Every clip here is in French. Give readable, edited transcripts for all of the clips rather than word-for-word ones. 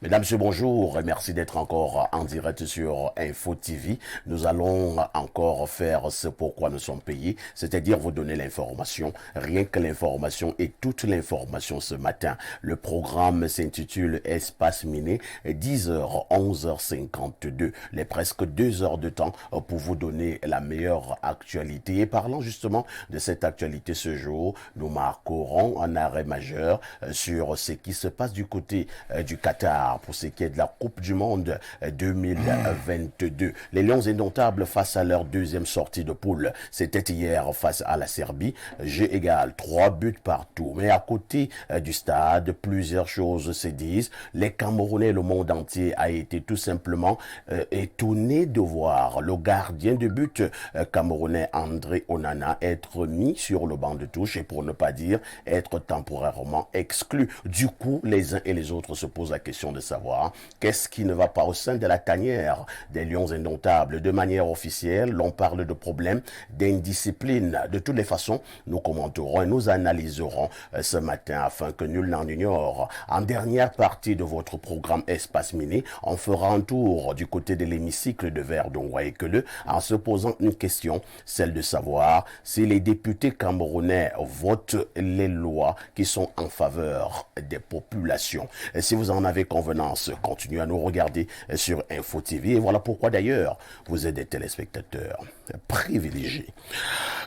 Mesdames, Messieurs, bonjour et merci d'être encore en direct sur Info TV. Nous allons encore faire ce pourquoi nous sommes payés, c'est-à-dire vous donner l'information, rien que l'information et toute l'information ce matin. Le programme s'intitule Espace Miné, 10h, 11h52, les presque 2 heures de temps pour vous donner la meilleure actualité. Et parlant justement de cette actualité ce jour, nous marquerons un arrêt majeur sur ce qui se passe du côté du Qatar pour ce qui est de la Coupe du Monde 2022. Les Lions indomptables face à leur deuxième sortie de poule. C'était hier face à la Serbie. Jeu égal, 3 buts partout. Mais à côté du stade, plusieurs choses se disent. Les Camerounais, le monde entier a été tout simplement étonné de voir le gardien de but camerounais André Onana être mis sur le banc de touche et pour ne pas dire être temporairement exclu. Du coup, les uns et les autres se posent la question de savoir qu'est-ce qui ne va pas au sein de la tanière des Lions indomptables. De manière officielle, l'on parle de problèmes d'indiscipline. De toutes les façons, nous commenterons et nous analyserons ce matin afin que nul n'en ignore. En dernière partie de votre programme Espace Miné, on fera un tour du côté de l'hémicycle de Verdon-Waekele en se posant une question, celle de savoir si les députés camerounais votent les lois qui sont en faveur des populations. Et si vous en avez convenance, continuez à nous regarder sur Info TV. Et voilà pourquoi d'ailleurs, vous êtes des téléspectateurs privilégiés.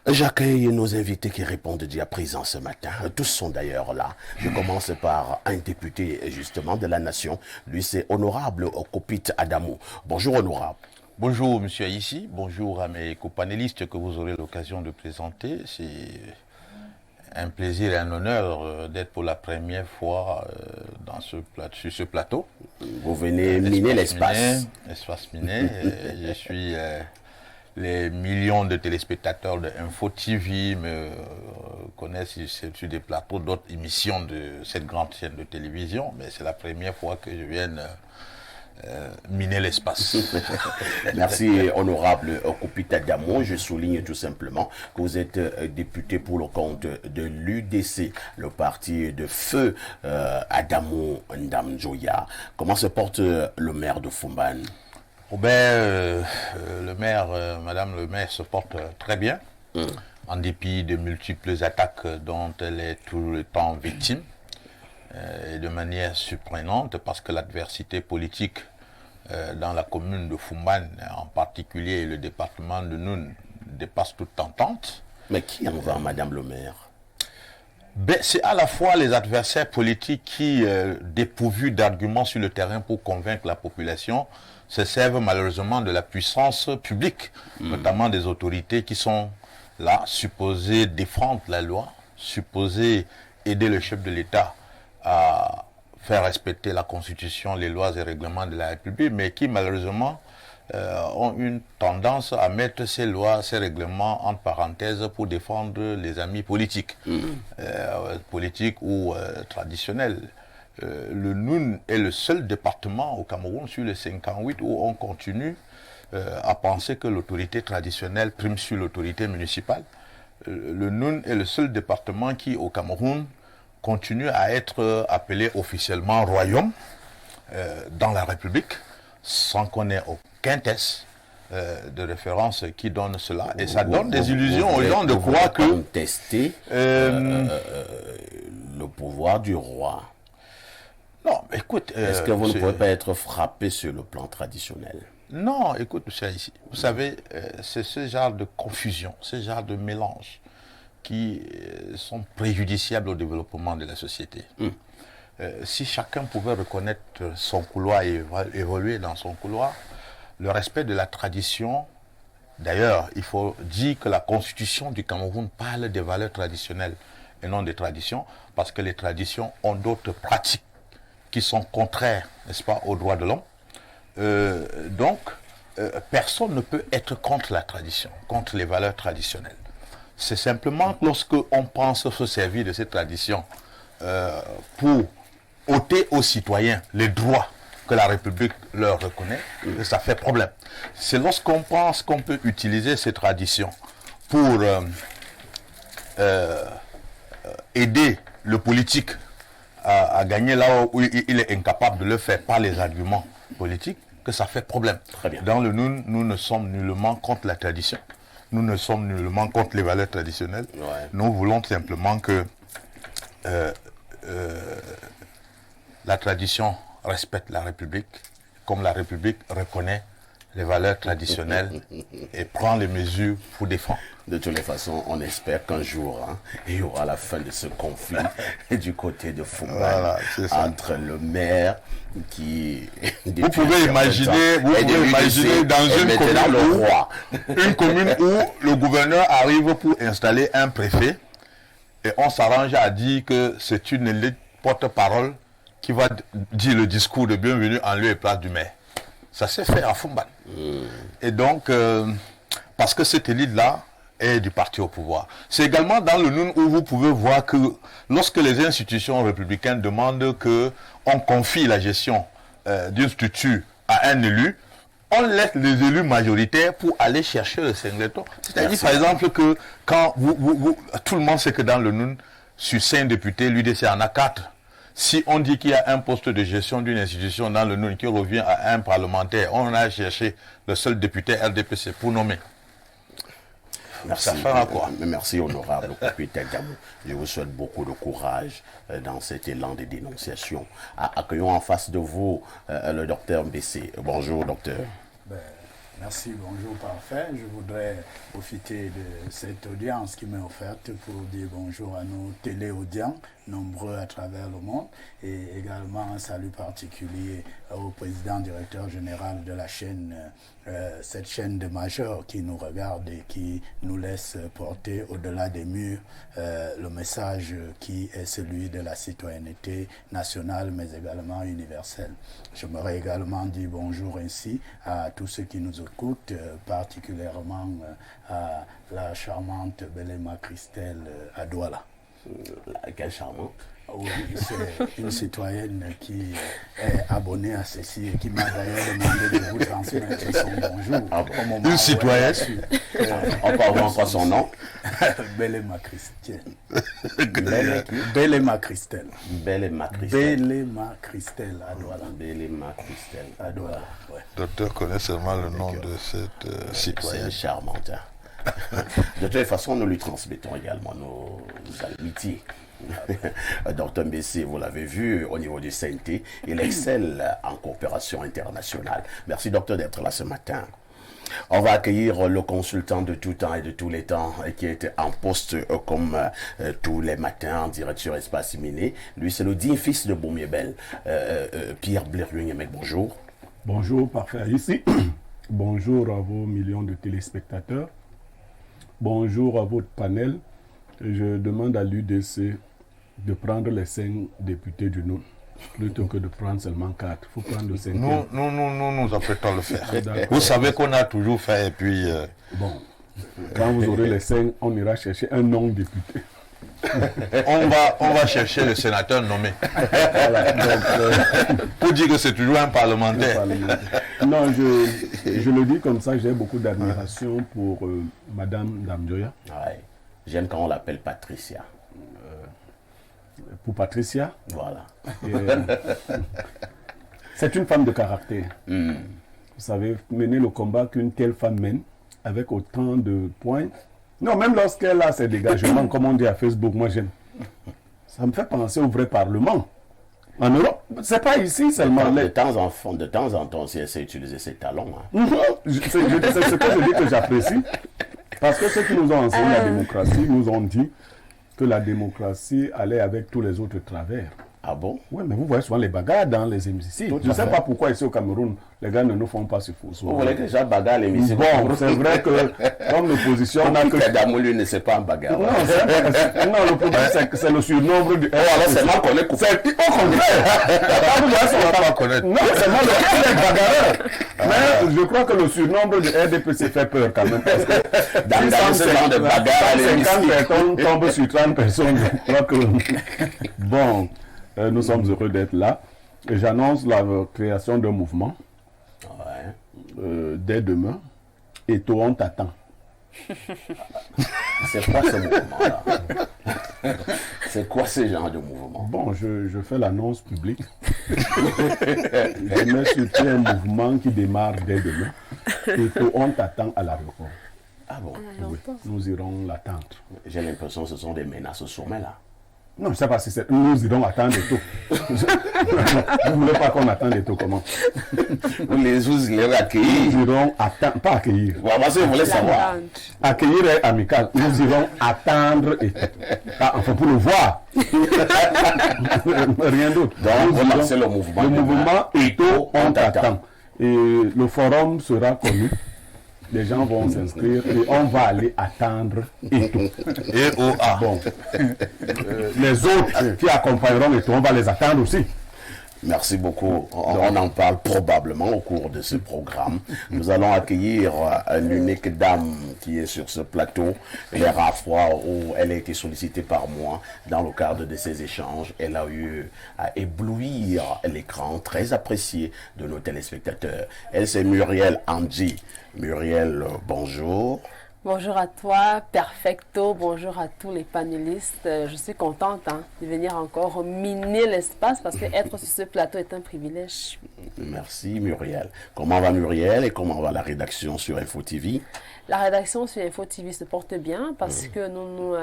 J'accueille nos invités qui répondent déjà présents ce matin. Tous sont d'ailleurs là. Je commence par un député justement de la nation. Lui, c'est Honorable Kopit Adamou. Bonjour Honorable. Bonjour Monsieur Aïssi, bonjour à mes copanélistes que vous aurez l'occasion de présenter. C'est un plaisir et un honneur d'être pour la première fois sur ce plateau. Vous venez miner l'espace. Espace miné. Je suis les millions de téléspectateurs de Info TV me connaissent sur des plateaux d'autres émissions de cette grande chaîne de télévision, mais c'est la première fois que je vienne miner l'espace. Merci honorable Kopita Damo. Je souligne tout simplement que vous êtes député pour le compte de l'UDC, le parti de feu Adamo Ndamjoya. Comment se porte le maire de Fumban? Le maire, madame le maire se porte très bien, en dépit de multiples attaques dont elle est tout le temps victime. Et de manière surprenante parce que l'adversité politique dans la commune de Fumban, en particulier le département de Noun, dépasse toute entente. Mais qui en va, madame le maire? C'est à la fois les adversaires politiques qui, dépourvus d'arguments sur le terrain pour convaincre la population, se servent malheureusement de la puissance publique, notamment des autorités qui sont là, supposées défendre la loi, supposées aider le chef de l'État à faire respecter la Constitution, les lois et règlements de la République, mais qui malheureusement ont une tendance à mettre ces lois, ces règlements entre parenthèses pour défendre les amis politiques, politiques ou traditionnels. Le Noun est le seul département au Cameroun sur les 58 où on continue à penser que l'autorité traditionnelle prime sur l'autorité municipale. Le Noun est le seul département qui, au Cameroun, continue à être appelé officiellement royaume dans la République, sans qu'on ait aucun test de référence qui donne cela. Et ça donne des illusions aux gens de croire que... contester le pouvoir du roi. Non, écoute... Est-ce que vous ne pouvez pas être frappé sur le plan traditionnel? Non, écoute, monsieur ici. Vous savez, c'est ce genre de confusion, ce genre de mélange qui sont préjudiciables au développement de la société. Si chacun pouvait reconnaître son couloir et évoluer dans son couloir, le respect de la tradition, d'ailleurs, il faut dire que la Constitution du Cameroun parle des valeurs traditionnelles et non des traditions, parce que les traditions ont d'autres pratiques qui sont contraires, n'est-ce pas, aux droits de l'homme. Donc, personne ne peut être contre la tradition, contre les valeurs traditionnelles. C'est simplement que lorsque on pense se servir de cette tradition pour ôter aux citoyens les droits que la République leur reconnaît, que ça fait problème. C'est lorsqu'on pense qu'on peut utiliser ces traditions pour aider le politique à gagner là où il est incapable de le faire par les arguments politiques, que ça fait problème. Très bien. Dans le Noun, nous ne sommes nullement contre la tradition. Nous ne sommes nullement contre les valeurs traditionnelles. Ouais. Nous voulons simplement que la tradition respecte la République, comme la République reconnaît les valeurs traditionnelles et prend les mesures pour défendre. De toutes les façons, on espère qu'un jour, il y aura la fin de ce conflit du côté de Fumban, Voilà, c'est ça. entre le maire qui... Vous pouvez imaginer, dans une commune où le gouverneur arrive pour installer un préfet et on s'arrange à dire que c'est une élite porte-parole qui va dire le discours de bienvenue en lieu et place du maire. Ça s'est fait à Fumban. Et donc, parce que cette élite-là est du parti au pouvoir. C'est également dans le Noun où vous pouvez voir que lorsque les institutions républicaines demandent qu'on confie la gestion d'une structure à un élu, on laisse les élus majoritaires pour aller chercher le singleton. C'est-à-dire, par exemple, que quand tout le monde sait que dans le Noun, sur 5 députés, l'UDC en a 4. Si on dit qu'il y a un poste de gestion d'une institution dans le Noun qui revient à un parlementaire, on a cherché le seul député RDPC pour nommer. Merci, Ça fera quoi? Merci honorable capitaine Diamou. Je vous souhaite beaucoup de courage dans cet élan de dénonciation. Accueillons en face de vous le docteur Mbessé. Bonjour docteur. Merci, bonjour, parfait. Je voudrais profiter de cette audience qui m'est offerte pour dire bonjour à nos téléaudients, nombreux à travers le monde, et également un salut particulier au président directeur général de la chaîne, cette chaîne de majeurs qui nous regarde et qui nous laisse porter au-delà des murs le message qui est celui de la citoyenneté nationale mais également universelle. J'aimerais également dire bonjour ainsi à tous ceux qui nous écoutent, particulièrement à la charmante Belema Christelle à Douala. Quelle charmante. Oui, c'est une citoyenne qui est abonnée à ceci et qui m'a d'ailleurs demandé de vous transmettre son bonjour. Une citoyenne. On peut avoir encore son nom. Belema Christelle. Belema Christelle. Belema Christelle. Belema Christelle à Douala. Belema Christelle À Douala, ouais. Le docteur connaît seulement le nom de cette citoyenne. C'est charmante. De toute façon, nous lui transmettons également nos amitiés. Docteur Mbessé, vous l'avez vu au niveau du CNT, il excelle en coopération internationale. Merci docteur d'être là ce matin. On va accueillir le consultant de tout temps et de tous les temps qui était en poste comme tous les matins en direct sur Espace Miné. Lui, c'est le digne fils de Boumiebel, Pierre Blériou-Ngemek. Bonjour. Bonjour, parfait ici. Bonjour à vos millions de téléspectateurs. Bonjour à votre panel. Je demande à l'UDC de prendre les 5 députés du Noun plutôt que de prendre seulement 4. Il faut prendre le 5. Nous apprêtons le faire. Vous savez qu'on a toujours fait et puis... Bon, quand vous aurez les 5, on ira chercher un non-député. on va chercher le sénateur nommé. Voilà, donc, pour dire que c'est toujours un parlementaire. Non, je le dis comme ça, j'ai beaucoup d'admiration pour Madame Damjoya. Ouais. J'aime quand on l'appelle Patricia. Pour Patricia. Voilà. C'est une femme de caractère. Vous savez, mener le combat qu'une telle femme mène avec autant de points. Non, même lorsqu'elle a ses dégagements, comme on dit à Facebook, moi j'aime. Ça me fait penser au vrai Parlement. En Europe, c'est pas ici seulement. De temps en temps, si elle sait utiliser ses talons. C'est ce que je dis que j'apprécie. Parce que ceux qui nous ont enseigné la démocratie nous ont dit que la démocratie allait avec tous les autres travers. Ah bon? Oui, mais vous voyez souvent les bagarres dans les hémicycles. Je ne sais pas pourquoi ici au Cameroun, les gars ne nous font pas ce faux. Vous voulez que déjà bagarre l'hémicycle? Bon, c'est vrai que comme l'opposition... On a que Damou, lui, ne sait pas en bagarre. Non, l'opposition, c'est le surnombre du... Oh, alors c'est mal qu'on est coupé. Au contraire! On va pas connaître. Non, c'est mal qu'on est bagarreur. Mais je crois que le surnombre du RDPC fait peur quand même. Parce que dans ce genre de bagarre, 50 personnes tombent sur 30 personnes. Je crois que... Bon... nous sommes heureux d'être là. J'annonce la création d'un mouvement dès demain. Et on t'attend. C'est quoi ce mouvement-là? C'est quoi ce genre de mouvement? Bon, je fais l'annonce publique. Je mets sur pied un mouvement qui démarre dès demain. Et on t'attend à l'aéroport. Ah bon? Oui, nous irons l'attendre. J'ai l'impression que ce sont des menaces au sommet là. Non, je ne sais pas si c'est... Nous irons attendre et tout. Vous ne voulez pas qu'on attende et tout, comment? Vous les accueillir. Nous irons attendre, pas accueillir. Bon, parce que vous voulez savoir. Accueillir est amical. Nous irons attendre et tout. Ah, enfin, pour le voir. Rien d'autre. Donc, Nous vous irons- lancez le mouvement. Le demain. mouvement Eto, on t'attend. t'attend. Et le forum sera connu. Les gens vont s'inscrire et on va aller attendre Eto. EOA. Bon. Les autres qui accompagneront Eto, on va les attendre aussi. Merci beaucoup. On en parle probablement au cours de ce programme. Nous allons accueillir l'unique dame qui est sur ce plateau. Les rares fois où elle a été sollicitée par moi dans le cadre de ces échanges, elle a eu à éblouir l'écran très apprécié de nos téléspectateurs. Elle, c'est Muriel Andy. Muriel, bonjour. Bonjour à toi, Perfecto, bonjour à tous les panélistes. Je suis contente de venir encore miner l'espace parce que être sur ce plateau est un privilège. Merci Muriel. Comment va Muriel et comment va la rédaction sur Info TV? La rédaction sur Info TV se porte bien parce que nous nous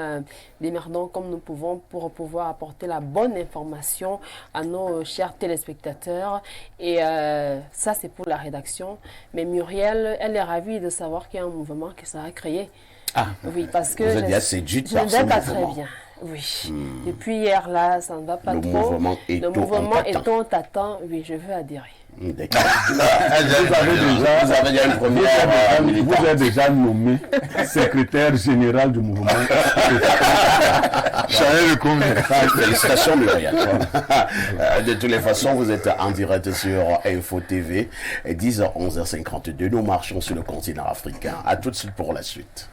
démerdons comme nous pouvons pour pouvoir apporter la bonne information à nos chers téléspectateurs. Et ça, c'est pour la rédaction. Mais Muriel, elle est ravie de savoir qu'il y a un mouvement qui sera créé. Ah, Oui, parce que vous êtes bien séduite je par ne ce vais pas mouvement. très bien. Oui. Depuis hier, là, ça ne va pas Le trop. mouvement Eto, Le mouvement on t'attend. Eto, on t'attend. Oui, je veux adhérer. D'accord. Vous avez déjà une première militante. vous êtes déjà nommé secrétaire général du mouvement. Changer le combien? Félicitations Muriel. De toutes les façons, vous êtes en direct sur Info TV. 10h, 11h52. Nous marchons sur le continent africain. À tout de suite pour la suite.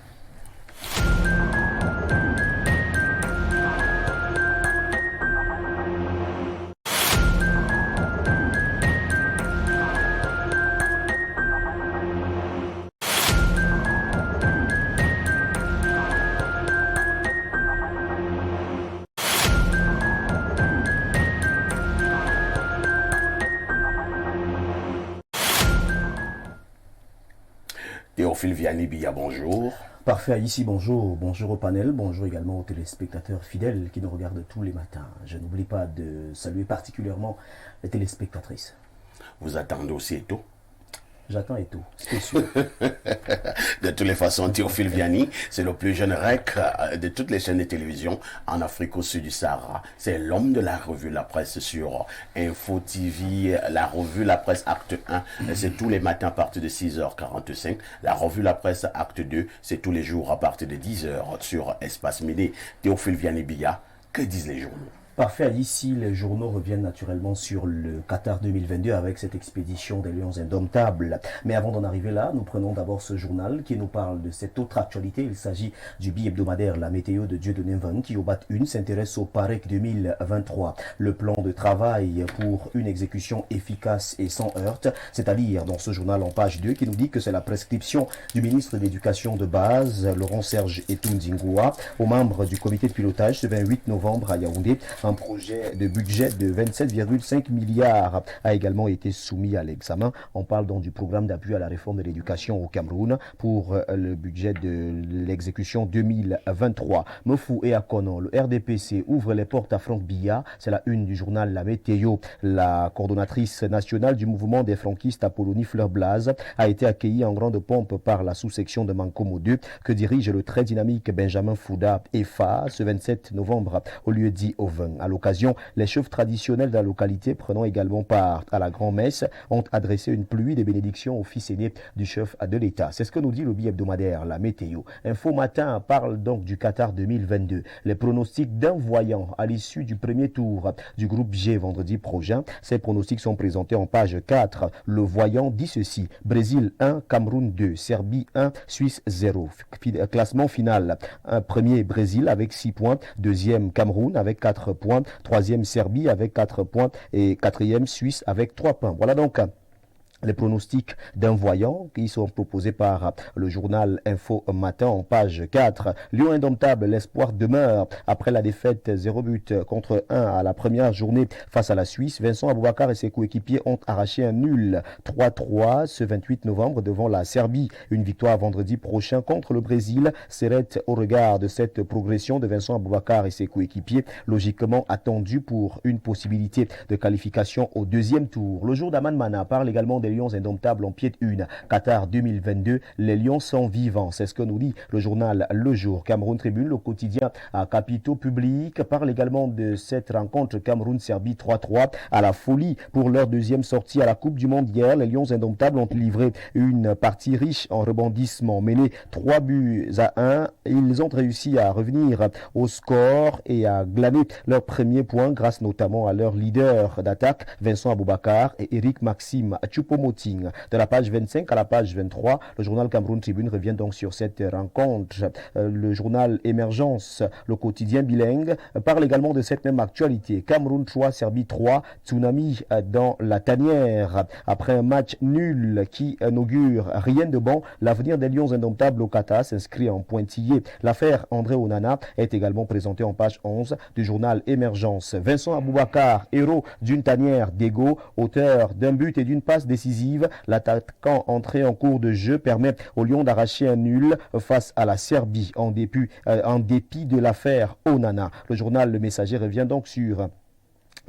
Théophile Vianney-Billa, bonjour. Parfait, ici bonjour, bonjour au panel, bonjour également aux téléspectateurs fidèles qui nous regardent tous les matins. Je n'oublie pas de saluer particulièrement les téléspectatrices. Vous attendez aussi Eto? J'attends et tout, c'est sûr. De toutes les façons, Théophile Vianney, c'est le plus jeune rec de toutes les chaînes de télévision en Afrique au sud du Sahara. C'est l'homme de la revue La Presse sur Info TV, la revue La Presse Acte 1, c'est tous les matins à partir de 6h45. La revue La Presse Acte 2, c'est tous les jours à partir de 10h sur Espace Midi. Théophile Vianney-Billa, que disent les journaux? Parfait, ici les journaux reviennent naturellement sur le Qatar 2022 avec cette expédition des Lions indomptables. Mais avant d'en arriver là, nous prenons d'abord ce journal qui nous parle de cette autre actualité. Il s'agit du bi-hebdomadaire La Météo de Dieudonné Mvang qui au BAT 1 s'intéresse au PAREC 2023. Le plan de travail pour une exécution efficace et sans heurte, c'est à lire dans ce journal en page 2 qui nous dit que c'est la prescription du ministre de l'Éducation de base, Laurent-Serge Etoun-Dingua, aux membres du comité de pilotage ce 28 novembre à Yaoundé. Un projet de budget de 27,5 milliards a également été soumis à l'examen. On parle donc du programme d'appui à la réforme de l'éducation au Cameroun pour le budget de l'exécution 2023. Mofou et Akono, le RDPC ouvre les portes à Franck Biya. C'est la une du journal La Météo. La coordonnatrice nationale du mouvement des franquistes Apollonie Fleur-Blaze a été accueillie en grande pompe par la sous-section de Mankomo 2 que dirige le très dynamique Benjamin Fouda EFA ce 27 novembre au lieu dit Oven. À l'occasion, les chefs traditionnels de la localité prenant également part à la grand-messe ont adressé une pluie de bénédictions au fils aîné du chef de l'État. C'est ce que nous dit le bi-hebdomadaire La Météo. Info Matin parle donc du Qatar 2022. Les pronostics d'un voyant à l'issue du premier tour du groupe G vendredi prochain. Ces pronostics sont présentés en page 4. Le voyant dit ceci: Brésil 1, Cameroun 2, Serbie 1, Suisse 0. Classement final. Premier Brésil avec 6 points, deuxième Cameroun avec 4 points, troisième Serbie avec 4 points et quatrième Suisse avec 3 points. Voilà donc Les pronostics d'un voyant qui sont proposés par le journal Info Matin en page 4. Lyon indomptable, l'espoir demeure. Après la défaite 0 but contre 1 à la première journée face à la Suisse, Vincent Aboubakar et ses coéquipiers ont arraché un nul 3-3 ce 28 novembre devant la Serbie. Une victoire vendredi prochain contre le Brésil serait au regard de cette progression de Vincent Aboubakar et ses coéquipiers logiquement attendue pour une possibilité de qualification au deuxième tour. Le jour d'Aman Mana parle également des Lions indomptables en pied de une. Qatar 2022, les Lions sont vivants. C'est ce que nous dit le journal Le Jour. Cameroun Tribune, le quotidien à capitaux publics, parle également de cette rencontre Cameroun-Serbie 3-3 à la folie pour leur deuxième sortie à la Coupe du Monde hier. Les Lions indomptables ont livré une partie riche en rebondissements. Menés 3-1, ils ont réussi à revenir au score et à glaner leur premier point grâce notamment à leur leader d'attaque, Vincent Aboubakar et Eric Maxime Choupo-Moting. De la page 25 à la page 23, le journal Cameroun Tribune revient donc sur cette rencontre. Le journal Émergence, le quotidien bilingue, parle également de cette même actualité. Cameroun 3, Serbie 3, tsunami dans la tanière. Après un match nul qui n'augure rien de bon, l'avenir des Lions indomptables au Qatar s'inscrit en pointillé. L'affaire André Onana est également présentée en page 11 du journal Émergence. Vincent Aboubakar, héros d'une tanière d'ego, auteur d'un but et d'une passe décisive. L'attaquant entré en cours de jeu permet aux Lions d'arracher un nul face à la Serbie en dépit de l'affaire Onana. Le journal Le Messager revient donc sur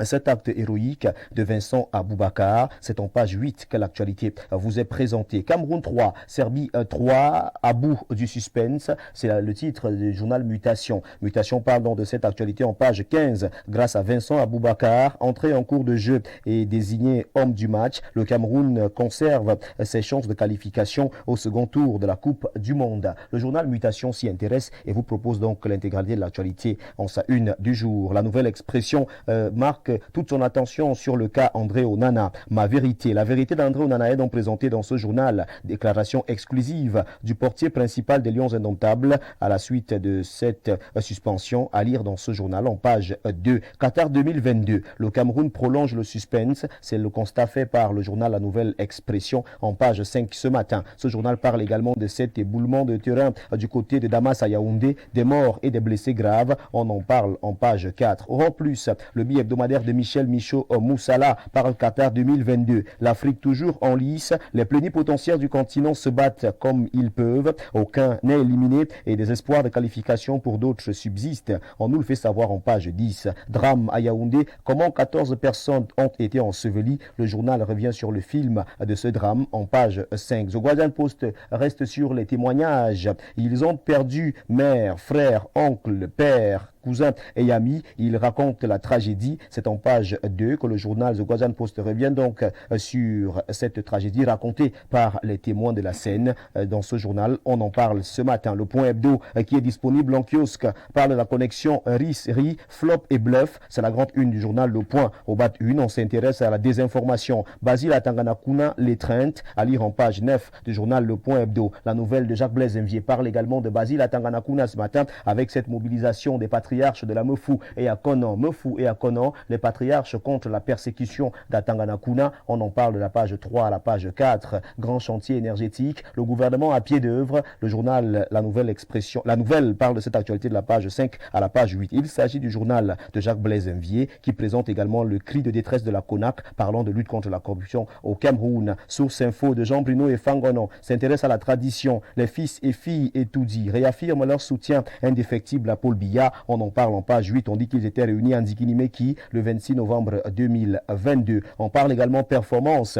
cet acte héroïque de Vincent Aboubakar. C'est en page 8 que l'actualité vous est présentée. Cameroun 3, Serbie 3, à bout du suspense. C'est le titre du journal Mutation. Mutation parle donc de cette actualité en page 15. Grâce à Vincent Aboubakar, entré en cours de jeu et désigné homme du match, le Cameroun conserve ses chances de qualification au second tour de la Coupe du Monde. Le journal Mutation s'y intéresse et vous propose donc l'intégralité de l'actualité en sa une du jour. La nouvelle expression marque toute son attention sur le cas André Onana. La vérité d'André Onana est donc présentée dans ce journal. Déclaration exclusive du portier principal des Lions indomptables à la suite de cette suspension à lire dans ce journal en page 2. Qatar 2022. Le Cameroun prolonge le suspense. C'est le constat fait par le journal La Nouvelle Expression en page 5 ce matin. Ce journal parle également de cet éboulement de terrain du côté de Damas à Yaoundé, des morts et des blessés graves. On en parle en page 4. En plus, le billet hebdomadaire de Michel Michaud Moussala parle Qatar 2022. L'Afrique toujours en lice. Les plénipotentiaires du continent se battent comme ils peuvent. Aucun n'est éliminé et des espoirs de qualification pour d'autres subsistent. On nous le fait savoir en page 10. Drame à Yaoundé. Comment 14 personnes ont été ensevelies? Le journal revient sur le film de ce drame en page 5. The Guardian Post reste sur les témoignages. Ils ont perdu mère, frère, oncle, père, cousin et amis. Il raconte la tragédie. C'est en page 2 que le journal The Guardian Post revient donc sur cette tragédie racontée par les témoins de la scène. Dans ce journal, on en parle ce matin. Le point hebdo qui est disponible en kiosque parle de la connexion RIS-RI, flop et bluff. C'est la grande une du journal Le Point. Au bas une, on s'intéresse à la désinformation. Basile Atanganakuna, l'étreinte, à lire en page 9 du journal Le Point hebdo. La nouvelle de Jacques Blaise Envier parle également de Basile Atanganakuna ce matin avec cette mobilisation des patriarches de la Mefou et à Conan. Mefou et à Conan, les patriarches contre la persécution d'Atanganakuna. On en parle de la page 3 à la page 4. Grand chantier énergétique, le gouvernement à pied d'œuvre. Le journal La Nouvelle Expression, la nouvelle parle de cette actualité de la page 5 à la page 8. Il s'agit du journal de Jacques Blaise Envier qui présente également le cri de détresse de la CONAC parlant de lutte contre la corruption au Cameroun. Source info de Jean Bruno et Fangonon s'intéresse à la tradition. Les fils et filles étoudis réaffirment leur soutien indéfectible à Paul Biya. On en parle en page 8. On dit qu'ils étaient réunis à Ndikini-Meki le 26 novembre 2022. On parle également performance.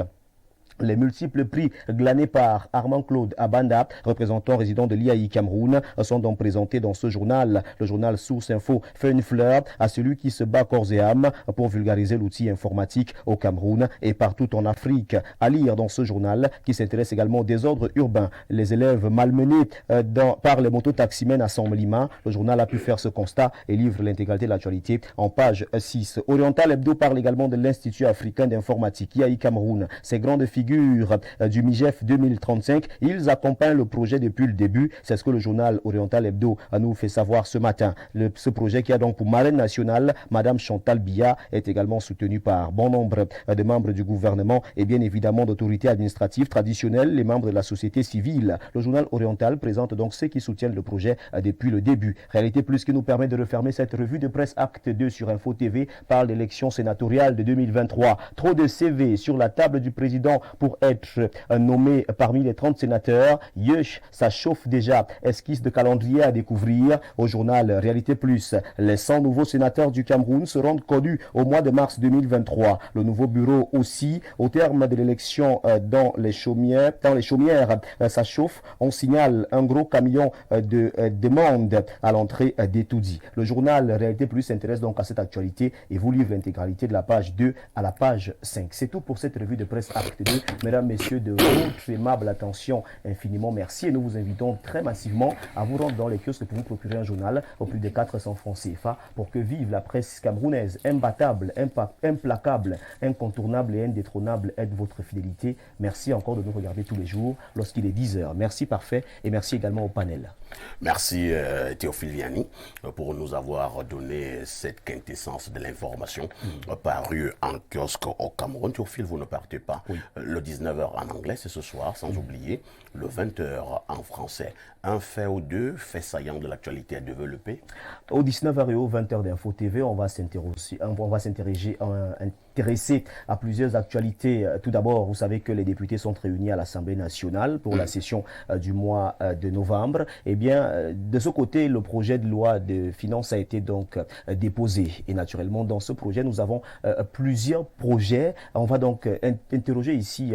Les multiples prix glanés par Armand-Claude Abanda, représentant résident de l'IAI Cameroun, sont donc présentés dans ce journal. Le journal Source Info fait une fleur à celui qui se bat corps et âme pour vulgariser l'outil informatique au Cameroun et partout en Afrique. À lire dans ce journal qui s'intéresse également au désordre urbain. Les élèves malmenés par les mototaximens à Samlima. Le journal a pu faire ce constat et livre l'intégralité de l'actualité en page 6. Oriental Hebdo parle également de l'Institut africain d'informatique, IAI Cameroun. Ces grandes figures Ségur du MIGEF 2035. Ils accompagnent le projet depuis le début. C'est ce que le journal Oriental Hebdo nous fait savoir ce matin. Ce projet qui a donc pour marraine nationale Madame Chantal Biya est également soutenu par bon nombre de membres du gouvernement et bien évidemment d'autorités administratives traditionnelles, les membres de la société civile. Le journal Oriental présente donc ceux qui soutiennent le projet depuis le début. Réalité Plus qui nous permet de refermer cette revue de presse Acte 2 sur Info TV parle d'élection sénatoriale de 2023. Trop de CV sur la table du président pour être nommé parmi les 30 sénateurs. Yesh, ça chauffe déjà. Esquisse de calendrier à découvrir au journal Réalité Plus. Les 100 nouveaux sénateurs du Cameroun seront connus au mois de mars 2023. Le nouveau bureau aussi, au terme de l'élection dans les chaumières, ça chauffe. On signale un gros camion de demande à l'entrée d'Etoudi. Le journal Réalité Plus s'intéresse donc à cette actualité et vous livre l'intégralité de la page 2 à la page 5. C'est tout pour cette revue de presse Acte 2. Mesdames, messieurs, de votre aimable attention, infiniment merci et nous vous invitons très massivement à vous rendre dans les kiosques pour vous procurer un journal au plus de 400 francs CFA pour que vive la presse camerounaise, imbattable, implacable, incontournable et indétrônable est votre fidélité. Merci encore de nous regarder tous les jours lorsqu'il est 10h. Merci Parfait et merci également au panel. Merci Théophile Vianney pour nous avoir donné cette quintessence de l'information parue en kiosque au Cameroun. Théophile, vous ne partez pas. Oui. Le 19h en anglais, c'est ce soir, sans oublier le 20h en français. Un fait ou deux faits saillants de l'actualité à développer. Au 19h et au 20h d'Info TV, on va s'intéresser à plusieurs actualités. Tout d'abord, vous savez que les députés sont réunis à l'Assemblée nationale pour la session du mois de novembre. Eh bien, de ce côté, le projet de loi de finances a été donc déposé. Et naturellement, dans ce projet, nous avons plusieurs projets. On va donc interroger ici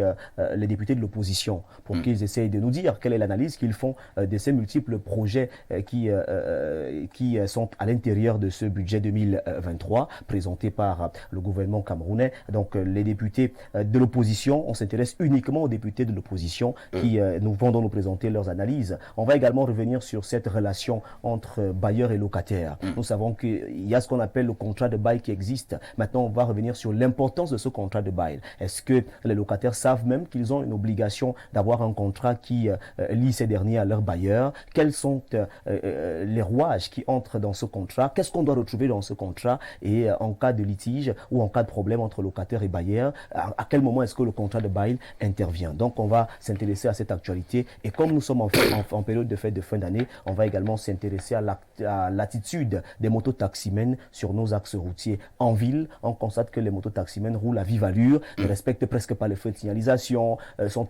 les députés de l'opposition pour qu'ils essayent de nous dire quelle est l'analyse qu'ils font de ces multiples projets qui sont à l'intérieur de ce budget 2023 présenté par le gouvernement camerounais. Donc les députés de l'opposition, on s'intéresse uniquement aux députés de l'opposition qui vont nous présenter leurs analyses. On va également revenir sur cette relation entre bailleurs et locataires. Nous savons qu'il y a ce qu'on appelle le contrat de bail qui existe. Maintenant, on va revenir sur l'importance de ce contrat de bail. Est-ce que les locataires savent même qu'ils ont une obligation d'avoir un contrat qui lie ces derniers à leurs bailleurs? Quels sont les rouages qui entrent dans ce contrat? Qu'est-ce qu'on doit retrouver dans ce contrat? Et en cas de litige ou en cas de problème entre locataires et bailleurs, à quel moment est-ce que le contrat de bail intervient? Donc, on va s'intéresser à cette actualité. Et comme nous sommes en période de fête de fin d'année, on va également s'intéresser à l'attitude des mototaximens sur nos axes routiers. En ville, on constate que les mototaximens roulent à vive allure, ne respectent presque pas les feux de signalisation, ne sont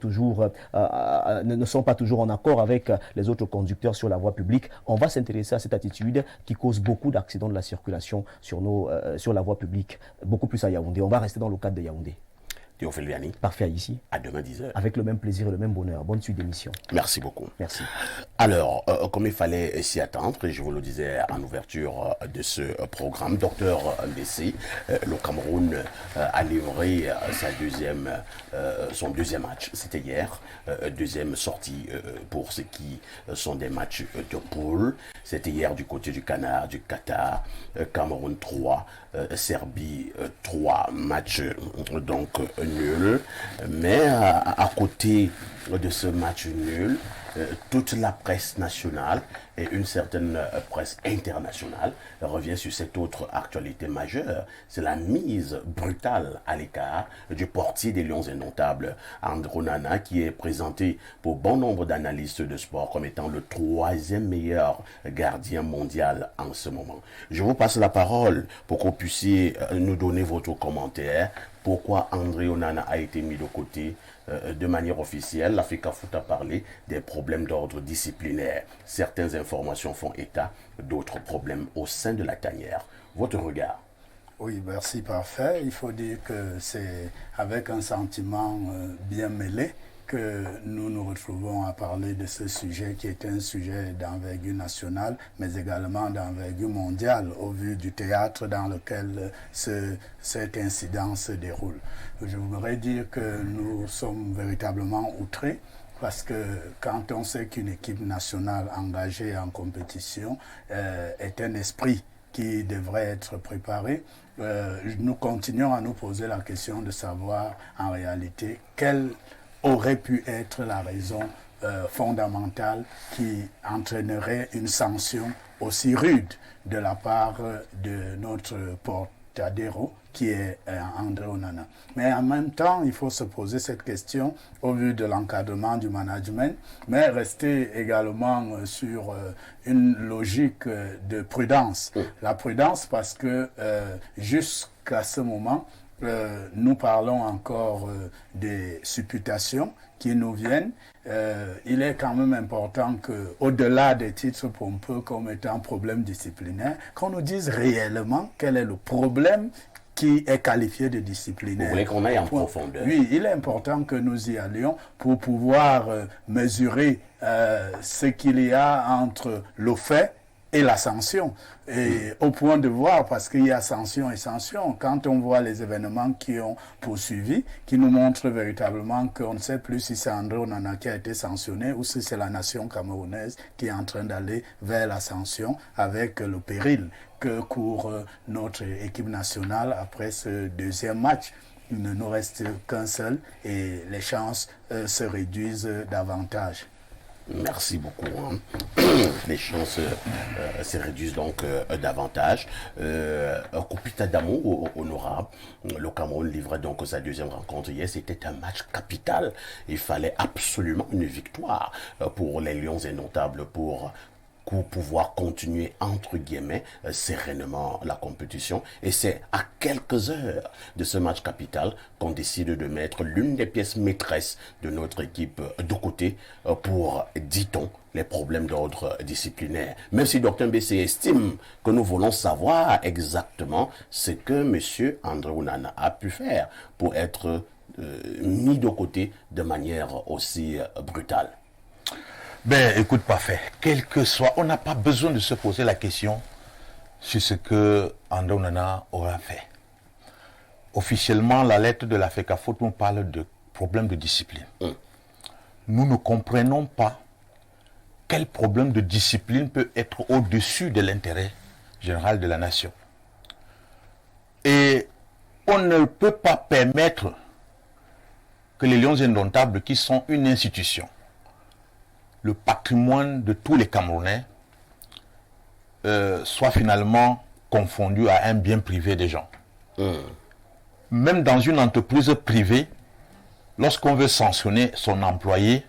pas toujours en accord avec les autres conducteurs sur la voie publique. On va s'intéresser à cette attitude qui cause beaucoup d'accidents de la circulation sur la voie publique, beaucoup plus à Yaoundé. On va rester dans le cadre de Yaoundé. Théophile Vianney. Parfait, ici. À demain 10h. Avec le même plaisir et le même bonheur. Bonne suite d'émission. Merci beaucoup. Merci. Alors, comme il fallait s'y attendre, et je vous le disais en ouverture de ce programme, Docteur Ndessi, le Cameroun a livré son deuxième match. C'était hier, deuxième sortie pour ceux qui sont des matchs de poule. C'était hier du côté du Qatar, Cameroun 3, Serbie 3, match donc nul. Mais à côté de ce match nul, toute la presse nationale et une certaine presse internationale revient sur cette autre actualité majeure. C'est la mise brutale à l'écart du portier des Lions indomptables, André Onana, qui est présenté pour bon nombre d'analystes de sport comme étant le 3e meilleur gardien mondial en ce moment. Je vous passe la parole pour que vous puissiez nous donner votre commentaire. Pourquoi André Onana a été mis de côté de manière officielle? L'Africa Foot a parlé des problèmes d'ordre disciplinaire. Certaines informations font état d'autres problèmes au sein de la tanière. Votre regard? Oui, merci, parfait. Il faut dire que c'est avec un sentiment bien mêlé que nous nous retrouvons à parler de ce sujet qui est un sujet d'envergure nationale, mais également d'envergure mondiale au vu du théâtre dans lequel cet incident se déroule. Je voudrais dire que nous sommes véritablement outrés parce que quand on sait qu'une équipe nationale engagée en compétition est un esprit qui devrait être préparé, nous continuons à nous poser la question de savoir en réalité quelle aurait pu être la raison fondamentale qui entraînerait une sanction aussi rude de la part de notre porte-adéro qui est André Onana. Mais en même temps, il faut se poser cette question au vu de l'encadrement du management, mais rester également sur une logique de prudence. La prudence parce que jusqu'à ce moment, nous parlons encore des supputations qui nous viennent. Il est quand même important qu'au-delà des titres pompeux comme étant problème disciplinaire, qu'on nous dise réellement quel est le problème qui est qualifié de disciplinaire. Vous voulez qu'on aille en profondeur? Oui, il est important que nous y allions pour pouvoir mesurer ce qu'il y a entre le fait et la sanction. Et au point de voir, parce qu'il y a sanction et sanction, quand on voit les événements qui ont poursuivi, qui nous montrent véritablement qu'on ne sait plus si c'est André Onana qui a été sanctionné ou si c'est la nation camerounaise qui est en train d'aller vers la sanction avec le péril que court notre équipe nationale après ce deuxième match. Il ne nous reste qu'un seul et les chances se réduisent davantage. Merci beaucoup. Les chances se réduisent donc davantage. Kopita Damo, honorable, le Cameroun livrait donc sa deuxième rencontre hier. C'était un match capital. Il fallait absolument une victoire pour les Lions indomptables pour pouvoir continuer entre guillemets sereinement la compétition. Et c'est à quelques heures de ce match capital qu'on décide de mettre l'une des pièces maîtresses de notre équipe de côté pour, dit-on, les problèmes d'ordre disciplinaire. Même si Dr BC estime que nous voulons savoir exactement ce que M. André Onana a pu faire pour être mis de côté de manière aussi brutale. Ben, écoute, parfait. Quel que soit, on n'a pas besoin de se poser la question sur ce que André Onana aura fait. Officiellement, la lettre de la FECAFOOT nous parle de problème de discipline. Nous ne comprenons pas quel problème de discipline peut être au-dessus de l'intérêt général de la nation. Et on ne peut pas permettre que les Lions indomptables, qui sont une institution, le patrimoine de tous les Camerounais soit finalement confondu à un bien privé des gens. Même dans une entreprise privée, lorsqu'on veut sanctionner son employé,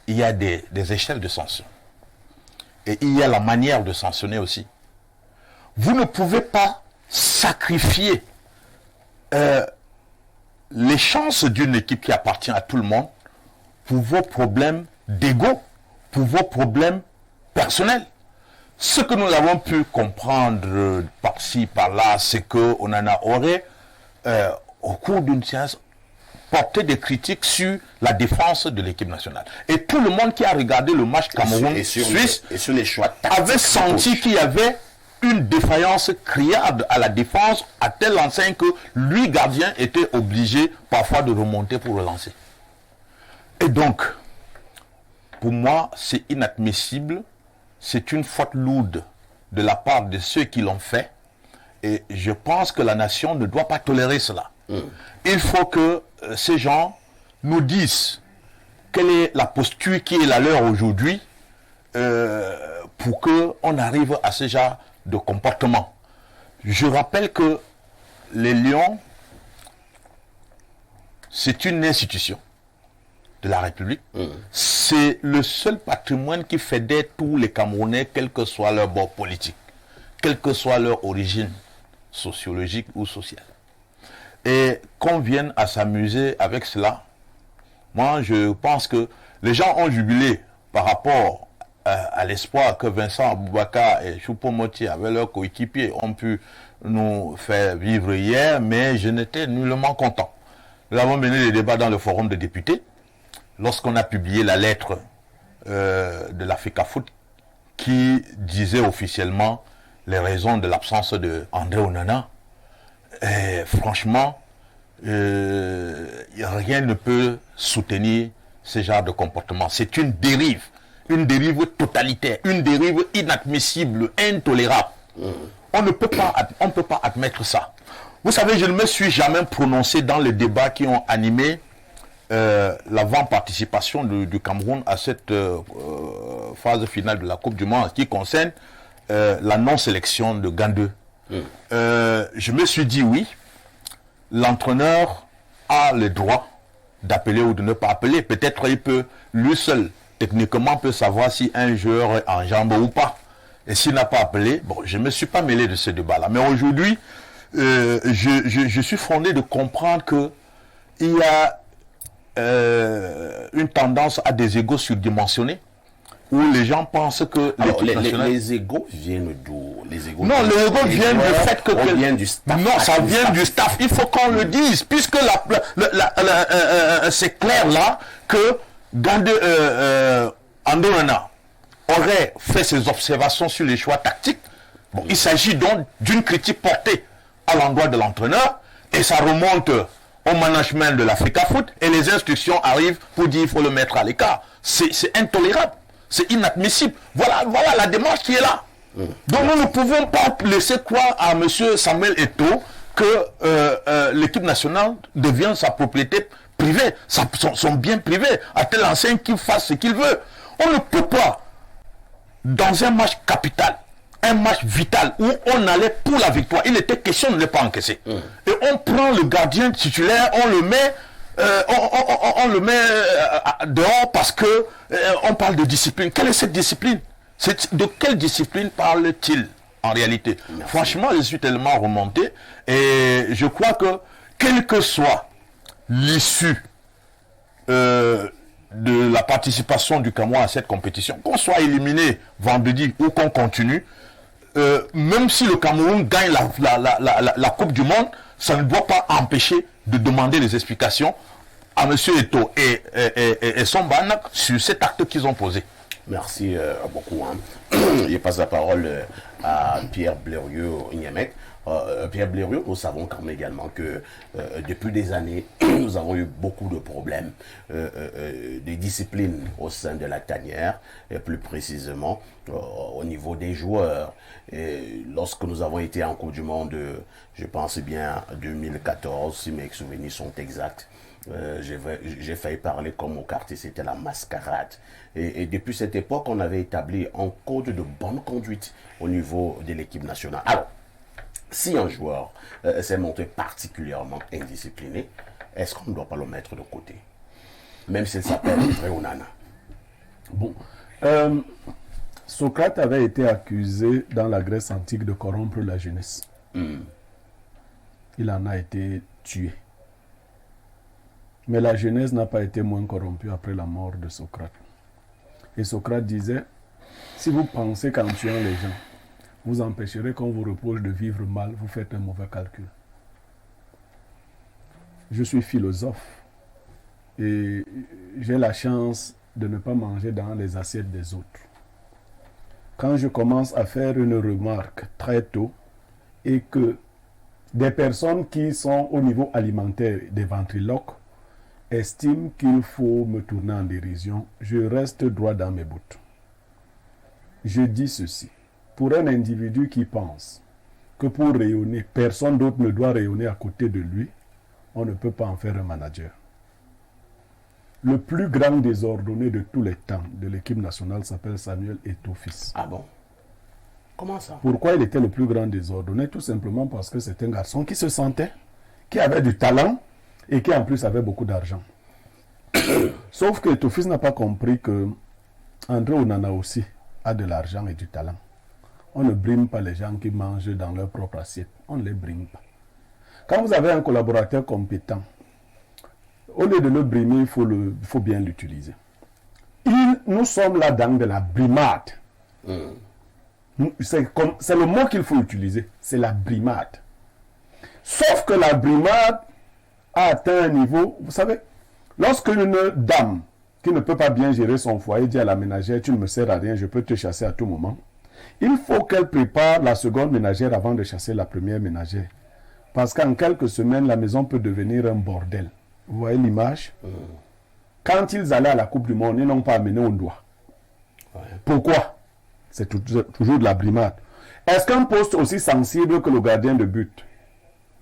il y a des échelles de sanction. Et il y a la manière de sanctionner aussi. Vous ne pouvez pas sacrifier les chances d'une équipe qui appartient à tout le monde pour vos problèmes d'ego, pour vos problèmes personnels. Ce que nous avons pu comprendre par-ci, par-là, c'est que Onana aurait, au cours d'une séance, porté des critiques sur la défense de l'équipe nationale. Et tout le monde qui a regardé le match Cameroun-Suisse avait senti qu'il y avait une défaillance criarde à la défense, à telle enseigne que lui, gardien, était obligé parfois de remonter pour relancer. Et donc, pour moi, c'est inadmissible, c'est une faute lourde de la part de ceux qui l'ont fait, et je pense que la nation ne doit pas tolérer cela. Il faut que ces gens nous disent quelle est la posture qui est la leur aujourd'hui pour qu'on arrive à ce genre de comportement. Je rappelle que les Lions, c'est une institution de la République. C'est le seul patrimoine qui fédère tous les Camerounais, quel que soit leur bord politique, quelle que soit leur origine sociologique ou sociale. Et qu'on vienne à s'amuser avec cela, moi je pense que les gens ont jubilé par rapport à l'espoir que Vincent Aboubakar et Choupo-Moting avec leurs coéquipiers ont pu nous faire vivre hier, mais je n'étais nullement content. Nous avons mené des débats dans le forum des députés, lorsqu'on a publié la lettre de la FECAFOOT qui disait officiellement les raisons de l'absence de André Onana. Et franchement, rien ne peut soutenir ce genre de comportement. C'est une dérive totalitaire, une dérive inadmissible, intolérable. On ne peut pas admettre ça. Vous savez, je ne me suis jamais prononcé dans les débats qui ont animé l'avant-participation du Cameroun à cette phase finale de la Coupe du Monde en ce qui concerne la non-sélection de Gane 2. Je me suis dit oui, l'entraîneur a le droit d'appeler ou de ne pas appeler. Peut-être il peut, lui seul, techniquement, peut savoir si un joueur est en jambe ou pas. Et s'il n'a pas appelé, bon, je ne me suis pas mêlé de ce débat-là. Mais aujourd'hui, je suis fondé de comprendre que il y a une tendance à des égos surdimensionnés, où les gens pensent que les égos viennent d'où? Les égos non, les égos viennent du fait que... vient du staff. Non, ça vient du staff. Il faut qu'on le dise, puisque c'est clair là que Andorana aurait fait ses observations sur les choix tactiques. Bon, il s'agit donc d'une critique portée à l'endroit de l'entraîneur, et ça remonte au management de l'Africa Foot, et les instructions arrivent pour dire qu'il faut le mettre à l'écart. C'est intolérable. C'est inadmissible. Voilà la démarche qui est là. Donc nous ne pouvons pas laisser croire à M. Samuel Eto'o que l'équipe nationale devient sa propriété privée, son bien privé, à telle enseigne qu'il fasse ce qu'il veut. On ne peut pas, dans un match capital, un match vital, où on allait pour la victoire, il était question de ne pas encaisser. Et on prend le gardien titulaire, on le met... dehors parce que on parle de discipline. Quelle est cette discipline? De quelle discipline parle-t-il en réalité? Merci. Franchement, je suis tellement remonté, et je crois que quelle que soit l'issue de la participation du Cameroun à cette compétition, qu'on soit éliminé vendredi ou qu'on continue, même si le Cameroun gagne la Coupe du Monde, ça ne doit pas empêcher de demander des explications à M. Eto'o et son Banak sur cet acte qu'ils ont posé. Merci beaucoup. Je passe la parole à Pierre Blériot-Niamek. Pierre Blériot, nous savons quand même également que depuis des années, nous avons eu beaucoup de problèmes des disciplines au sein de la tanière, et plus précisément au niveau des joueurs. Et lorsque nous avons été en Coupe du Monde, je pense bien 2014, si mes souvenirs sont exacts, j'ai failli parler comme au quartier, c'était la mascarade. Et depuis cette époque, on avait établi un code de bonne conduite au niveau de l'équipe nationale. Alors, si un joueur s'est montré particulièrement indiscipliné, est-ce qu'on ne doit pas le mettre de côté? Même s'il s'appelle Réonana. Bon. Socrate avait été accusé dans la Grèce antique de corrompre la jeunesse. Il en a été tué. Mais la jeunesse n'a pas été moins corrompue après la mort de Socrate. Et Socrate disait, si vous pensez qu'en tuant les gens, vous empêcherez qu'on vous reproche de vivre mal, vous faites un mauvais calcul. Je suis philosophe et j'ai la chance de ne pas manger dans les assiettes des autres. Quand je commence à faire une remarque très tôt et que des personnes qui sont au niveau alimentaire des ventriloques estiment qu'il faut me tourner en dérision, je reste droit dans mes bottes. Je dis ceci. Pour un individu qui pense que pour rayonner, personne d'autre ne doit rayonner à côté de lui, on ne peut pas en faire un manager. Le plus grand désordonné de tous les temps de l'équipe nationale s'appelle Samuel Eto'o fils. Ah bon? Comment ça? Pourquoi il était le plus grand désordonné? Tout simplement parce que c'est un garçon qui se sentait, qui avait du talent et qui en plus avait beaucoup d'argent. Sauf que Eto'o fils n'a pas compris que André Onana aussi a de l'argent et du talent. On ne brime pas les gens qui mangent dans leur propre assiette. On ne les brime pas. Quand vous avez un collaborateur compétent, au lieu de le brimer, il faut bien l'utiliser. Nous sommes là dans de la brimade. C'est le mot qu'il faut utiliser. C'est la brimade. Sauf que la brimade a atteint un niveau... Vous savez, lorsque une dame qui ne peut pas bien gérer son foyer dit à la ménagère, tu ne me sers à rien, je peux te chasser à tout moment. Il faut qu'elle prépare la seconde ménagère avant de chasser la première ménagère. Parce qu'en quelques semaines, la maison peut devenir un bordel. Vous voyez l'image? Quand ils allaient à la Coupe du Monde, ils n'ont pas amené un doigt. Pourquoi? C'est toujours de la brimade. Est-ce qu'un poste aussi sensible que le gardien de but,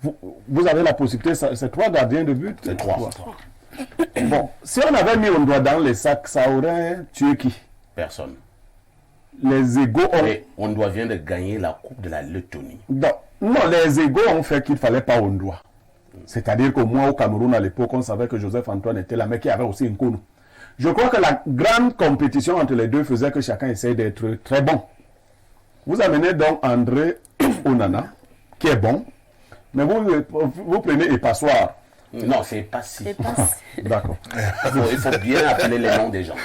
vous avez la possibilité, c'est 3 gardiens de but? C'est 3. Bon, si on avait mis un doigt dans les sacs, ça aurait tué qui? Personne. Les égos ont... Et on doit vient de gagner la Coupe de la Lettonie. Non, les égos ont fait qu'il ne fallait pas un doigt. C'est-à-dire que moi, au Cameroun, à l'époque, on savait que Joseph-Antoine était là, mais qu'il y avait aussi Nkonou. Je crois que la grande compétition entre les deux faisait que chacun essayait d'être très bon. Vous amenez donc André Onana, qui est bon, mais vous prenez Epassoir. Non, c'est pas si. C'est pas si- D'accord. Il faut bien appeler les noms des gens.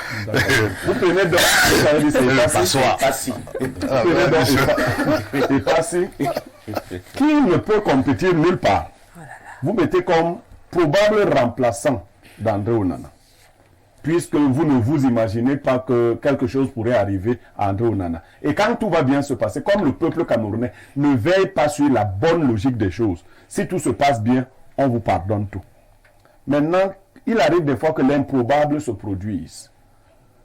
Vous prenez donc... Vous avez dit c'est Epassi. Pas si. Vous prenez donc Epassi, qui ne peut compétir nulle part. Vous mettez comme probable remplaçant d'André Onana. Puisque vous ne vous imaginez pas que quelque chose pourrait arriver à André Onana. Et quand tout va bien se passer, comme le peuple camerounais ne veille pas sur la bonne logique des choses, si tout se passe bien, on vous pardonne tout. Maintenant, il arrive des fois que l'improbable se produise.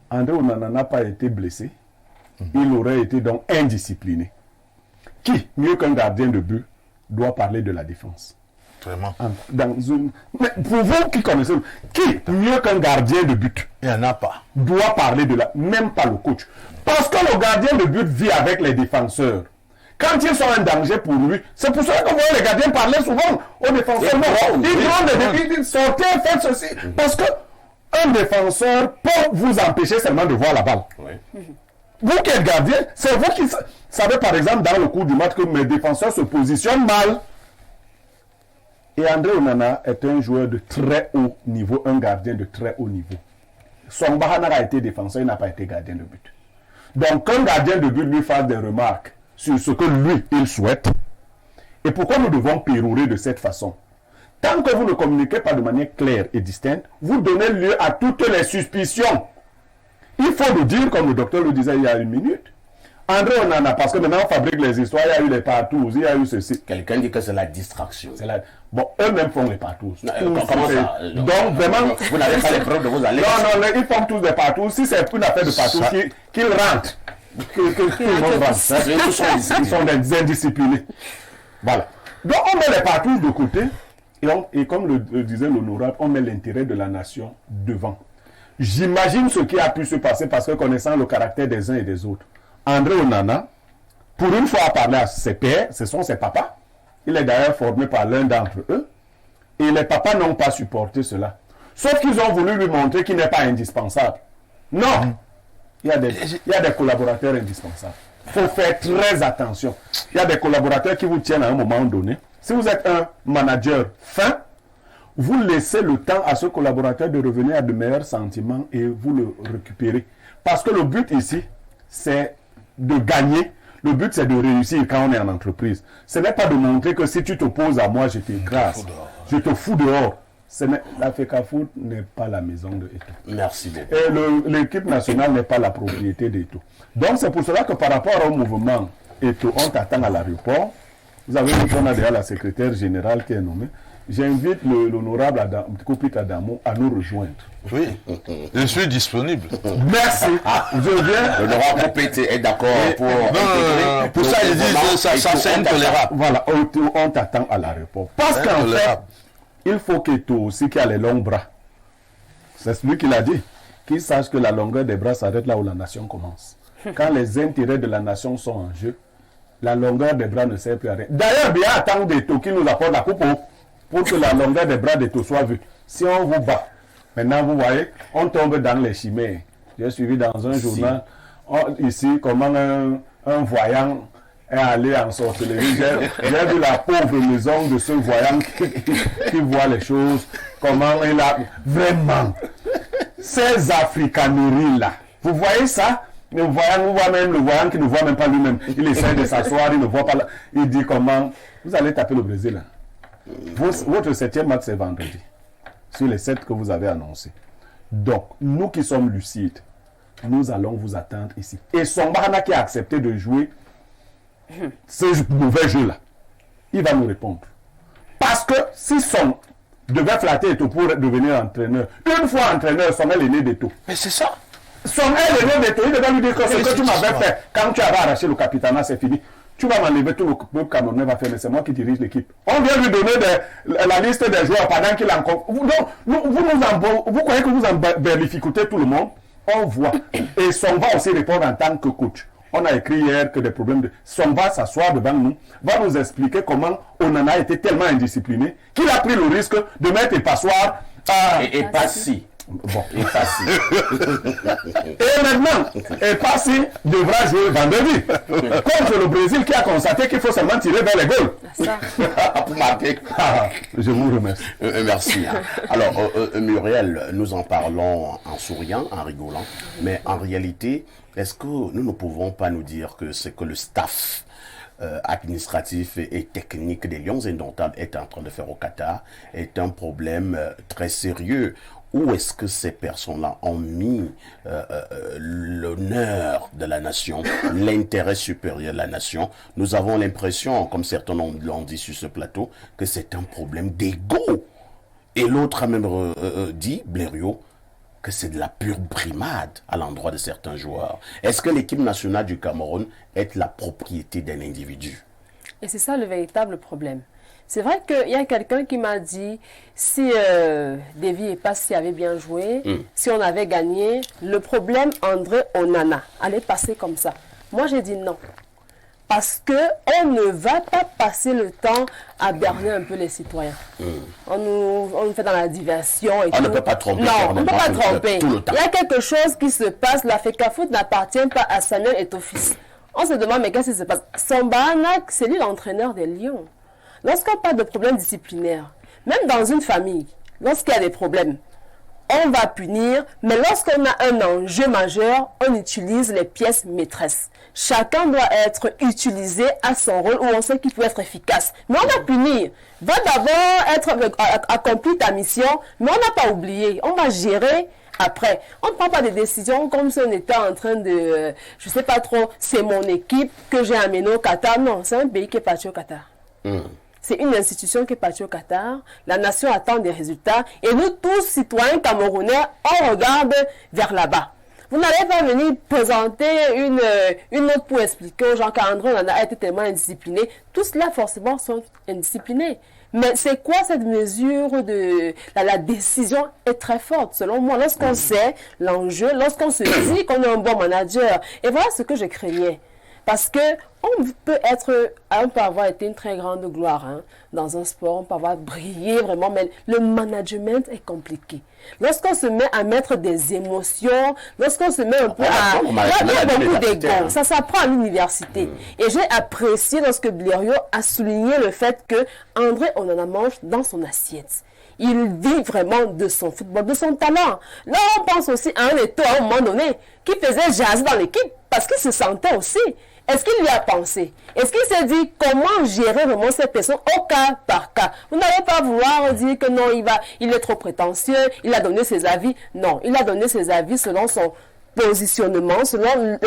André Onana n'a pas été blessé. Il aurait été donc indiscipliné. Qui, mieux qu'un gardien de but, doit parler de la défense? Vraiment. Mais pour vous qui connaissez, qui, mieux qu'un gardien de but, Il n'y en a pas. doit parler de la... Même pas le coach. Parce que le gardien de but vit avec les défenseurs. Quand ils sont un danger pour lui, c'est pour cela que vous voyez les gardiens parler souvent aux défenseurs. Ils disent sortez, faites ceci. Parce que un défenseur peut vous empêcher seulement de voir la balle. Oui. Vous qui êtes gardien, c'est vous qui savez par exemple dans le cours du match que mes défenseurs se positionnent mal. Et André Onana est un joueur de très haut niveau, un gardien de très haut niveau. Son Bahana a été défenseur, il n'a pas été gardien de but. Donc qu'un gardien de but lui fasse des remarques sur ce que lui, il souhaite, et pourquoi nous devons pérorer de cette façon. Tant que vous ne communiquez pas de manière claire et distincte, vous donnez lieu à toutes les suspicions. Il faut le dire, comme le docteur le disait il y a une minute, André Onana, parce que maintenant on fabrique les histoires, il y a eu les partous, il y a eu ceci. Quelqu'un dit que c'est la distraction. Bon, eux-mêmes font les partous. Comment ça? Donc vraiment... Vous n'avez pas les preuves de vos allégations. Non, ils font tous des partous. Si c'est une affaire de partous, qu'ils rentrent. Qu'ils rentrent. Ils sont des indisciplinés. Voilà. Donc on met les partous de côté. Et comme le disait l'honorable, on met l'intérêt de la nation devant. J'imagine ce qui a pu se passer parce que connaissant le caractère des uns et des autres. André Onana, pour une fois, a parlé à ses pères, ce sont ses papas. Il est d'ailleurs formé par l'un d'entre eux. Et les papas n'ont pas supporté cela. Sauf qu'ils ont voulu lui montrer qu'il n'est pas indispensable. Non! Il y a des collaborateurs indispensables. Il faut faire très attention. Il y a des collaborateurs qui vous tiennent à un moment donné. Si vous êtes un manager fin, vous laissez le temps à ce collaborateur de revenir à de meilleurs sentiments et vous le récupérez. Parce que le but ici, c'est de gagner. Le but, c'est de réussir quand on est en entreprise. Ce n'est pas de montrer que si tu t'opposes à moi, je t'écrase. Je te fous dehors. La FECAFOOT n'est pas la maison de Eto'o. Merci beaucoup. Et l'équipe nationale n'est pas la propriété d'Eto'o. Donc, c'est pour cela que par rapport au mouvement Eto'o, on t'attend à l'aéroport. Vous avez vu qu'on a déjà la secrétaire générale qui est nommée. J'invite l'honorable Koupit Adamo à nous rejoindre. Oui, je suis disponible. Merci. Je viens. L'honorable Koupit est d'accord pour... Non, pour ça, je dis ça c'est intolérable. Voilà, on t'attend à l'aéroport. Parce qu'en fait, il faut qu'Eto'o aussi, qui a les longs bras, c'est celui qui l'a dit, qu'il sache que la longueur des bras s'arrête là où la nation commence. Quand les intérêts de la nation sont en jeu, la longueur des bras ne sert plus à rien. D'ailleurs, bien attendre d'Eto'o qui nous apporte la coupe pour que la longueur des bras d'Eto'o soit vue. Si on vous bat, maintenant vous voyez, on tombe dans les chimères. J'ai suivi dans un journal, ici, comment un voyant est allé en sorcellerie. J'ai vu la pauvre maison de ce voyant qui voit les choses, comment il a... Vraiment, ces africaneries-là, vous voyez ça? Le voyant, on voit même le voyant qui ne voit même pas lui-même. Il essaie de s'asseoir, il ne voit pas là. Il dit comment? Vous allez taper le Brésil. Hein. Votre 7e match, c'est vendredi. Sur les 7 que vous avez annoncés. Donc, nous qui sommes lucides, nous allons vous attendre ici. Et Sombana qui a accepté de jouer ce mauvais jeu-là, il va nous répondre. Parce que si Son devait flatter Eto'o pour devenir entraîneur, une fois entraîneur, Son est l'aîné d'Eto'o. Mais c'est ça. Son est l'aîné d'Eto'o, il devait lui dire que ce que tu m'avais fait quand tu avais arraché le capitanat, c'est fini. tu vas m'enlever, tout le peuple camerounais va faire, mais c'est moi qui dirige l'équipe. On vient lui donner la liste des joueurs pendant qu'il en compte. Vous croyez que vous embellificotez tout le monde? On voit. Et Somba aussi répondre en tant que coach. On a écrit hier que des problèmes de... Somba s'asseoir devant nous, va nous expliquer comment Onana a été tellement indiscipliné qu'il a pris le risque de mettre une passoire à... Et pas si. Bon, et Passi. Et maintenant, et Passi devra jouer vendredi contre le Brésil qui a constaté qu'il faut seulement tirer vers les goals. Pour marquer. Je vous remercie. Merci. Alors, Muriel, nous en parlons en souriant, en rigolant, mais en réalité, est-ce que nous ne pouvons pas nous dire que c'est que le staff administratif et technique des Lions Indomptables est en train de faire au Qatar est un problème très sérieux? Où est-ce que ces personnes-là ont mis l'honneur de la nation, l'intérêt supérieur de la nation? Nous avons l'impression, comme certains l'ont dit sur ce plateau, que c'est un problème d'ego. Et l'autre a même dit, Blériot, que c'est de la pure brimade à l'endroit de certains joueurs. Est-ce que l'équipe nationale du Cameroun est la propriété d'un individu? Et c'est ça le véritable problème. C'est vrai qu'il y a quelqu'un qui m'a dit, si Davy et Passi avaient bien joué, si on avait gagné, le problème André Onana allait passer comme ça. Moi, j'ai dit non. Parce qu'on ne va pas passer le temps à berner un peu les citoyens. On nous fait dans la diversion. Et on ne peut pas tromper. Non, on ne peut pas tromper. Il y a quelque chose qui se passe. La FECAFOOT n'appartient pas à Samuel Eto'o-Fils. On se demande, mais qu'est-ce qui se passe? Sambana, c'est lui l'entraîneur des Lions. Lorsqu'on parle de problèmes disciplinaires, même dans une famille, lorsqu'il y a des problèmes, on va punir, mais lorsqu'on a un enjeu majeur, on utilise les pièces maîtresses. Chacun doit être utilisé à son rôle où on sait qu'il peut être efficace. Mais on va punir. Va d'abord accomplir ta mission, mais on n'a pas oublié. On va gérer après. On ne prend pas des décisions comme si on était en train de, je ne sais pas trop, c'est mon équipe que j'ai amenée au Qatar. Non, c'est un pays qui est parti au Qatar. C'est une institution qui est partie au Qatar. La nation attend des résultats. Et nous tous, citoyens camerounais, on regarde vers là-bas. Vous n'allez pas venir présenter une note pour expliquer aux gens qu'André Onana a été tellement indiscipliné. Tous cela, forcément, sont indisciplinés. Mais c'est quoi cette mesure de... La décision est très forte, selon moi. Lorsqu'on sait l'enjeu, lorsqu'on se dit qu'on est un bon manager. Et voilà ce que je craignais. Parce que on peut avoir été une très grande gloire dans un sport, on peut avoir brillé vraiment, mais le management est compliqué. Lorsqu'on se met à mettre des émotions, lorsqu'on se met un peu à... Il y a beaucoup d'ego, ça s'apprend à l'université. Et j'ai apprécié lorsque Blériot a souligné le fait que André Onana mange dans son assiette. Il vit vraiment de son football, de son talent. Là, on pense aussi à un Eto'o à un moment donné qui faisait jaser dans l'équipe parce qu'il se sentait aussi. Est-ce qu'il lui a pensé? Est-ce qu'il s'est dit comment gérer vraiment cette personne au cas par cas? Vous n'allez pas vouloir dire que non, il est trop prétentieux, il a donné ses avis. Non, il a donné ses avis selon son positionnement, selon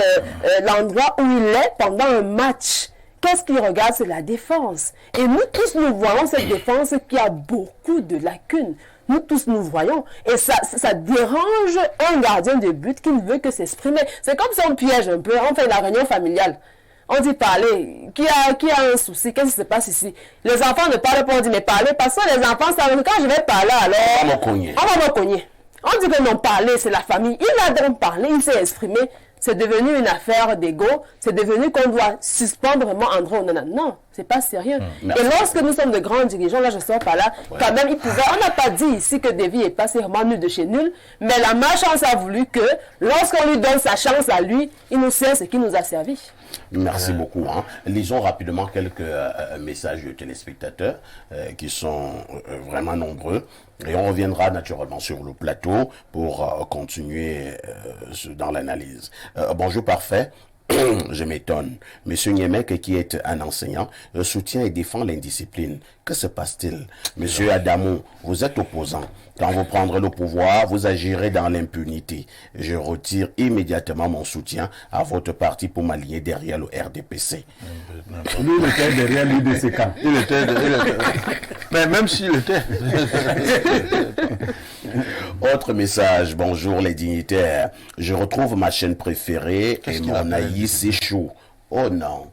l'endroit où il est pendant un match. Qu'est-ce qu'il regarde? C'est la défense. Et nous tous, nous voyons cette défense qui a beaucoup de lacunes. Nous tous, nous voyons. Et ça dérange un gardien de but qui ne veut que s'exprimer. C'est comme si on piège un peu. On fait la réunion familiale. On dit parler. Qui a un souci? Qu'est-ce qui se passe ici? Les enfants ne parlent pas. On dit mais parler. Parce que les enfants savent quand je vais parler alors... On va me cogner. On va me cogner. On dit que non, parler, c'est la famille. Il a donc parlé, il s'est exprimé. C'est devenu une affaire d'ego. C'est devenu qu'on doit suspendre vraiment André Onana. Non, c'est pas sérieux. Et lorsque nous sommes de grands dirigeants, là je sors par là, quand même, on n'a pas dit ici que Davy est passé vraiment nul de chez nul, mais la malchance a voulu que lorsqu'on lui donne sa chance à lui, il nous sert ce qui nous a servi. Merci beaucoup. Lisons rapidement quelques messages de téléspectateurs qui sont vraiment nombreux. Et on reviendra naturellement sur le plateau pour continuer dans l'analyse. Bonjour parfait. Je m'étonne. Monsieur Niemek, qui est un enseignant, soutient et défend l'indiscipline. Que se passe-t-il? Monsieur Adamou, vous êtes opposant. Quand vous prendrez le pouvoir, vous agirez dans l'impunité. Je retire immédiatement mon soutien à votre parti pour m'allier derrière le RDPC. Lui, il était derrière l'UDCK. Il était... Mais même s'il était... Autre message. Bonjour les dignitaires. Je retrouve ma chaîne préférée et mon Aïe, c'est chaud. Oh non.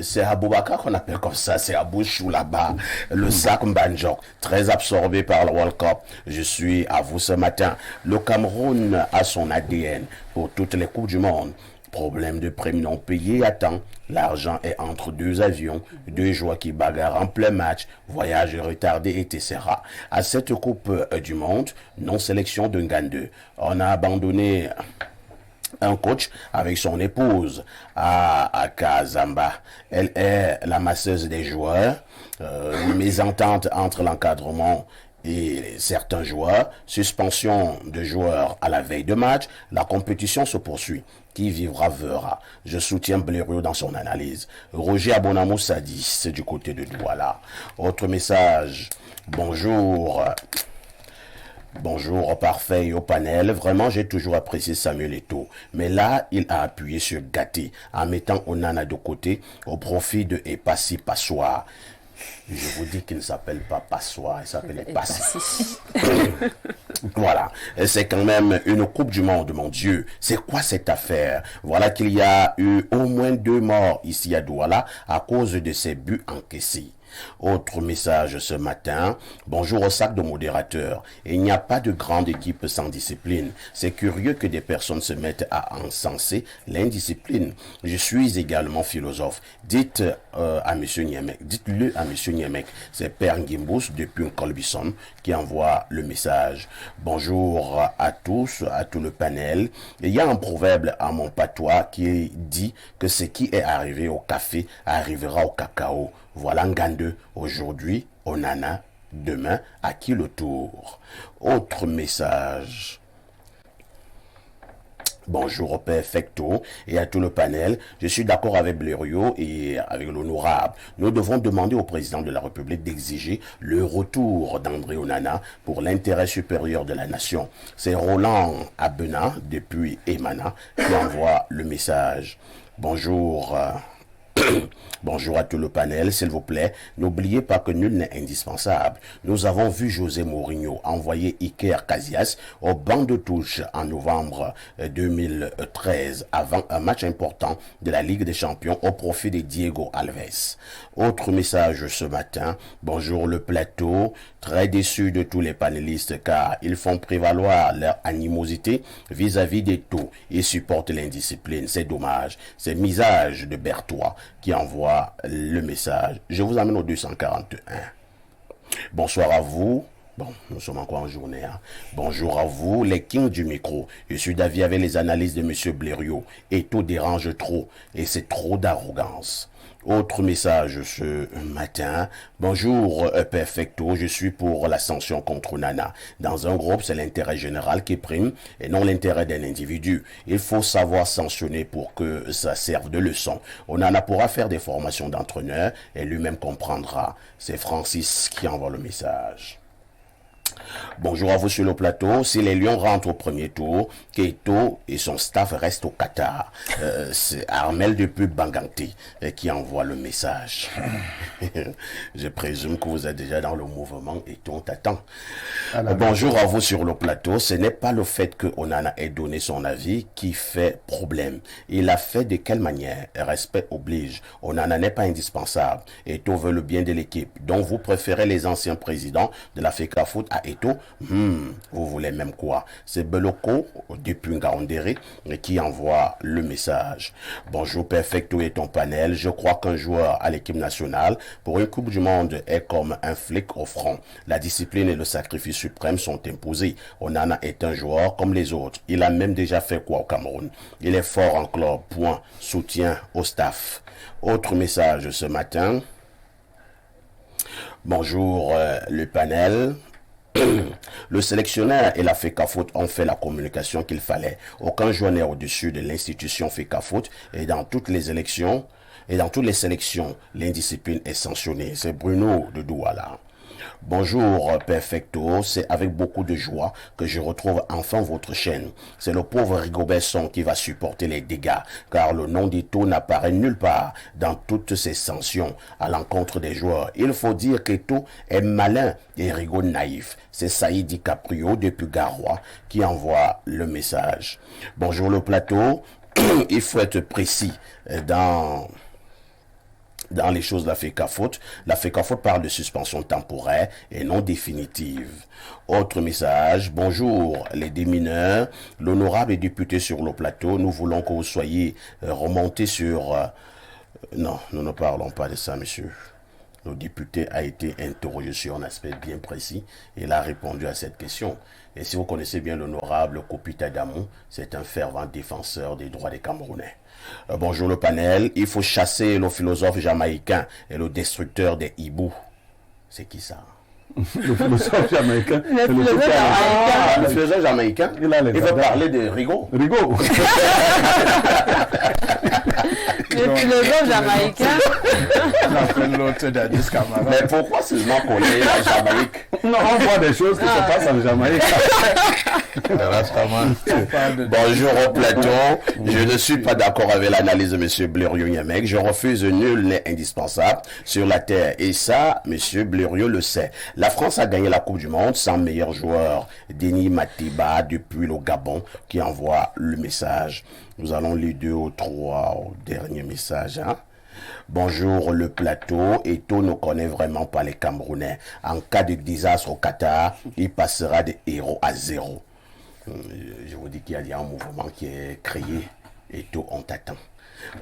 C'est Aboubakar qu'on appelle comme ça, c'est Abouchou là-bas, le sac Mbanjok, très absorbé par le World Cup. Je suis à vous ce matin. Le Cameroun a son ADN pour toutes les Coupes du Monde. Problème de prime non payé à temps. L'argent est entre deux avions, deux joueurs qui bagarrent en plein match, voyage retardé, etc. À cette Coupe du Monde, non-sélection de Ngandeux. On a abandonné un coach avec son épouse à Kazamba. Elle est la masseuse des joueurs. Mésentente entre l'encadrement et certains joueurs, suspension de joueurs à la veille de match, la compétition se poursuit. Qui vivra verra. Je soutiens Blériot dans son analyse. Roger Abonamou Sadi, c'est du côté de Douala. Autre message. Bonjour. Bonjour au parfait et au panel. Vraiment, j'ai toujours apprécié Samuel Eto'o. Mais là, il a appuyé sur Gatti en mettant Onana de côté au profit de Epassi Passoir. Je vous dis qu'il ne s'appelle pas Passoir, il s'appelle Epassi. Voilà, c'est quand même une Coupe du Monde, mon Dieu. C'est quoi cette affaire? Voilà qu'il y a eu au moins 2 morts ici à Douala à cause de ces buts encaissés. Autre message ce matin. Bonjour au sac de modérateurs. Il n'y a pas de grande équipe sans discipline. C'est curieux que des personnes se mettent à encenser l'indiscipline. Je suis également philosophe. Dites à Monsieur Niemek, dites-le à Monsieur Niemek. C'est Père Ngimbous depuis Colbison qui envoie le message. Bonjour à tous, à tout le panel. Il y a un proverbe à mon patois qui dit que ce qui est arrivé au café arrivera au cacao. Voilà Ngandeux aujourd'hui, Onana, demain, à qui le tour? Autre message. Bonjour au Père Fecto et à tout le panel. Je suis d'accord avec Blériot et avec l'honorable. Nous devons demander au président de la République d'exiger le retour d'André Onana pour l'intérêt supérieur de la nation. C'est Roland Abena depuis Emana qui envoie le message. Bonjour. Bonjour à tout le panel, s'il vous plaît. N'oubliez pas que nul n'est indispensable. Nous avons vu José Mourinho envoyer Iker Casillas au banc de touche en novembre 2013 avant un match important de la Ligue des Champions au profit de Diego Alves. Autre message ce matin. Bonjour le plateau. Très déçu de tous les panélistes car ils font prévaloir leur animosité vis-à-vis des taux et supportent l'indiscipline. C'est dommage. C'est Misage de Berthois qui envoie le message. Je vous amène au 241. Bonsoir à vous. Bon, nous sommes encore en journée. Hein. Bonjour à vous, les kings du micro. Je suis d'avis avec les analyses de M. Blériot. Et tout dérange trop. Et c'est trop d'arrogance. Autre message ce matin. Bonjour, Perfecto. Je suis pour la sanction contre Nana. Dans un groupe, c'est l'intérêt général qui prime et non l'intérêt d'un individu. Il faut savoir sanctionner pour que ça serve de leçon. Onana pourra faire des formations d'entraîneur et lui-même comprendra. C'est Francis qui envoie le message. Bonjour à vous sur le plateau. Si les Lions rentrent au premier tour, Keito et son staff restent au Qatar. C'est Armel depuis Banganté qui envoie le message. Je présume que vous êtes déjà dans le mouvement et on t'attend. Bonjour à vous sur le plateau. Ce n'est pas le fait que Onana ait donné son avis qui fait problème. Il a fait de quelle manière? Respect oblige. Onana n'est pas indispensable. Eto veut le bien de l'équipe. Donc vous préférez les anciens présidents de la FECAFOOT à Eto? Vous voulez même quoi? C'est Beloko depuis Ngaoundéré qui envoie le message. Bonjour Perfecto et ton panel. Je crois qu'un joueur à l'équipe nationale pour une Coupe du Monde est comme un flic au front. La discipline et le sacrifice suprême sont imposés. Onana est un joueur comme les autres. Il a même déjà fait quoi au Cameroun? Il est fort en club. Point. Soutien au staff. Autre message ce matin. Bonjour le panel. Le sélectionneur et la FECAFOOT ont fait la communication qu'il fallait. Aucun joueur n'est au-dessus de l'institution FECAFOOT et dans toutes les élections et dans toutes les sélections, l'indiscipline est sanctionnée. C'est Bruno de Douala. Bonjour Perfecto, c'est avec beaucoup de joie que je retrouve enfin votre chaîne. C'est le pauvre Rigobert qui va supporter les dégâts, car le nom d'Eto n'apparaît nulle part dans toutes ces sanctions à l'encontre des joueurs. Il faut dire qu'Eto est malin et Rigaud naïf. C'est Saïdi Caprio depuis Garoua qui envoie le message. Bonjour le plateau, il faut être précis dans Dans les choses de la FECAFOOT parle de suspension temporaire et non définitive. Autre message, bonjour les démineurs, l'honorable député sur le plateau, nous voulons que vous soyez remontés sur... non, nous ne parlons pas de ça, monsieur. Le député a été interrogé sur un aspect bien précis et il a répondu à cette question. Et si vous connaissez bien l'honorable Kopita Damou, c'est un fervent défenseur des droits des Camerounais. Bonjour le panel, il faut chasser le philosophe jamaïcain et le destructeur des hiboux. C'est qui ça? Le philosophe jamaïcain. Le philosophe jamaïcain. Il va parler de Rigaud. Rigaud. Le philosophe jamaïcain. On appelle l'autre d'Addis Camara. Mais pourquoi seulement qu'on est la Jamaïque? Non, on voit des choses qui se passent en Jamaïque. Bonjour au plateau. Je ne suis pas d'accord avec l'analyse de M. Blériot Niamek. Je refuse nul n'est indispensable sur la terre. Et ça, M. Blériot le sait. La France a gagné la Coupe du Monde sans meilleur joueur. Denis Matiba depuis le Gabon qui envoie le message. Nous allons lire 2 ou 3 derniers messages. Hein? Bonjour le plateau. Eto'o ne connaît vraiment pas les Camerounais. En cas de désastre au Qatar, il passera de héros à 0. Je vous dis qu'il y a un mouvement qui est créé. Eto'o, on t'attend.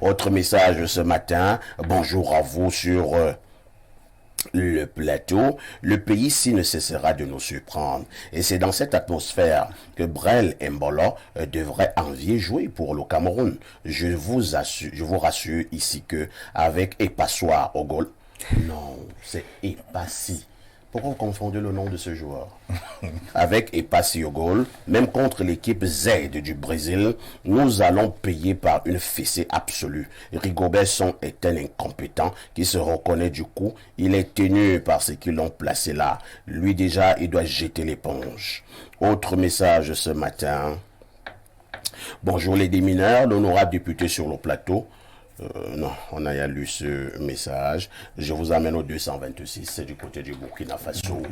Autre message ce matin. Bonjour à vous sur... le plateau, le pays-ci ne cessera de nous surprendre. Et c'est dans cette atmosphère que Brel Mbolo devrait envier jouer pour le Cameroun. Je vous rassure ici que avec Epassoir au goal, non, c'est Epassi. Pourquoi vous confondez le nom de ce joueur? Avec Epassi au goal, même contre l'équipe Z du Brésil, nous allons payer par une fessée absolue. Rigobert est un incompétent qui se reconnaît du coup. Il est tenu par ceux qui l'ont placé là. Lui déjà, il doit jeter l'éponge. Autre message ce matin. Bonjour les démineurs, l'honorable député sur le plateau. Non, on a lu ce message. Je vous amène au 226, c'est du côté du Burkina Faso.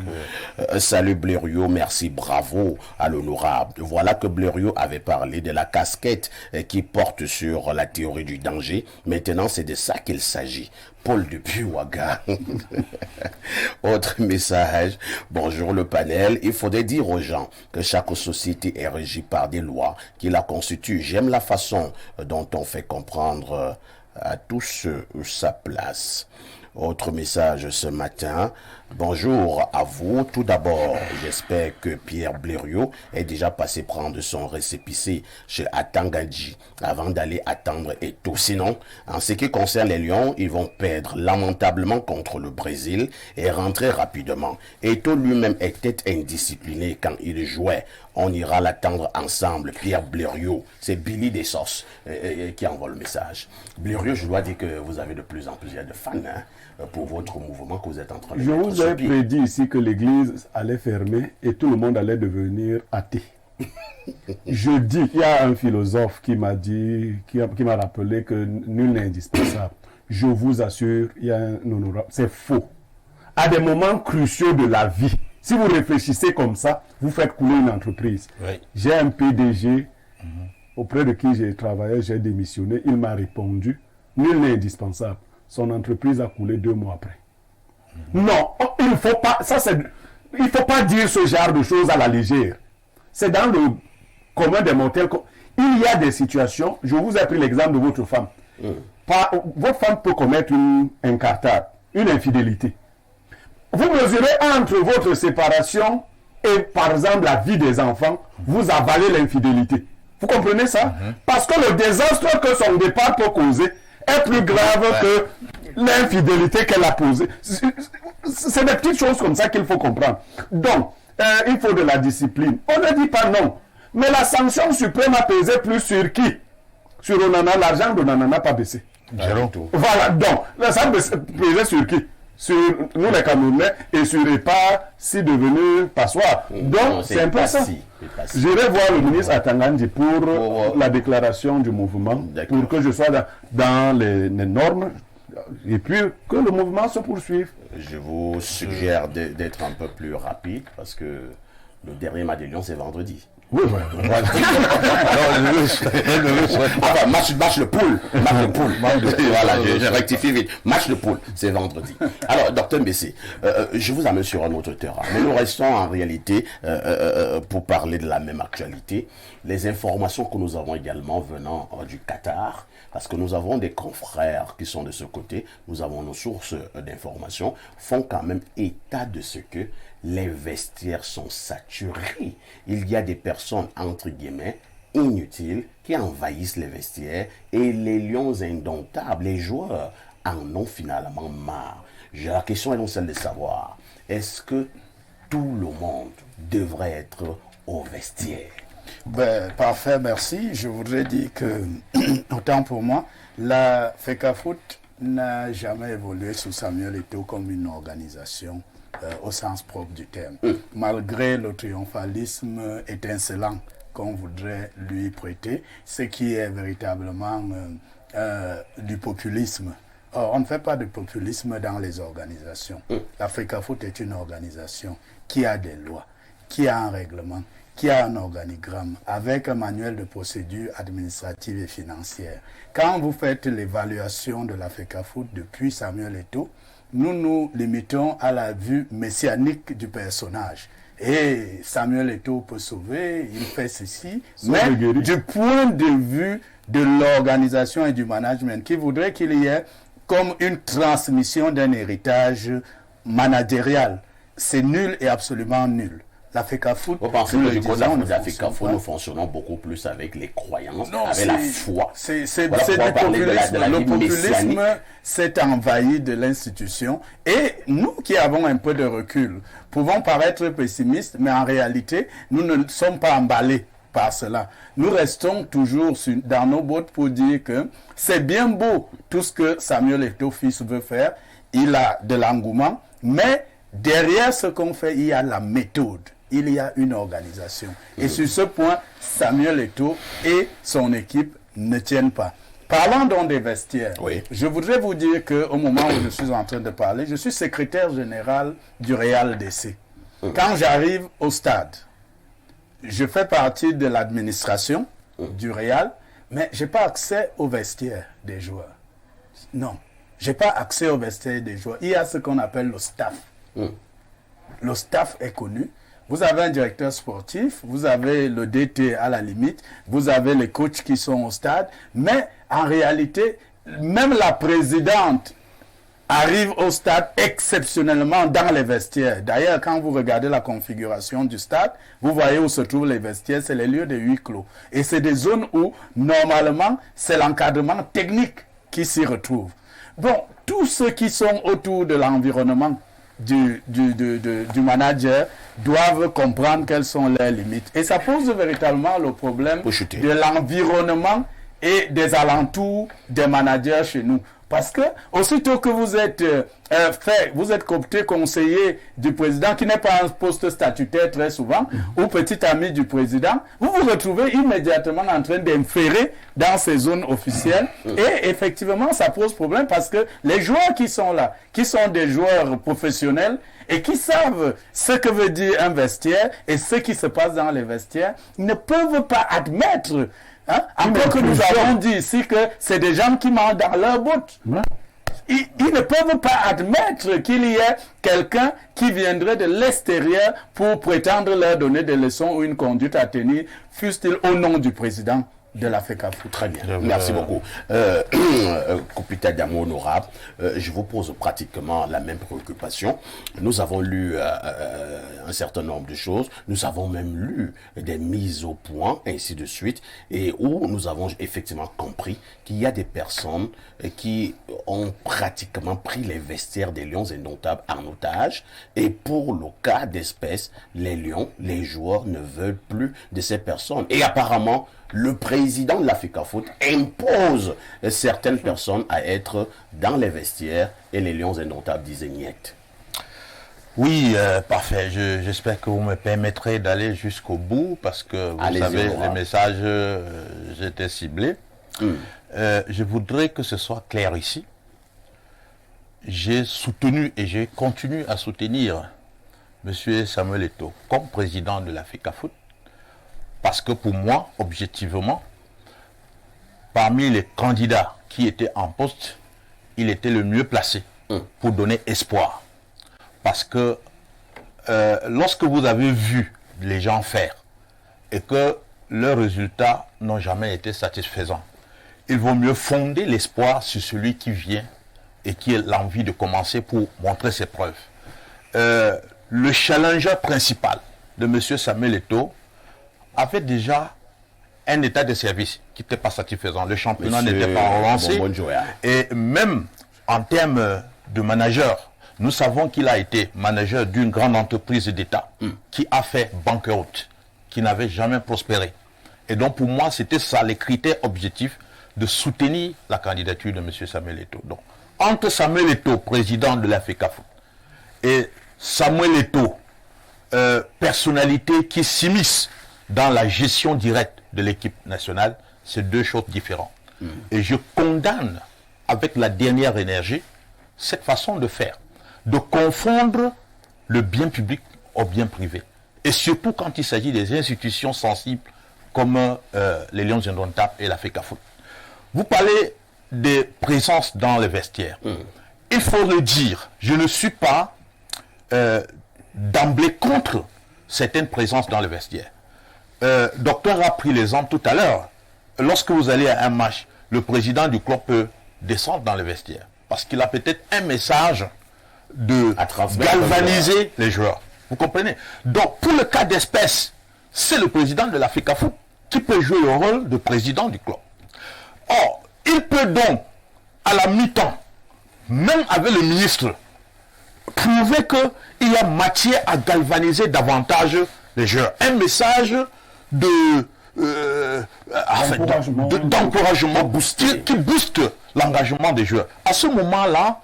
Salut Blériot, merci, bravo à l'honorable. Voilà que Blériot avait parlé de la casquette qui porte sur la théorie du danger. Maintenant, c'est de ça qu'il s'agit. Paul depuis Ouaga. Autre message. Bonjour le panel. Il faudrait dire aux gens que chaque société est régie par des lois qui la constituent. J'aime la façon dont on fait comprendre à tous sa place. Autre message ce matin. Bonjour à vous. Tout d'abord, j'espère que Pierre Blériot est déjà passé prendre son récépissé chez Atangadji avant d'aller attendre Eto'o. Sinon, en ce qui concerne les Lions, ils vont perdre lamentablement contre le Brésil et rentrer rapidement. Eto'o lui-même était indiscipliné quand il jouait. On ira l'attendre ensemble. Pierre Blériot, c'est Billy Dessos qui envoie le message. Blériot, je dois dire que vous avez de plus en plus de fans pour votre mouvement que vous êtes en train de Je mettre vous sur ai pied. prédit ici que l'église allait fermer et tout le monde allait devenir athée. Je dis, il y a un philosophe qui m'a dit, qui m'a rappelé que nul n'est indispensable. Je vous assure, il y a un honorable. C'est faux. À des moments cruciaux de la vie, si vous réfléchissez comme ça, vous faites couler une entreprise. Oui. J'ai un PDG auprès de qui j'ai travaillé, j'ai démissionné. Il m'a répondu, nul n'est indispensable. Son entreprise a coulé 2 mois après. Non, il ne faut pas, il faut pas dire ce genre de choses à la légère. C'est dans le commun des mortels. Il y a des situations, je vous ai pris l'exemple de votre femme. Votre femme peut commettre une incartade, une infidélité. Vous mesurez entre votre séparation et, par exemple, la vie des enfants, vous avalez l'infidélité. Vous comprenez ça? Parce que le désastre que son départ peut causer est plus grave que l'infidélité qu'elle a posée. C'est des petites choses comme ça qu'il faut comprendre. Donc, il faut de la discipline. On ne dit pas non. Mais la sanction suprême a pesé plus sur qui? Sur Onana. L'argent d'Onana n'a pas baissé. Voilà, donc, ça a pesé sur qui? Sur nous les Camerounais et sur EPA, si devenu passoire. Donc, c'est un peu ça. J'irai voir le ministre Atangandji pour la déclaration du mouvement, pour que je sois dans les normes et puis que le mouvement se poursuive. Je vous suggère d'être un peu plus rapide parce que Le dernier match des Lions, c'est vendredi. Oui, voilà. Enfin, match de poule. Voilà, je rectifie vite. Match de poule, c'est vendredi. Alors, docteur Mbessé, je vous amène sur un autre terrain. Mais nous restons en réalité pour parler de la même actualité. Les informations que nous avons également venant du Qatar, parce que nous avons des confrères qui sont de ce côté, nous avons nos sources d'informations, font quand même état de ce que les vestiaires sont saturés. Il y a des personnes, entre guillemets, inutiles, qui envahissent les vestiaires et les lions indomptables, les joueurs, en ont finalement marre. La question est donc celle de savoir, est-ce que tout le monde devrait être au vestiaire? Ben, parfait, merci. Je voudrais dire que, autant pour moi, la FECAFOOT n'a jamais évolué sous Samuel Eto'o comme une organisation au sens propre du terme. Malgré le triomphalisme étincelant qu'on voudrait lui prêter, ce qui est véritablement du populisme. Or, on ne fait pas de populisme dans les organisations. La FECAFOOT est une organisation qui a des lois, qui a un règlement, qui a un organigramme, avec un manuel de procédure administrative et financière. Quand vous faites l'évaluation de la FECAFOOT depuis Samuel Eto'o, nous nous limitons à la vue messianique du personnage. Et Samuel Eto'o peut sauver, il fait ceci, mais du point de vue de l'organisation et du management, qui voudrait qu'il y ait comme une transmission d'un héritage managérial, c'est nul et absolument nul. La FECAFOOT, vous pensez que du côté de la FECAFOOT, nous fonctionnons beaucoup plus avec les croyances, avec la foi. C'est du populisme. Le populisme s'est envahi de l'institution. Et nous qui avons un peu de recul, pouvons paraître pessimistes, mais en réalité, nous ne sommes pas emballés par cela. Nous restons toujours dans nos bottes pour dire que c'est bien beau tout ce que Samuel Eto'o fils veut faire. Il a de l'engouement, mais derrière ce qu'on fait, il y a la méthode. Il y a une organisation. Et sur ce point, Samuel Eto'o et son équipe ne tiennent pas. Parlons donc des vestiaires. Oui. Je voudrais vous dire qu'au moment où je suis en train de parler, je suis secrétaire général du Real DC. Quand j'arrive au stade, je fais partie de l'administration du Real, mais je n'ai pas accès aux vestiaires des joueurs. Non, je n'ai pas accès aux vestiaires des joueurs. Il y a ce qu'on appelle le staff. Le staff est connu. Vous avez un directeur sportif, vous avez le DT à la limite, vous avez les coachs qui sont au stade, mais en réalité, même la présidente arrive au stade exceptionnellement dans les vestiaires. D'ailleurs, quand vous regardez la configuration du stade, vous voyez où se trouvent les vestiaires, c'est les lieux de huis clos. Et c'est des zones où, normalement, c'est l'encadrement technique qui s'y retrouve. Bon, tous ceux qui sont autour de l'environnement du manager doivent comprendre quelles sont leurs limites. Et ça pose véritablement le problème de l'environnement et des alentours des managers chez nous. Parce que, aussitôt que vous êtes vous êtes coopté conseiller du président, qui n'est pas un poste statutaire très souvent, ou petit ami du président, vous vous retrouvez immédiatement en train d'inférer dans ces zones officielles. Et effectivement, ça pose problème parce que les joueurs qui sont là, qui sont des joueurs professionnels et qui savent ce que veut dire un vestiaire et ce qui se passe dans les vestiaires, ne peuvent pas admettre. Encore que nous avons dit ici que c'est des gens qui mangent dans leur botte. Ils ne peuvent pas admettre qu'il y ait quelqu'un qui viendrait de l'extérieur pour prétendre leur donner des leçons ou une conduite à tenir, fût-il au nom du président de la FECAFOOT. Très bien, merci beaucoup. Capitaine d'amour honorable, je vous pose pratiquement la même préoccupation. Nous avons lu un certain nombre de choses, nous avons même lu des mises au point, ainsi de suite, et où nous avons effectivement compris qu'il y a des personnes qui ont pratiquement pris les vestiaires des Lions indomptables en otage, et pour le cas d'espèce, les Lions, les joueurs ne veulent plus de ces personnes. Et apparemment, le président de la FECAFOOT impose certaines personnes à être dans les vestiaires et les Lions indomptables disaient niet. Oui, parfait. J'espère que vous me permettrez d'aller jusqu'au bout parce que vous savez, les messages étaient ciblés. Je voudrais que ce soit clair ici. J'ai soutenu et je continue à soutenir M. Samuel Eto'o comme président de la FECAFOOT, parce que pour moi, objectivement, parmi les candidats qui étaient en poste, il était le mieux placé pour donner espoir. Parce que lorsque vous avez vu les gens faire et que leurs résultats n'ont jamais été satisfaisants, il vaut mieux fonder l'espoir sur celui qui vient et qui a l'envie de commencer pour montrer ses preuves. Le challenger principal de M. Samuel Eto'o avait déjà un état de service qui n'était pas satisfaisant. Le championnat n'était pas relancé. Et même en termes de manager, nous savons qu'il a été manager d'une grande entreprise d'État qui a fait banqueroute, qui n'avait jamais prospéré. Et donc pour moi, c'était ça les critères objectifs de soutenir la candidature de M. Samuel Eto'o. Donc, entre Samuel Eto'o, président de la FECAFOOT, et Samuel Eto'o, personnalité qui s'immisce dans la gestion directe de l'équipe nationale, c'est deux choses différentes. Et je condamne avec la dernière énergie cette façon de faire, de confondre le bien public au bien privé. Et surtout quand il s'agit des institutions sensibles comme les Lions Indomptables et la FECAFOOT. Vous parlez des présences dans les vestiaires. Il faut le dire, je ne suis pas d'emblée contre certaines présences dans les vestiaires. Docteur a pris l'exemple tout à l'heure. Lorsque vous allez à un match, le président du club peut descendre dans les vestiaires parce qu'il a peut-être un message de galvaniser les joueurs. Vous comprenez? Donc, pour le cas d'espèce, c'est le président de la FECAFOOT qui peut jouer le rôle de président du club. Or, il peut donc, à la mi-temps, même avec le ministre, prouver qu'il y a matière à galvaniser davantage les joueurs. Un message d'encouragement qui booste l'engagement des joueurs. À ce moment-là,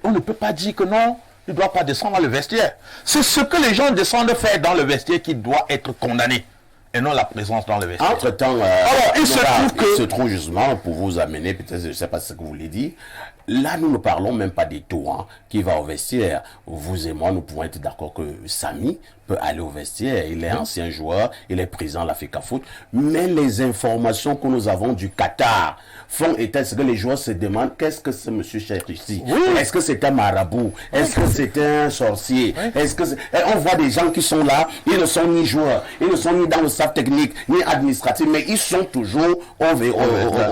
on ne peut pas dire que non, il ne doit pas descendre dans le vestiaire. C'est ce que les gens descendent faire dans le vestiaire qui doit être condamné. Et non la présence dans le vestiaire. Entre-temps, il se trouve justement, pour vous amener, peut-être, je ne sais pas ce que vous voulez dire, là, nous ne parlons même pas d'Eto'o qui va au vestiaire. Vous et moi, nous pouvons être d'accord que Samy peut aller au vestiaire. Il est ancien joueur, il est président de la FECAFOOT. Mais les informations que nous avons du Qatar font état ce que les joueurs se demandent, qu'est-ce que c'est M. Cheikh ici? Est-ce que c'est un marabout? Est-ce que c'est un sorcier? Est-ce que on voit des gens qui sont là, ils ne sont ni joueurs, ils ne sont ni dans le staff technique, ni administratif, mais ils sont toujours au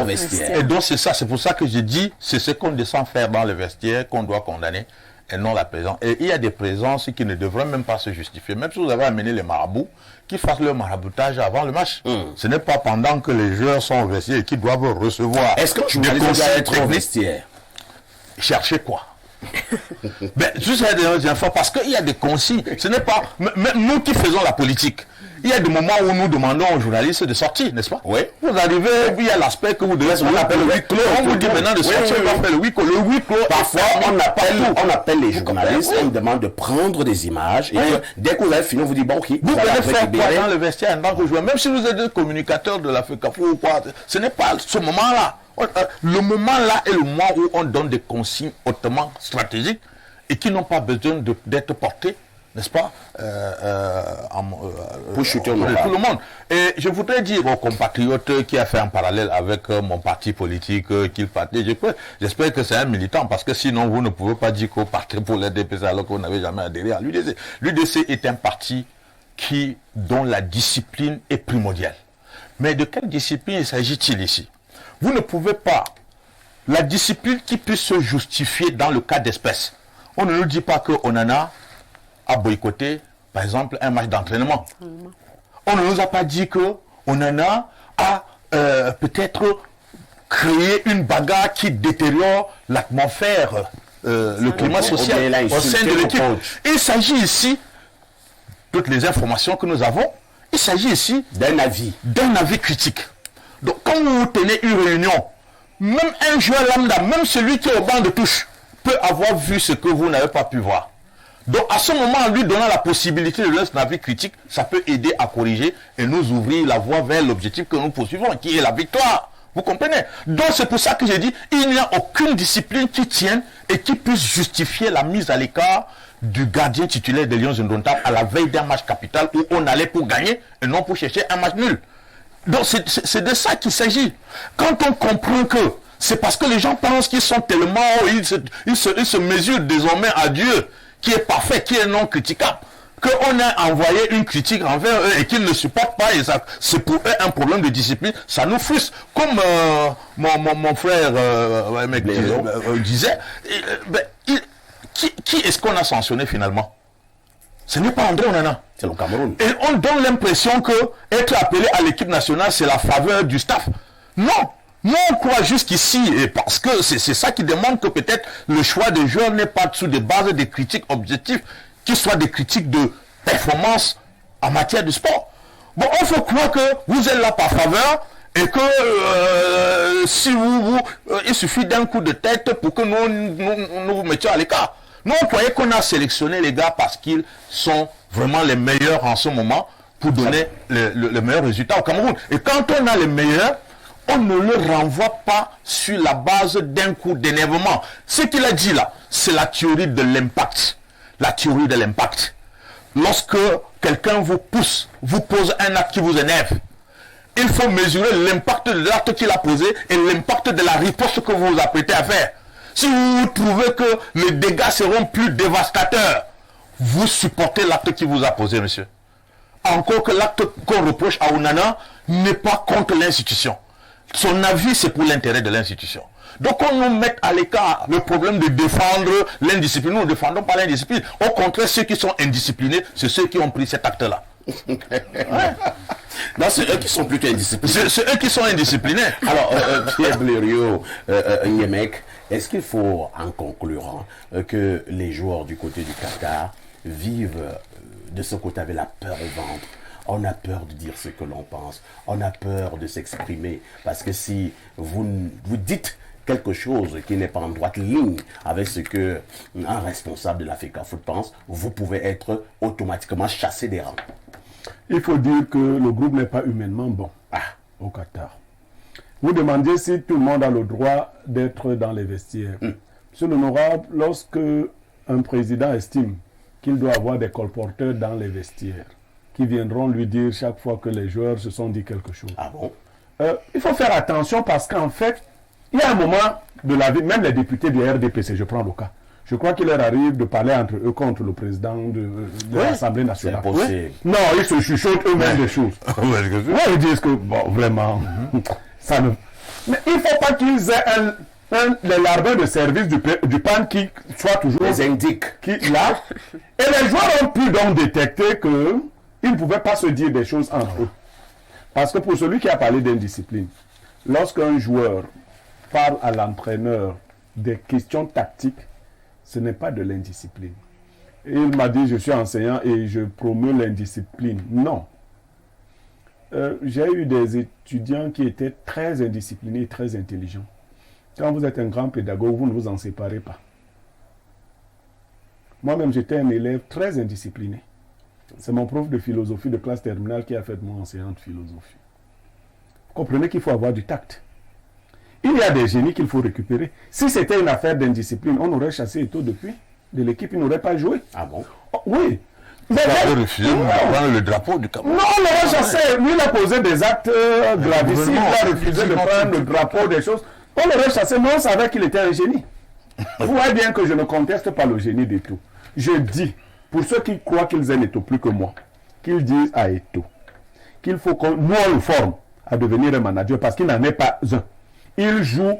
vestiaire. Et donc c'est ça, c'est pour ça que je dis, c'est ce qu'on descend faire dans le vestiaire qu'on doit condamner et non la présence. Et il y a des présences qui ne devraient même pas se justifier. Même si vous avez amené les marabouts, qui fassent leur maraboutage avant le match. Ce n'est pas pendant que les joueurs sont au vestiaire et qu'ils doivent recevoir. Est-ce que tu dois être au vestiaire? Chercher quoi? Ben, juste la dernière fois, parce qu'il y a des consignes. Ce n'est pas. Même nous qui faisons la politique, il y a des moments où nous demandons aux journalistes de sortir, n'est-ce pas? Oui. Vous arrivez, il y a l'aspect que vous devez. On appelle le huis clos. On vous dit maintenant de sortir, on va faire le huis clos. Le huis clos. Parfois, on appelle les journalistes, on demande de prendre des images. Et dès que vous avez fini, on vous dit, bon, ok. Vous pouvez faire quoi dans le vestiaire en tant que joueur? Même si vous êtes communicateur de la FECAFOOT ou quoi, ce n'est pas ce moment-là. Le moment là est le moment où on donne des consignes hautement stratégiques et qui n'ont pas besoin d'être portées, n'est-ce pas, pour chuter tout le monde. Et je voudrais dire aux compatriotes qui a fait un parallèle avec mon parti politique qu'il partait, j'espère que c'est un militant, parce que sinon vous ne pouvez pas dire qu'on partait pour l'UDC alors qu'on n'avait jamais adhéré à l'UDC. L'UDC est un parti dont la discipline est primordiale. Mais de quelle discipline s'agit-il ici? Vous ne pouvez pas, la discipline qui puisse se justifier dans le cas d'espèce. On ne nous dit pas que Onana a boycotté, par exemple, un match d'entraînement. On ne nous a pas dit que Onana a peut-être créé une bagarre qui détériore l'atmosphère, le climat social au sein de l'équipe. Il s'agit ici, toutes les informations que nous avons, il s'agit ici d'un avis critique. Donc, quand vous tenez une réunion, même un joueur lambda, même celui qui est au banc de touche, peut avoir vu ce que vous n'avez pas pu voir. Donc, à ce moment, en lui donnant la possibilité de donner son avis critique, ça peut aider à corriger et nous ouvrir la voie vers l'objectif que nous poursuivons, qui est la victoire. Vous comprenez? Donc, c'est pour ça que j'ai dit, il n'y a aucune discipline qui tienne et qui puisse justifier la mise à l'écart du gardien titulaire des Lions Indomptables à la veille d'un match capital où on allait pour gagner et non pour chercher un match nul. Donc c'est de ça qu'il s'agit. Quand on comprend que c'est parce que les gens pensent qu'ils sont tellement... Ils se mesurent désormais à Dieu, qui est parfait, qui est non critiquable, qu'on a envoyé une critique envers eux et qu'ils ne supportent pas. Et c'est pour eux un problème de discipline. Ça nous frustre. Comme mon frère disait, qui est-ce qu'on a sanctionné finalement? Ce n'est pas André Onana. C'est le Cameroun. Et on donne l'impression que être appelé à l'équipe nationale, c'est la faveur du staff. Non. Nous, on croit jusqu'ici, et parce que c'est ça qui demande que peut-être le choix des joueurs n'est pas sous des bases de critiques objectives, qui soient des critiques de performance en matière de sport. Bon, on faut croire que vous êtes là par faveur et que si il suffit d'un coup de tête pour que nous vous mettions à l'écart. Nous, on croyait qu'on a sélectionné les gars parce qu'ils sont vraiment les meilleurs en ce moment pour donner le meilleur résultat au Cameroun. Et quand on a les meilleurs, on ne le renvoie pas sur la base d'un coup d'énervement. Ce qu'il a dit là, c'est la théorie de l'impact. La théorie de l'impact. Lorsque quelqu'un vous pousse, vous pose un acte qui vous énerve, il faut mesurer l'impact de l'acte qu'il a posé et l'impact de la riposte que vous vous apprêtez à faire. Si vous trouvez que les dégâts seront plus dévastateurs, vous supportez l'acte qu'il vous a posé, monsieur. Encore que l'acte qu'on reproche à Onana n'est pas contre l'institution. Son avis, c'est pour l'intérêt de l'institution. Donc, on nous met à l'écart le problème de défendre l'indiscipline. Nous ne défendons pas l'indiscipline. Au contraire, ceux qui sont indisciplinés, c'est ceux qui ont pris cet acte-là. Ouais. Non, c'est eux qui sont plutôt indisciplinés. C'est eux qui sont indisciplinés. Alors, Pierre Blériot, Niemek, est-ce qu'il faut, en conclure, que les joueurs du côté du Qatar vivent de ce côté avec la peur au ventre? On a peur de dire ce que l'on pense. On a peur de s'exprimer. Parce que si vous dites quelque chose qui n'est pas en droite ligne avec ce que un responsable de la FECAFOOT pense, vous pouvez être automatiquement chassé des rangs. Il faut dire que le groupe n'est pas humainement bon au Qatar. Vous demandez si tout le monde a le droit d'être dans les vestiaires. Monsieur l'honorable, lorsque un président estime qu'il doit avoir des colporteurs dans les vestiaires, qui viendront lui dire chaque fois que les joueurs se sont dit quelque chose. Ah bon? Il faut faire attention parce qu'en fait, il y a un moment de la vie, même les députés du RDPC, je prends le cas, je crois qu'il leur arrive de parler entre eux contre le président de l'Assemblée nationale. C'est possible. Non, ils se chuchotent eux-mêmes des choses. Ils disent que, bon, vraiment, ça ne... Mais il ne faut pas qu'ils aient les lardeurs de service du PAN qui soient toujours... Les indiques. Là. Et les joueurs ont pu donc détecter que ils ne pouvaient pas se dire des choses entre eux. Parce que pour celui qui a parlé d'indiscipline, lorsqu'un joueur parle à l'entraîneur des questions tactiques, ce n'est pas de l'indiscipline. Et il m'a dit, je suis enseignant et je promeus l'indiscipline. Non. J'ai eu des étudiants qui étaient très indisciplinés et très intelligents. Quand vous êtes un grand pédagogue, vous ne vous en séparez pas. Moi-même, j'étais un élève très indiscipliné. C'est mon prof de philosophie de classe terminale qui a fait de moi enseignant de philosophie. Vous comprenez qu'il faut avoir du tact. Il y a des génies qu'il faut récupérer. Si c'était une affaire d'indiscipline, on aurait chassé Eto'o depuis. De l'équipe, il n'aurait pas joué. Ah bon? Oh, oui. Mais il a refusé de prendre le drapeau du Cameroun. Non, on l'aurait chassé. Lui, il a posé des actes gravissimes. Il a refusé de prendre le drapeau, des choses. On l'aurait chassé, mais on savait qu'il était un génie. Vous voyez bien que je ne conteste pas le génie d'Eto'o. Je dis, pour ceux qui croient qu'ils aiment Eto'o plus que moi, qu'ils disent à Eto'o qu'il faut que nous on le forme à devenir un manager parce qu'il n'en est pas un. Il joue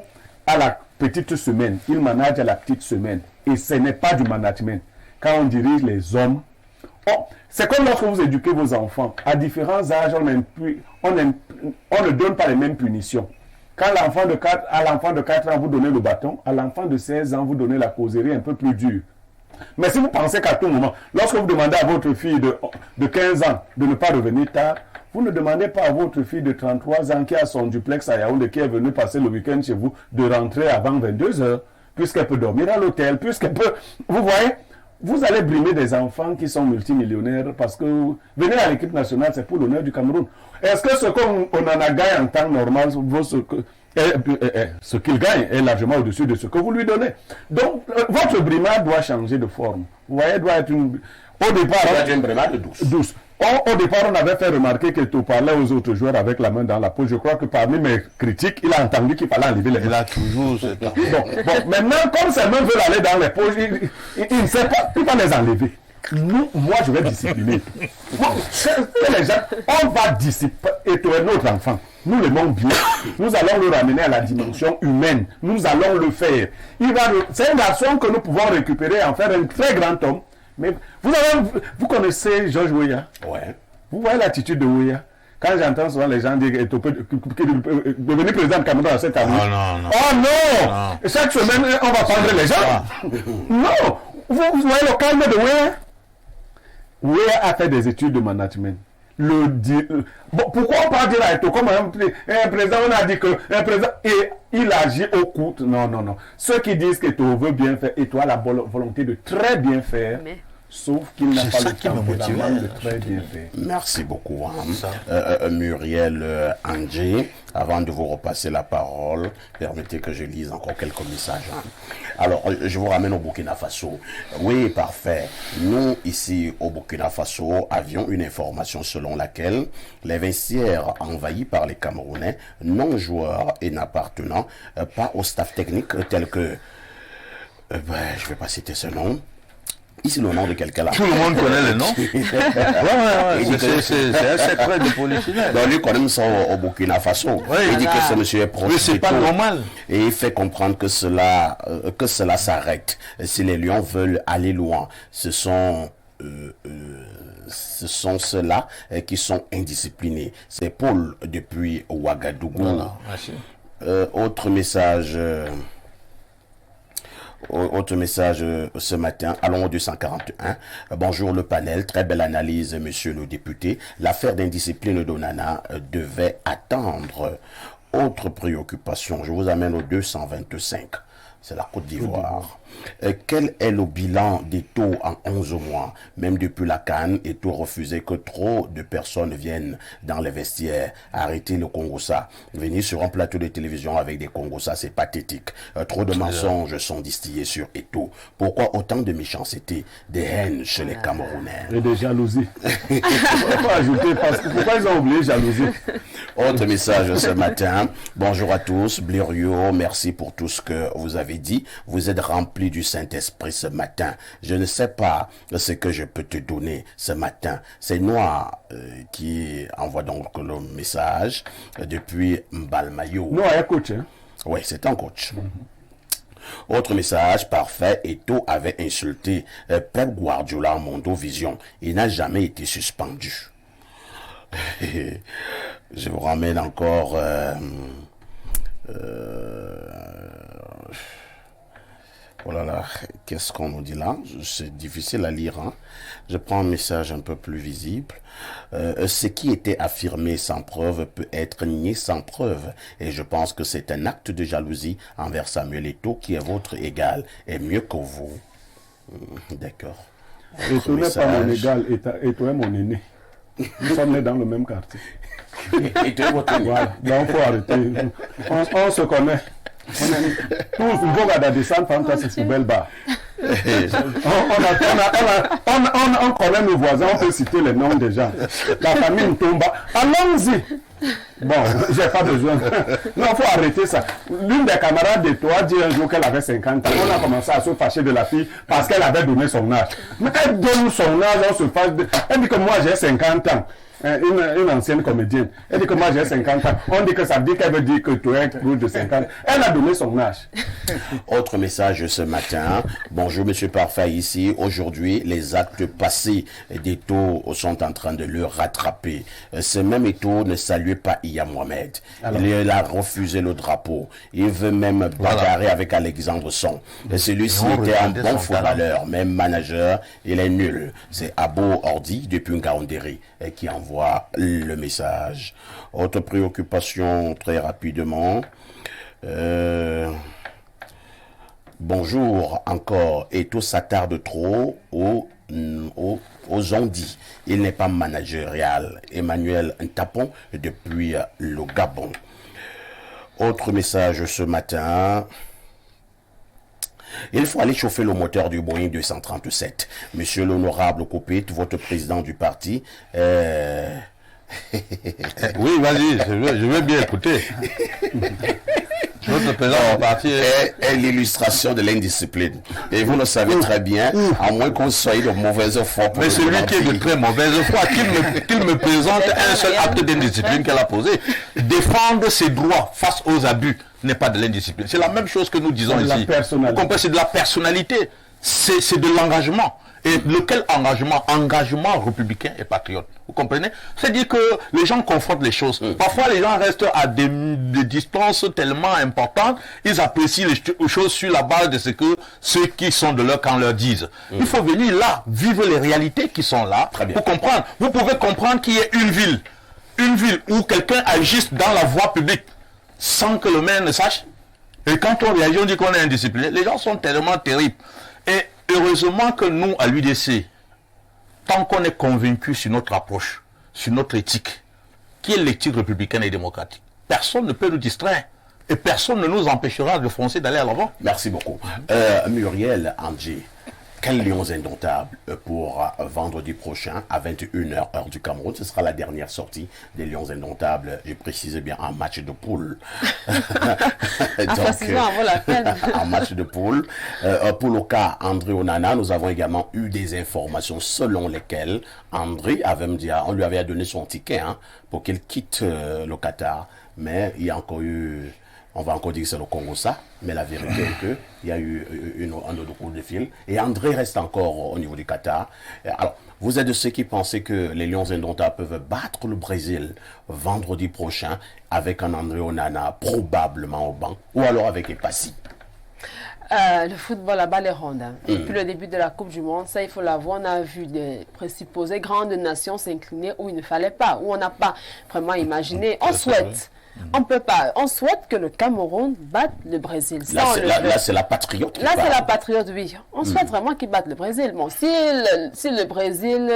à la petite semaine, il manage à la petite semaine. Et ce n'est pas du management. Quand on dirige les hommes, c'est comme lorsque vous éduquez vos enfants. À différents âges, on ne donne pas les mêmes punitions. Quand à l'enfant de 4 ans, vous donnez le bâton, à l'enfant de 16 ans, vous donnez la causerie un peu plus dure. Mais si vous pensez qu'à tout moment, lorsque vous demandez à votre fille de 15 ans de ne pas revenir tard, vous ne demandez pas à votre fille de 33 ans qui a son duplex à Yaoundé, qui est venue passer le week-end chez vous, de rentrer avant 22 heures, puisqu'elle peut dormir à l'hôtel, puisqu'elle peut... Vous voyez, vous allez brimer des enfants qui sont multimillionnaires parce que venir à l'équipe nationale, c'est pour l'honneur du Cameroun. Est-ce que ce qu'on en a gagné en temps normal vaut ce que... ce qu'il gagne est largement au-dessus de ce que vous lui donnez. Donc, votre brimade doit changer de forme. Vous voyez, doit être une... Au départ, Ça doit être une brimade douce. Au départ, on avait fait remarquer que tu parlais aux autres joueurs avec la main dans la poche. Je crois que parmi mes critiques, il a entendu qu'il fallait enlever les mains. Il a toujours... Bon, maintenant, comme ses mains veulent aller dans les poches, il ne sait pas, il va les enlever. Moi, je vais discipliner. Les gens, on va discipliner notre enfant. Nous l'aimons bien. Nous allons le ramener à la dimension humaine. Nous allons le faire. C'est un garçon que nous pouvons récupérer, en faire un très grand homme. Mais vous connaissez Georges Weah? Ouais. Vous voyez l'attitude de Weah? Quand j'entends souvent les gens dire qu'il peut devenir président de Cameroun dans cette année. Oh non! Chaque semaine, on va prendre les gens. Non! Vous voyez le calme de Weah? Weah a fait des études de management. Pourquoi on parle de là comme un président, on a dit que un président, et il agit au court. Non. Ceux qui disent que tu veux bien faire, et toi la volonté de très bien faire, sauf qu'il n'a pas le temps de très bien faire. Merci beaucoup, Muriel Andjé. Avant de vous repasser la parole, permettez que je lise encore quelques messages. Alors, je vous ramène au Burkina Faso. Oui, parfait. Nous, ici au Burkina Faso, avions une information selon laquelle les vestiaires envahis par les Camerounais, non-joueurs et n'appartenant pas au staff technique tel que... je ne vais pas citer ce nom. Ici, le nom de quelqu'un là. Tout le monde connaît le nom. C'est un secret de polichinelle. Donc, lui, connaît ça au Burkina Faso. Il dit que ce monsieur est proche. Mais c'est pas normal. Et il fait comprendre que cela s'arrête. Si les Lions veulent aller loin, ce sont ceux-là qui sont indisciplinés. C'est Paul depuis Ouagadougou. Voilà, merci. Autre message ce matin, allons au 241. Bonjour le panel, très belle analyse, monsieur le député. L'affaire d'indiscipline d'Onana devait attendre. Autre préoccupation, je vous amène au 225. C'est la Côte d'Ivoire. Quel est le bilan d'Eto en 11 mois? Même depuis la CAN, Eto refusait que trop de personnes viennent dans les vestiaires. Arrêtez le Congossa. Venir sur un plateau de télévision avec des Congossa, c'est pathétique. Trop de mensonges sont distillés sur Eto. Pourquoi autant de méchanceté, des haines chez les Camerounais? Et des jalousies. Pourquoi ils ont oublié jalousie? Autre message ce matin. Bonjour à tous. Blériot, merci pour tout ce que vous avez dit. Vous êtes rempli du Saint-Esprit ce matin. Je ne sais pas ce que je peux te donner ce matin. C'est Noir qui envoie donc le message depuis Mbalmayo. Noir est coach, hein? Oui, c'est un coach. Autre message, parfait. Eto avait insulté Pep Guardiola en Mondo Vision. Il n'a jamais été suspendu. Je vous ramène encore... oh là là, qu'est-ce qu'on nous dit là? C'est difficile à lire. Hein? Je prends un message un peu plus visible. Ce qui était affirmé sans preuve peut être nié sans preuve. Et je pense que c'est un acte de jalousie envers Samuel Eto'o qui est votre égal et mieux que vous. D'accord. Eto'o n'est pas mon égal, Eto'o est mon aîné. Nous sommes nés dans le même quartier. Eto'o est votre aîné. Voilà, donc il faut arrêter. On se connaît. Tous, il faut regarder descendre, c'est sous belle barre. On connaît nos voisins, on peut citer les noms des gens. La famille Ntomba. Allons-y. Bon, j'ai pas besoin. Non, il faut arrêter ça. L'une des camarades de toi dit un jour qu'elle avait 50 ans. On a commencé à se fâcher de la fille parce qu'elle avait donné son âge. Mais elle donne son âge, on se fâche. Elle dit que moi j'ai 50 ans. Une ancienne comédienne. Elle dit que moi j'ai 50 ans. On dit que ça veut dire qu'elle veut dire que tu es plus de 50 ans. Elle a donné son âge. Autre message ce matin. Bonjour Monsieur Parfait ici. Aujourd'hui, les actes passés d'Eto sont en train de le rattraper. Ce même Eto ne saluait pas Iya Mohamed. Il a refusé le drapeau. Il veut même bagarrer avec Alexandre Son. Celui-ci était un bon footballeur, même manager. Il est nul. C'est Abo Ordi depuis Ngaoundéré qui envoie le message. Autre préoccupation très rapidement. Bonjour encore. Eto s'attarde trop aux ondits. Il n'est pas managérial. Emmanuel Ntapon depuis le Gabon. Autre message ce matin. Il faut aller chauffer le moteur du Boeing 237. Monsieur l'honorable Copit, votre président du parti. Oui, vas-y, je veux bien écouter. Notre président du parti est l'illustration de l'indiscipline. Et vous le savez très bien, à moins qu'on soit de mauvaise foi. Mais celui qui est de très mauvaise foi, qu'il me présente un seul acte d'indiscipline qu'elle a posé. Défendre ses droits face aux abus n'est pas de l'indiscipline. C'est la même chose que nous disons ici. Vous comprenez, c'est de la personnalité. C'est de l'engagement. Et lequel engagement? Engagement républicain et patriote. Vous comprenez? C'est-à-dire que les gens confrontent les choses. Parfois, les gens restent à des distances tellement importantes, ils apprécient les choses sur la base de ce que ceux qui sont de leur camp leur disent. Il faut venir là, vivre les réalités qui sont là, pour comprendre. Vous pouvez comprendre qu'il y ait une ville où quelqu'un agisse dans la voie publique sans que le maire ne sache. Et quand on réagit, on dit qu'on est indiscipliné. Les gens sont tellement terribles. Et heureusement que nous, à l'UDC, tant qu'on est convaincu sur notre approche, sur notre éthique, qui est l'éthique républicaine et démocratique, personne ne peut nous distraire. Et personne ne nous empêchera de foncer, d'aller à l'avant. Merci beaucoup. Muriel Andjé, quel Lions indomptables pour vendredi prochain à 21h heure du Cameroun. Ce sera la dernière sortie des Lions indomptables. J'ai précisé bien un match de poule. Un match de poule. Pour le cas André Onana, nous avons également eu des informations selon lesquelles André on lui avait donné son ticket pour qu'il quitte le Qatar. Mais il y a encore eu... On va encore dire que c'est le Congo ça, mais la vérité est qu'il y a eu un autre coup de fil. Et André reste encore au niveau du Qatar. Alors, vous êtes de ceux qui pensaient que les Lions indomptables peuvent battre le Brésil vendredi prochain avec un André Onana probablement au banc, ou alors avec Epassi. Le football, la balle est ronde. Depuis le début de la Coupe du Monde, ça il faut l'avoir, on a vu des présupposées grandes nations s'incliner où il ne fallait pas, où on n'a pas vraiment imaginé. On souhaite. On peut pas. On souhaite que le Cameroun batte le Brésil. Là, c'est la patriote. Là, c'est la patriote, oui. On souhaite vraiment qu'il batte le Brésil. Bon, si le Brésil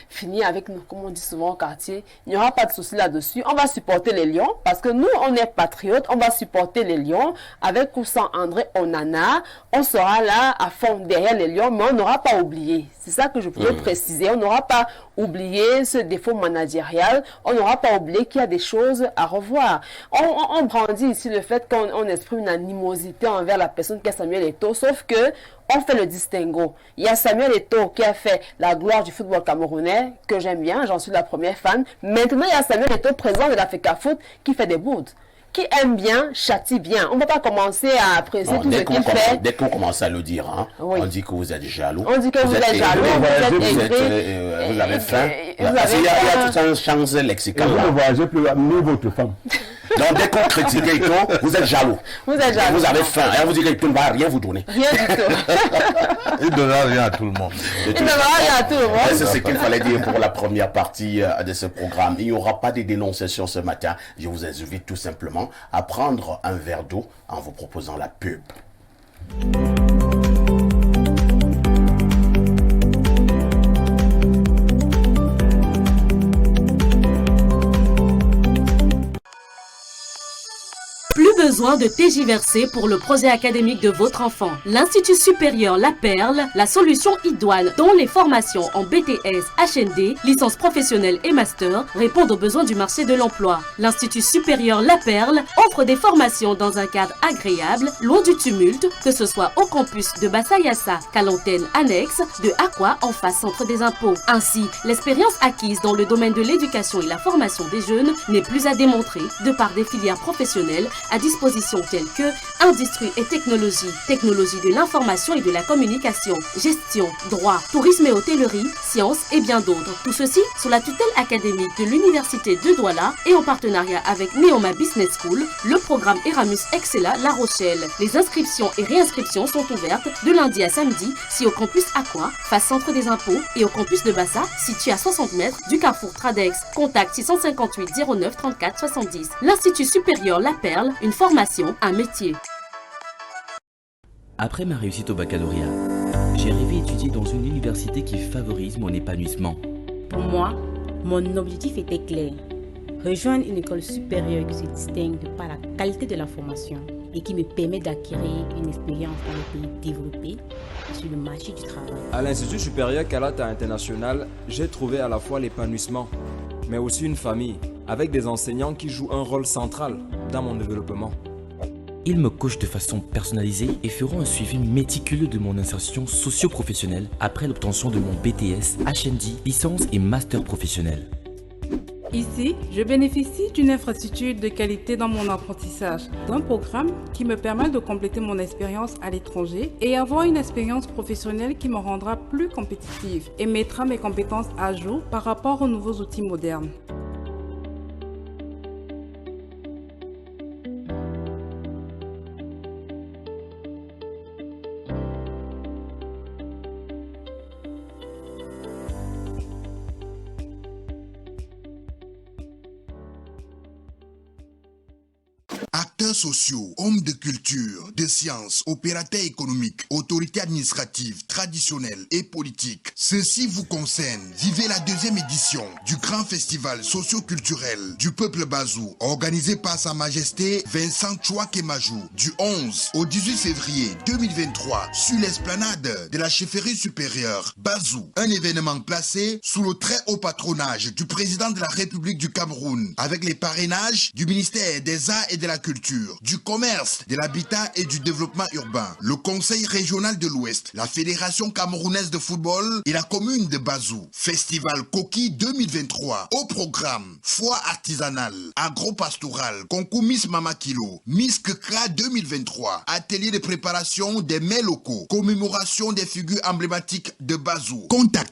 finit avec nous, comme on dit souvent au quartier, il n'y aura pas de souci là-dessus. On va supporter les Lions parce que nous, on est patriotes. On va supporter les Lions avec ou sans André Onana. On sera là à fond derrière les Lions, mais on n'aura pas oublié. C'est ça que je voulais préciser. On n'aura pas oublié ce défaut managérial. On n'aura pas oublié qu'il y a des choses à revoir. On brandit ici le fait qu'on exprime une animosité envers la personne qui est Samuel Eto'o, sauf que on fait le distinguo. Il y a Samuel Eto'o qui a fait la gloire du football camerounais, que j'aime bien, j'en suis la première fan. Maintenant, il y a Samuel Eto'o, président de l'Africa Foot, qui fait des bourdes. Qui aime bien, châtie bien. On ne va pas commencer à apprécier tout ce qu'il fait. Dès qu'on commence à le dire, on dit que vous êtes jaloux. On dit que vous êtes jaloux, vous avez faim. Il y a tout un champ lexical. Vous ne voyagez plus, amenez votre femme. Donc, dès qu'on critique quelqu'un, vous êtes jaloux. Vous êtes jaloux. Vous avez faim. Et on vous dit que quelqu'un ne va rien vous donner. Rien du tout. Il ne donnera rien à tout le monde. Il ne donnera rien à tout le monde. C'est ce qu'il fallait dire pour la première partie de ce programme. Il n'y aura pas de dénonciation ce matin. Je vous invite tout simplement à prendre un verre d'eau en vous proposant la pub. Besoin de TJversé pour le projet académique de votre enfant. L'Institut supérieur La Perle, la solution idoine dont les formations en BTS, HND, licence professionnelle et master répondent aux besoins du marché de l'emploi. L'Institut supérieur La Perle offre des formations dans un cadre agréable, loin du tumulte, que ce soit au campus de Bassayassa qu'à l'antenne annexe de Aqua en face centre des impôts. Ainsi, l'expérience acquise dans le domaine de l'éducation et la formation des jeunes n'est plus à démontrer de par des filières professionnelles à disposition telles que industrie et technologie, technologie de l'information et de la communication, gestion, droit, tourisme et hôtellerie, sciences et bien d'autres. Tout ceci sous la tutelle académique de l'Université de Douala et en partenariat avec Neoma Business School, le programme Eramus Excella La Rochelle. Les inscriptions et réinscriptions sont ouvertes de lundi à samedi, si au campus Aqua, face centre des impôts, et au campus de Bassa, situé à 60 mètres du carrefour Tradex. Contact 658 09 34 70. L'Institut supérieur La Perle, une formation, un métier. Après ma réussite au baccalauréat, j'ai rêvé étudier dans une université qui favorise mon épanouissement. Pour moi, mon objectif était clair. Rejoindre une école supérieure qui se distingue par la qualité de la formation et qui me permet d'acquérir une expérience dans les pays développés sur le marché du travail. À l'Institut supérieur Kalata International, j'ai trouvé à la fois l'épanouissement, mais aussi une famille, avec des enseignants qui jouent un rôle central dans mon développement. Ils me coachent de façon personnalisée et feront un suivi méticuleux de mon insertion socio-professionnelle après l'obtention de mon BTS, HND, licence et master professionnel. Ici, je bénéficie d'une infrastructure de qualité dans mon apprentissage, d'un programme qui me permet de compléter mon expérience à l'étranger et avoir une expérience professionnelle qui me rendra plus compétitive et mettra mes compétences à jour par rapport aux nouveaux outils modernes. Acteurs sociaux, hommes de culture, de sciences, opérateurs économiques, autorités administratives, traditionnelles et politiques. Ceci vous concerne. Vivez la 2e édition du grand festival socio-culturel du peuple Bazou, organisé par Sa Majesté Vincent Chouake Majou, du 11 au 18 février 2023 sur l'esplanade de la chefferie supérieure Bazou. Un événement placé sous le très haut patronage du président de la République du Cameroun, avec les parrainages du ministère des Arts et de la Culture, du Commerce, de l'Habitat et du Développement Urbain, le Conseil régional de l'Ouest, la Fédération camerounaise de football et la commune de Bazou. Festival Koki 2023. Au programme, foire artisanale, agro-pastorale, concours Miss Mama Kilo, Miss Kekra 2023, atelier de préparation des mets locaux, commémoration des figures emblématiques de Bazou. Contact.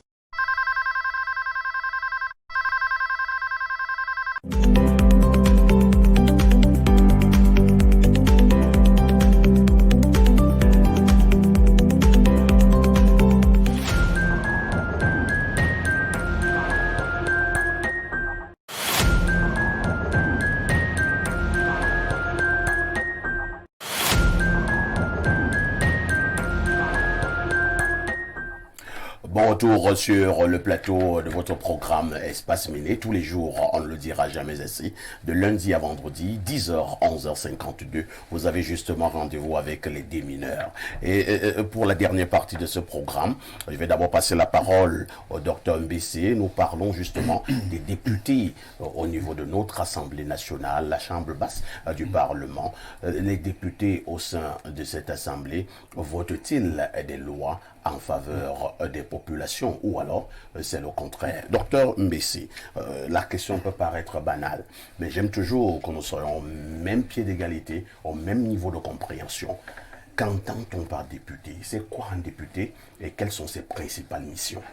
Bon retour sur le plateau de votre programme Espace Méné. Tous les jours, on ne le dira jamais assez, de lundi à vendredi, 10h, 11h52. Vous avez justement rendez-vous avec les démineurs. Et pour la dernière partie de ce programme, je vais d'abord passer la parole au docteur Mbessé. Nous parlons justement des députés au niveau de notre Assemblée nationale, la Chambre basse du Parlement. Les députés au sein de cette Assemblée votent-ils des lois en faveur des populations ou alors c'est le contraire? Docteur Mbessé, la question peut paraître banale, mais j'aime toujours que nous soyons au même pied d'égalité, au même niveau de compréhension. Qu'entend-on par député? C'est quoi un député et quelles sont ses principales missions?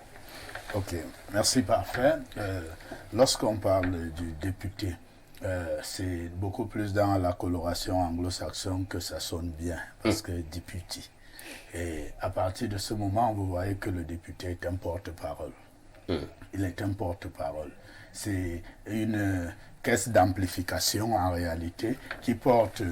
Ok, merci, parfait. Lorsqu'on parle du député, c'est beaucoup plus dans la coloration anglo-saxonne que ça sonne bien, parce que député. Et à partir de ce moment, vous voyez que le député est un porte-parole. Il est un porte-parole. C'est une caisse d'amplification en réalité qui porte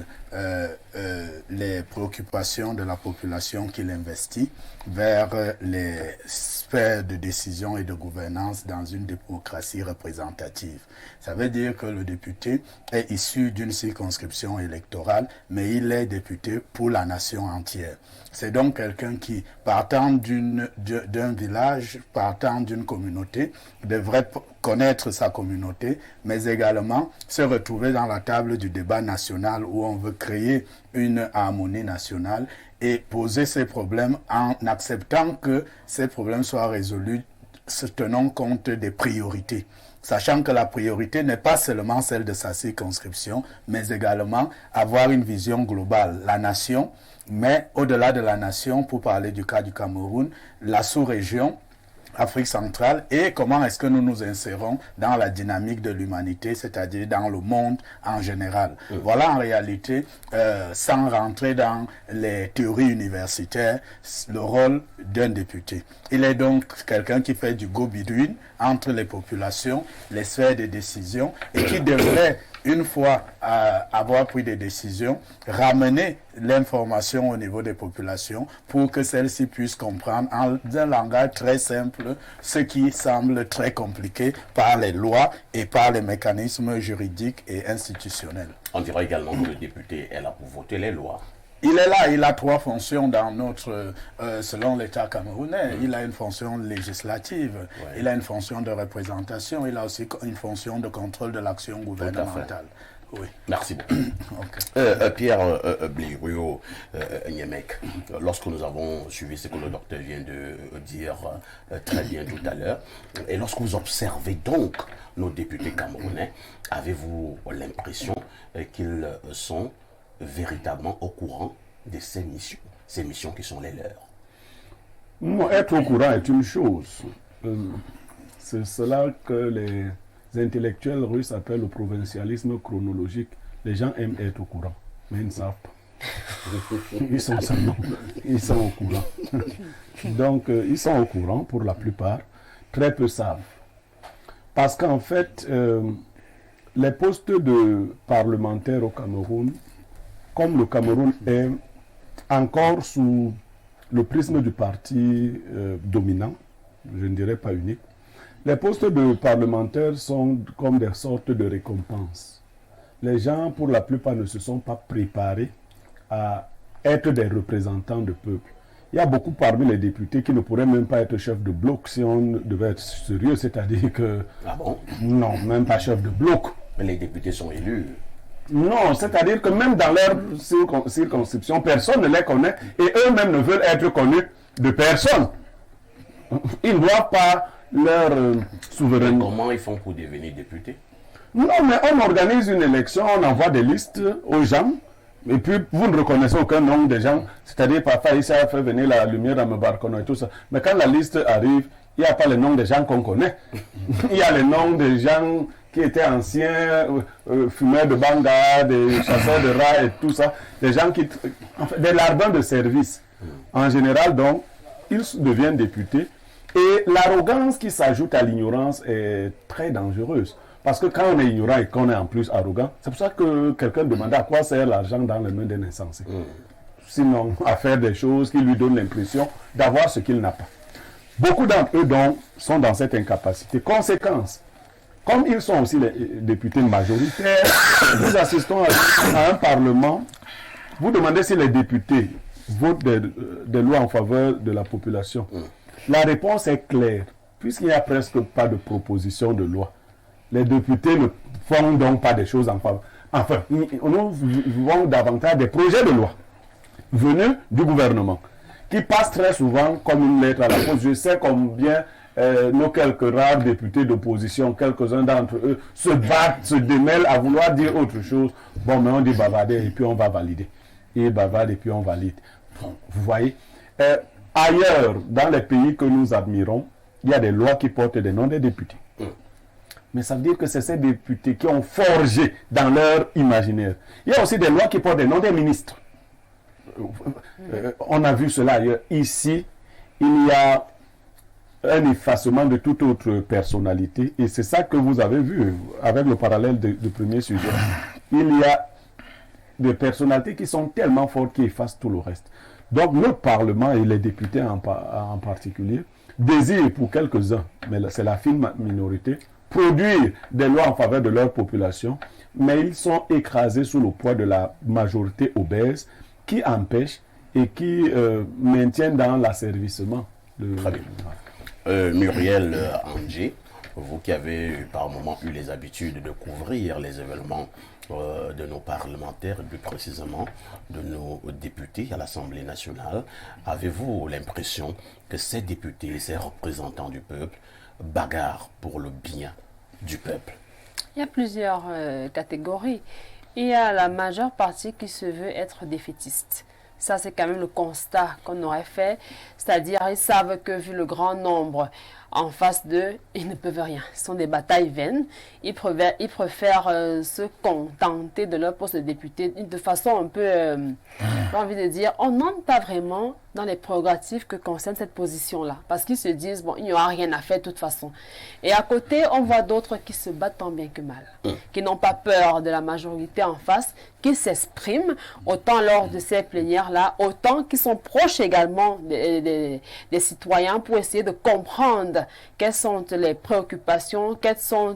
les préoccupations de la population qu'il investit vers les sphères de décision et de gouvernance dans une démocratie représentative. Ça veut dire que le député est issu d'une circonscription électorale, mais il est député pour la nation entière. C'est donc quelqu'un qui, partant d'un village, partant d'une communauté, devrait connaître sa communauté, mais également se retrouver dans la table du débat national où on veut créer une harmonie nationale et poser ces problèmes en acceptant que ces problèmes soient résolus se tenant compte des priorités. Sachant que la priorité n'est pas seulement celle de sa circonscription, mais également avoir une vision globale. La nation, mais au-delà de la nation, pour parler du cas du Cameroun, la sous-région, Afrique centrale, et comment est-ce que nous nous insérons dans la dynamique de l'humanité, c'est-à-dire dans le monde en général. Voilà en réalité, sans rentrer dans les théories universitaires, le rôle d'un député. Il est donc quelqu'un qui fait du go-between entre les populations, les sphères de décision, et qui devrait, une fois avoir pris des décisions, ramener l'information au niveau des populations pour que celles-ci puissent comprendre en un langage très simple simple, ce qui semble très compliqué par les lois et par les mécanismes juridiques et institutionnels. On dirait également que le député est là pour voter les lois. Il est là, il a 3 fonctions dans notre, selon l'État camerounais. Il a une fonction législative, il a une fonction de représentation, il a aussi une fonction de contrôle de l'action gouvernementale. Oui. Merci beaucoup. Pierre Blériot Niemek, lorsque nous avons suivi ce que le docteur vient de dire très bien tout à l'heure, et lorsque vous observez donc nos députés camerounais, avez-vous l'impression qu'ils sont véritablement au courant de ces missions qui sont les leurs? Non, être au courant est une chose. C'est cela que les intellectuels russes appellent le provincialisme chronologique. Les gens aiment être au courant, mais ils ne savent pas. Ils sont au courant. Donc, ils sont au courant pour la plupart. Très peu savent. Parce qu'en fait, les postes de parlementaires au Cameroun, comme le Cameroun est encore sous le prisme du parti dominant, je ne dirais pas unique, les postes de parlementaires sont comme des sortes de récompenses. Les gens, pour la plupart, ne se sont pas préparés à être des représentants de peuple. Il y a beaucoup parmi les députés qui ne pourraient même pas être chef de bloc si on devait être sérieux, c'est-à-dire que... Ah bon? Non, même pas chef de bloc. Mais les députés sont élus. Non, c'est-à-dire que même dans leur circonscription, personne ne les connaît et eux-mêmes ne veulent être connus de personne. Ils ne doivent pas leur souveraineté. Comment ils font pour devenir députés? Non, mais on organise une élection, on envoie des listes aux gens, et puis vous ne reconnaissez aucun nom des gens. C'est-à-dire, parfois, il s'est fait venir la lumière dans me barcon et tout ça. Mais quand la liste arrive, il n'y a pas les noms des gens qu'on connaît. Il y a les noms des gens qui étaient anciens fumeurs de banga, des chasseurs de rats et tout ça. Des gens qui... Enfin, des lardons de service. En général, donc, ils deviennent députés. Et l'arrogance qui s'ajoute à l'ignorance est très dangereuse. Parce que quand on est ignorant et qu'on est en plus arrogant, c'est pour ça que quelqu'un demandait à quoi sert l'argent dans les mains d'un insensé. Sinon, à faire des choses qui lui donnent l'impression d'avoir ce qu'il n'a pas. Beaucoup d'entre eux, donc, sont dans cette incapacité. Conséquence, comme ils sont aussi les députés majoritaires, nous assistons à un parlement. Vous demandez si les députés votent des lois en faveur de la population. La réponse est claire, puisqu'il n'y a presque pas de proposition de loi. Les députés ne font donc pas des choses en faveur. Enfin, nous vivons davantage des projets de loi venus du gouvernement, qui passent très souvent comme une lettre à la poste. Je sais combien nos quelques rares députés d'opposition, quelques-uns d'entre eux, se battent, se démêlent à vouloir dire autre chose. Bon, mais on dit bavarder et puis on va valider. Et bavarde et puis on valide. Bon, vous voyez, ailleurs, dans les pays que nous admirons, il y a des lois qui portent des noms des députés. Mais ça veut dire que c'est ces députés qui ont forgé dans leur imaginaire. Il y a aussi des lois qui portent des noms des ministres. On a vu cela ailleurs. Ici, il y a un effacement de toute autre personnalité. Et c'est ça que vous avez vu avec le parallèle du premier sujet. Il y a des personnalités qui sont tellement fortes qui effacent tout le reste. Donc le Parlement et les députés en particulier désirent pour quelques-uns, mais c'est la fine minorité, produire des lois en faveur de leur population, mais ils sont écrasés sous le poids de la majorité obèse qui empêche et qui maintiennent dans l'asservissement. Très bien. Muriel Andjé, vous qui avez par moment eu les habitudes de couvrir les événements de nos parlementaires, et plus précisément de nos députés à l'Assemblée nationale, avez-vous l'impression que ces députés, ces représentants du peuple, bagarrent pour le bien du peuple? Il y a plusieurs catégories. Il y a la majeure partie qui se veut être défaitiste. Ça, c'est quand même le constat qu'on aurait fait. C'est-à-dire, ils savent que vu le grand nombre en face d'eux, ils ne peuvent rien. Ce sont des batailles vaines. Ils préfèrent se contenter de leur poste de député de façon un peu, j'ai envie de dire, on n'entre pas vraiment dans les prérogatives que concerne cette position-là. Parce qu'ils se disent, bon, il n'y aura rien à faire de toute façon. Et à côté, on voit d'autres qui se battent tant bien que mal, qui n'ont pas peur de la majorité en face, qui s'expriment, autant lors de ces plénières-là, autant qui sont proches également des citoyens pour essayer de comprendre quelles sont les préoccupations, quels sont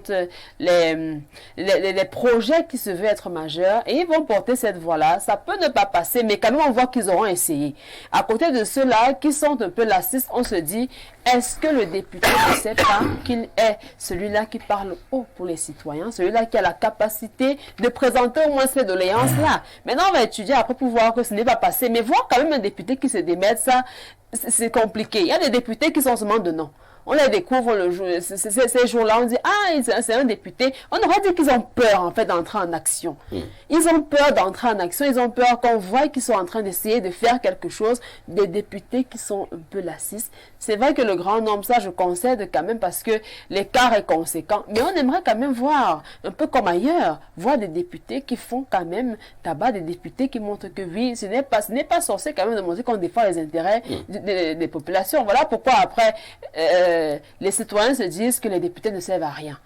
les projets qui se veulent être majeurs, et ils vont porter cette voie-là. Ça peut ne pas passer, mais quand même on voit qu'ils auront essayé. À côté de ceux-là qui sont un peu laxistes, on se dit, est-ce que le député ne sait pas qu'il est celui-là qui parle haut pour les citoyens, celui-là qui a la capacité de présenter au moins ces doléances-là? Maintenant, on va étudier après pour voir que ce n'est pas passé, mais voir quand même un député qui se démette, ça, c'est compliqué. Il y a des députés qui sont seulement de nom. On les découvre ces jours-là, on dit, ah, c'est un député. On aurait dit qu'ils ont peur, en fait, d'entrer en action. Ils ont peur d'entrer en action, ils ont peur qu'on voit qu'ils sont en train d'essayer de faire quelque chose. Des députés qui sont un peu laxistes. C'est vrai que le grand nombre, ça, je concède quand même parce que l'écart est conséquent. Mais on aimerait quand même voir, un peu comme ailleurs, voir des députés qui font quand même tabac, des députés qui montrent que oui, ce n'est pas censé quand même de montrer qu'on défend les intérêts des populations. Voilà pourquoi après, les citoyens se disent que les députés ne servent à rien.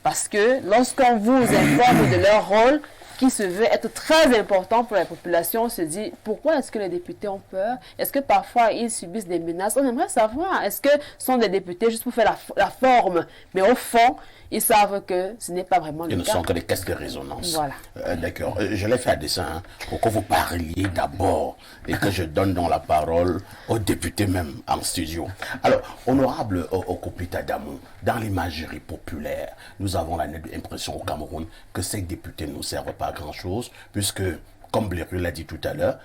Parce que lorsqu'on vous informe de leur rôle, qui se veut être très important pour la population, on se dit, pourquoi est-ce que les députés ont peur? Est-ce que parfois ils subissent des menaces? On aimerait savoir, est-ce que ce sont des députés juste pour faire la forme? Mais au fond, ils savent que ce n'est pas vraiment le cas. Ils ne sont que des caisses de résonance. Voilà. D'accord. Je l'ai fait à dessein pour que vous parliez d'abord et que je donne donc la parole aux députés même en studio. Alors, honorable Okupita Damou, dans l'imagerie populaire, nous avons la nette impression au Cameroun que ces députés ne servent pas à grand-chose puisque, comme Blériot l'a dit tout à l'heure,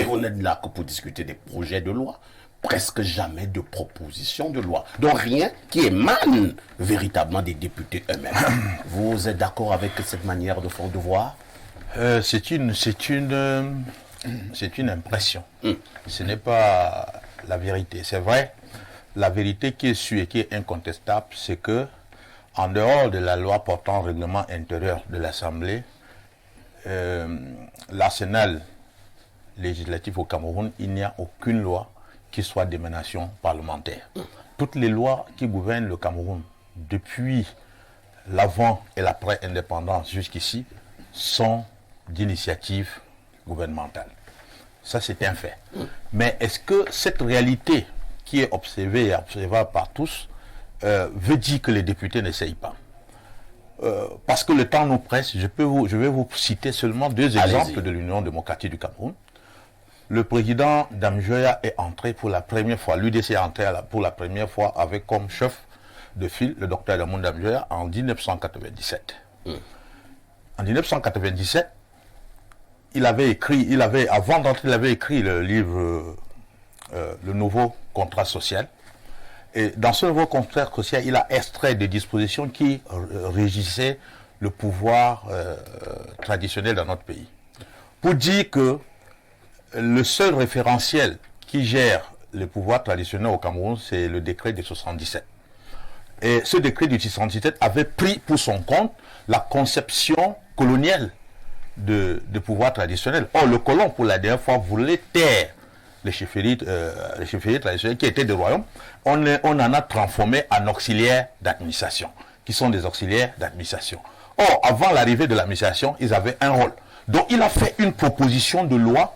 on est là que pour discuter des projets de loi. Presque jamais de proposition de loi. Donc rien qui émane véritablement des députés eux-mêmes. Vous êtes d'accord avec cette manière de voir? C'est une impression. Ce n'est pas la vérité. C'est vrai, la vérité qui est sûre et qui est incontestable, c'est que en dehors de la loi portant règlement intérieur de l'Assemblée, l'arsenal législatif au Cameroun, il n'y a aucune loi qui soit d'émanation parlementaire. Toutes les lois qui gouvernent le Cameroun, depuis l'avant et l'après-indépendance jusqu'ici, sont d'initiative gouvernementale. Ça, c'est un fait. Mais est-ce que cette réalité qui est observée et observable par tous veut dire que les députés n'essayent pas? Parce que le temps nous presse, je vais vous citer seulement deux exemples de l'Union démocratique du Cameroun. Le président Damjoya est entré pour la première fois, l'UDC est entré pour la première fois avec comme chef de file le docteur Lamond Damjoya en 1997. En 1997, avant d'entrer, il avait écrit le livre Le nouveau contrat social. Et dans ce nouveau contrat social, il a extrait des dispositions qui régissaient le pouvoir traditionnel dans notre pays. Pour dire que le seul référentiel qui gère le pouvoir traditionnel au Cameroun, c'est le décret de 77. Et ce décret de 77 avait pris pour son compte la conception coloniale de pouvoir traditionnel. Or, le colon, pour la dernière fois, voulait taire les chefferies traditionnelles qui étaient des royaumes. On en a transformé en auxiliaires d'administration, qui sont des auxiliaires d'administration. Or, avant l'arrivée de l'administration, ils avaient un rôle. Donc, il a fait une proposition de loi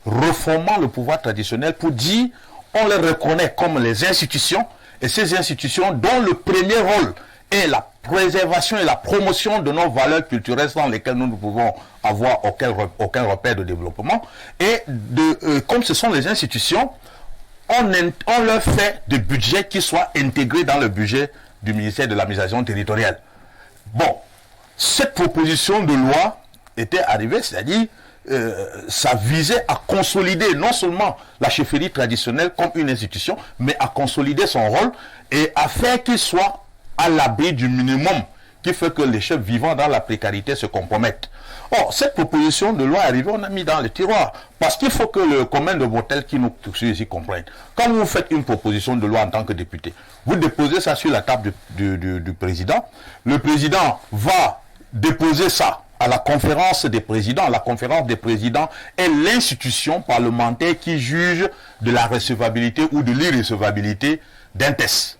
reformant le pouvoir traditionnel pour dire on les reconnaît comme les institutions, et ces institutions dont le premier rôle est la préservation et la promotion de nos valeurs culturelles sans lesquelles nous ne pouvons avoir aucun repère de développement. Et comme ce sont les institutions, on leur fait des budgets qui soient intégrés dans le budget du ministère de l'administration territoriale. Bon, cette proposition de loi était arrivée, c'est-à-dire ça visait à consolider non seulement la chefferie traditionnelle comme une institution, mais à consolider son rôle et à faire qu'il soit à l'abri du minimum qui fait que les chefs vivant dans la précarité se compromettent. Or, cette proposition de loi arrivée, on a mis dans le tiroir. Parce qu'il faut que le commun de Botel qui nous suit ici comprenne. Quand vous faites une proposition de loi en tant que député, vous déposez ça sur la table du président. Le président va déposer ça à la conférence des présidents. La conférence des présidents est l'institution parlementaire qui juge de la recevabilité ou de l'irrecevabilité d'un test.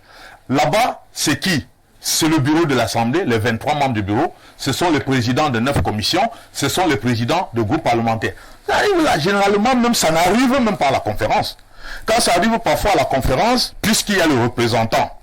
Là-bas, c'est qui? C'est le bureau de l'Assemblée, les 23 membres du bureau, ce sont les présidents de 9 commissions, ce sont les présidents de groupes parlementaires. Ça arrive là, généralement, même ça n'arrive même pas à la conférence. Quand ça arrive parfois à la conférence, puisqu'il y a le représentant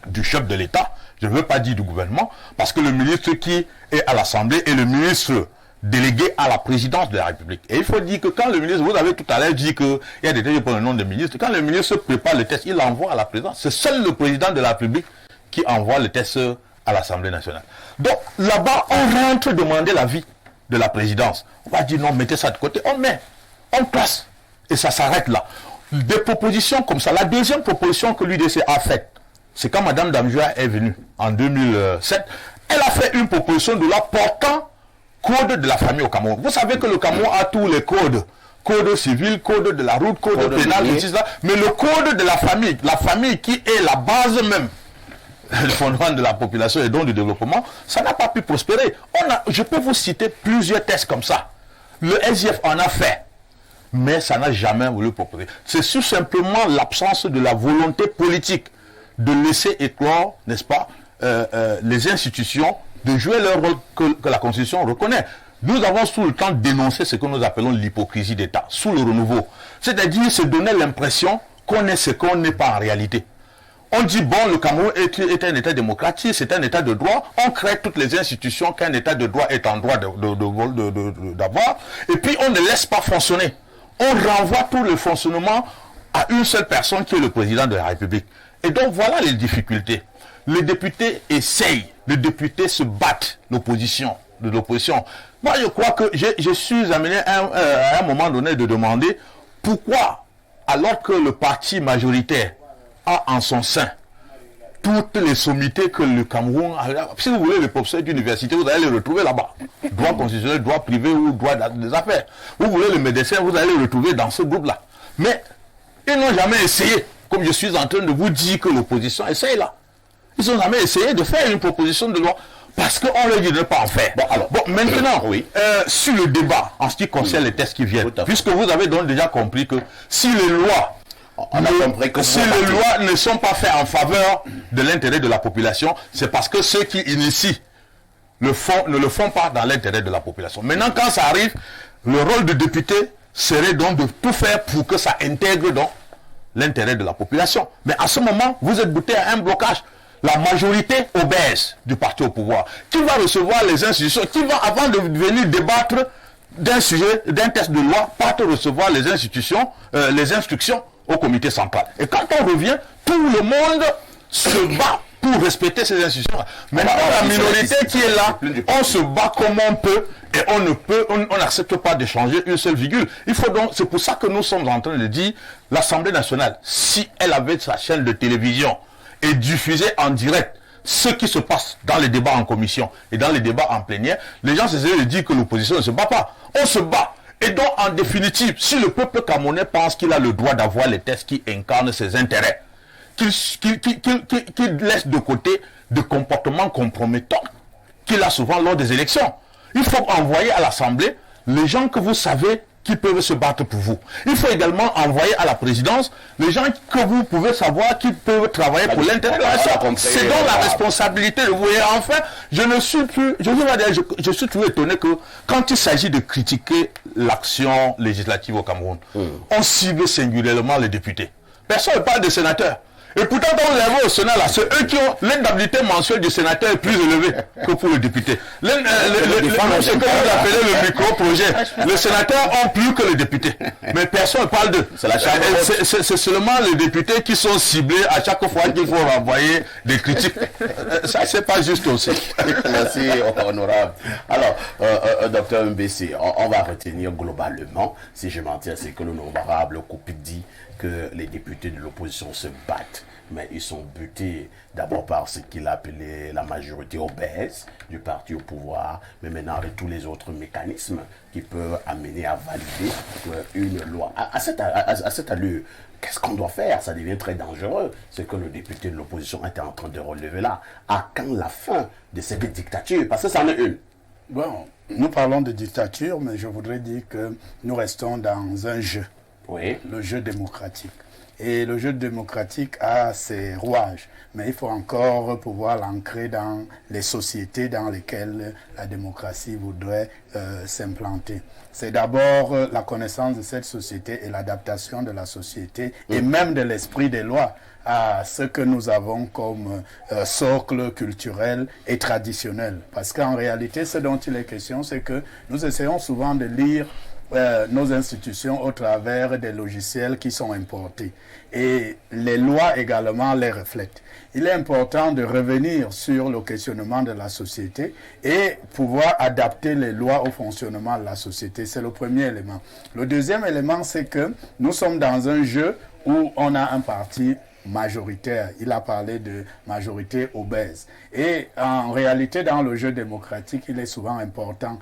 du chef de l'État, je ne veux pas dire du gouvernement, parce que le ministre qui est à l'Assemblée est le ministre délégué à la présidence de la République. Et il faut dire que quand le ministre, vous avez tout à l'heure dit qu'il y a des têtes pour le nom de ministre, quand le ministre prépare le test, il l'envoie à la présidence. C'est seul le président de la République qui envoie le test à l'Assemblée nationale. Donc là-bas, on rentre demander l'avis de la présidence. On va dire non, mettez ça de côté, on met, on place, et ça s'arrête là. Des propositions comme ça. La deuxième proposition que l'UDC a faite, c'est quand Mme Damjoua est venue en 2007, elle a fait une proposition de loi portant code de la famille au Cameroun. Vous savez que le Cameroun a tous les codes. Code civil, code de la route, code pénal, mais le code de la famille qui est la base même, le fondement de la population et donc du développement, ça n'a pas pu prospérer. Je peux vous citer plusieurs tests comme ça. Le SIF en a fait, mais ça n'a jamais voulu proposer. C'est tout simplement l'absence de la volonté politique de laisser éclore, n'est-ce pas, les institutions, de jouer leur rôle que la Constitution reconnaît. Nous avons tout le temps dénoncé ce que nous appelons l'hypocrisie d'État, sous le renouveau. C'est-à-dire se donner l'impression qu'on est ce qu'on n'est pas en réalité. On dit, bon, le Cameroun est un État démocratique, c'est un État de droit, on crée toutes les institutions qu'un État de droit est en droit d'avoir, et puis on ne laisse pas fonctionner. On renvoie tout le fonctionnement à une seule personne qui est le président de la République. Et donc voilà les difficultés. Les députés essayent, les députés se battent de l'opposition. Moi je crois que je suis amené à un moment donné de demander pourquoi, alors que le parti majoritaire a en son sein toutes les sommités que le Cameroun a. Si vous voulez les professeurs d'université, vous allez les retrouver là-bas. Droit constitutionnel, droit privé ou droit des affaires. Vous voulez les médecins, vous allez les retrouver dans ce groupe-là. Mais ils n'ont jamais essayé, comme je suis en train de vous dire que l'opposition essaye là. Ils n'ont jamais essayé de faire une proposition de loi parce qu'on leur dit de ne pas en faire. Maintenant, oui. Sur le débat en ce qui concerne les tests qui viennent, puisque vous avez donc déjà compris que si les lois ne sont pas faites en faveur de l'intérêt de la population, c'est parce que ceux qui initient ne le font pas dans l'intérêt de la population. Maintenant, quand ça arrive, le rôle du député serait donc de tout faire pour que ça intègre donc l'intérêt de la population. Mais à ce moment, vous êtes bouté à un blocage. La majorité obèse du parti au pouvoir, qui va recevoir les institutions, qui va, avant de venir débattre d'un sujet, d'un test de loi, pas recevoir les institutions, les instructions au comité central. Et quand on revient, tout le monde se bat pour respecter ces institutions. Maintenant, la minorité qui est là, on se bat comme on peut et on n'accepte pas de changer une seule virgule. Il faut donc, c'est pour ça que nous sommes en train de dire, l'Assemblée nationale, si elle avait sa chaîne de télévision et diffusait en direct ce qui se passe dans les débats en commission et dans les débats en plénière, les gens essaient de dire que l'opposition ne se bat pas. On se bat. Et donc, en définitive, si le peuple camerounais pense qu'il a le droit d'avoir les tests qui incarnent ses intérêts, qu'il laisse de côté des comportements compromettants qu'il a souvent lors des élections, il faut envoyer à l'Assemblée les gens que vous savez qui peuvent se battre pour vous. Il faut également envoyer à la présidence les gens que vous pouvez savoir qui peuvent travailler pour l'intérêt de la nation. C'est donc la responsabilité de vous. Et enfin, je suis toujours étonné que quand il s'agit de critiquer l'action législative au Cameroun, on cible singulièrement les députés. Personne ne parle des sénateurs. Et pourtant, quand vous arrivez au Sénat, là, c'est eux qui ont l'indemnité mensuelle du sénateur est plus élevée que pour le député. Ce que vous appelez le micro-projet, les sénateurs ont plus que les députés. Mais personne ne parle d'eux. C'est seulement les députés qui sont ciblés à chaque fois qu'il faut renvoyer des critiques. Ça, c'est pas juste aussi. Merci, honorable. Alors, docteur Mbessi, on va retenir globalement, si je m'en tiens, c'est que l'honorable Coupi dit que les députés de l'opposition se battent, mais ils sont butés d'abord par ce qu'il a appelé la majorité obèse du parti au pouvoir, mais maintenant avec tous les autres mécanismes qui peuvent amener à valider une loi. À cette allure, qu'est-ce qu'on doit faire? Ça devient très dangereux. C'est que le député de l'opposition était en train de relever là. À quand la fin de cette dictature? Parce que ça en est une. Bon, nous parlons de dictature, mais je voudrais dire que nous restons dans un jeu, le jeu démocratique. Et le jeu démocratique a ses rouages, mais il faut encore pouvoir l'ancrer dans les sociétés dans lesquelles la démocratie voudrait s'implanter. C'est d'abord la connaissance de cette société et l'adaptation de la société et même de l'esprit des lois à ce que nous avons comme socle culturel et traditionnel. Parce qu'en réalité, ce dont il est question, c'est que nous essayons souvent de lire nos institutions au travers des logiciels qui sont importés. Et les lois également les reflètent. Il est important de revenir sur le questionnement de la société et pouvoir adapter les lois au fonctionnement de la société. C'est le premier élément. Le deuxième élément, c'est que nous sommes dans un jeu où on a un parti majoritaire. Il a parlé de majorité obèse. Et en réalité, dans le jeu démocratique, il est souvent important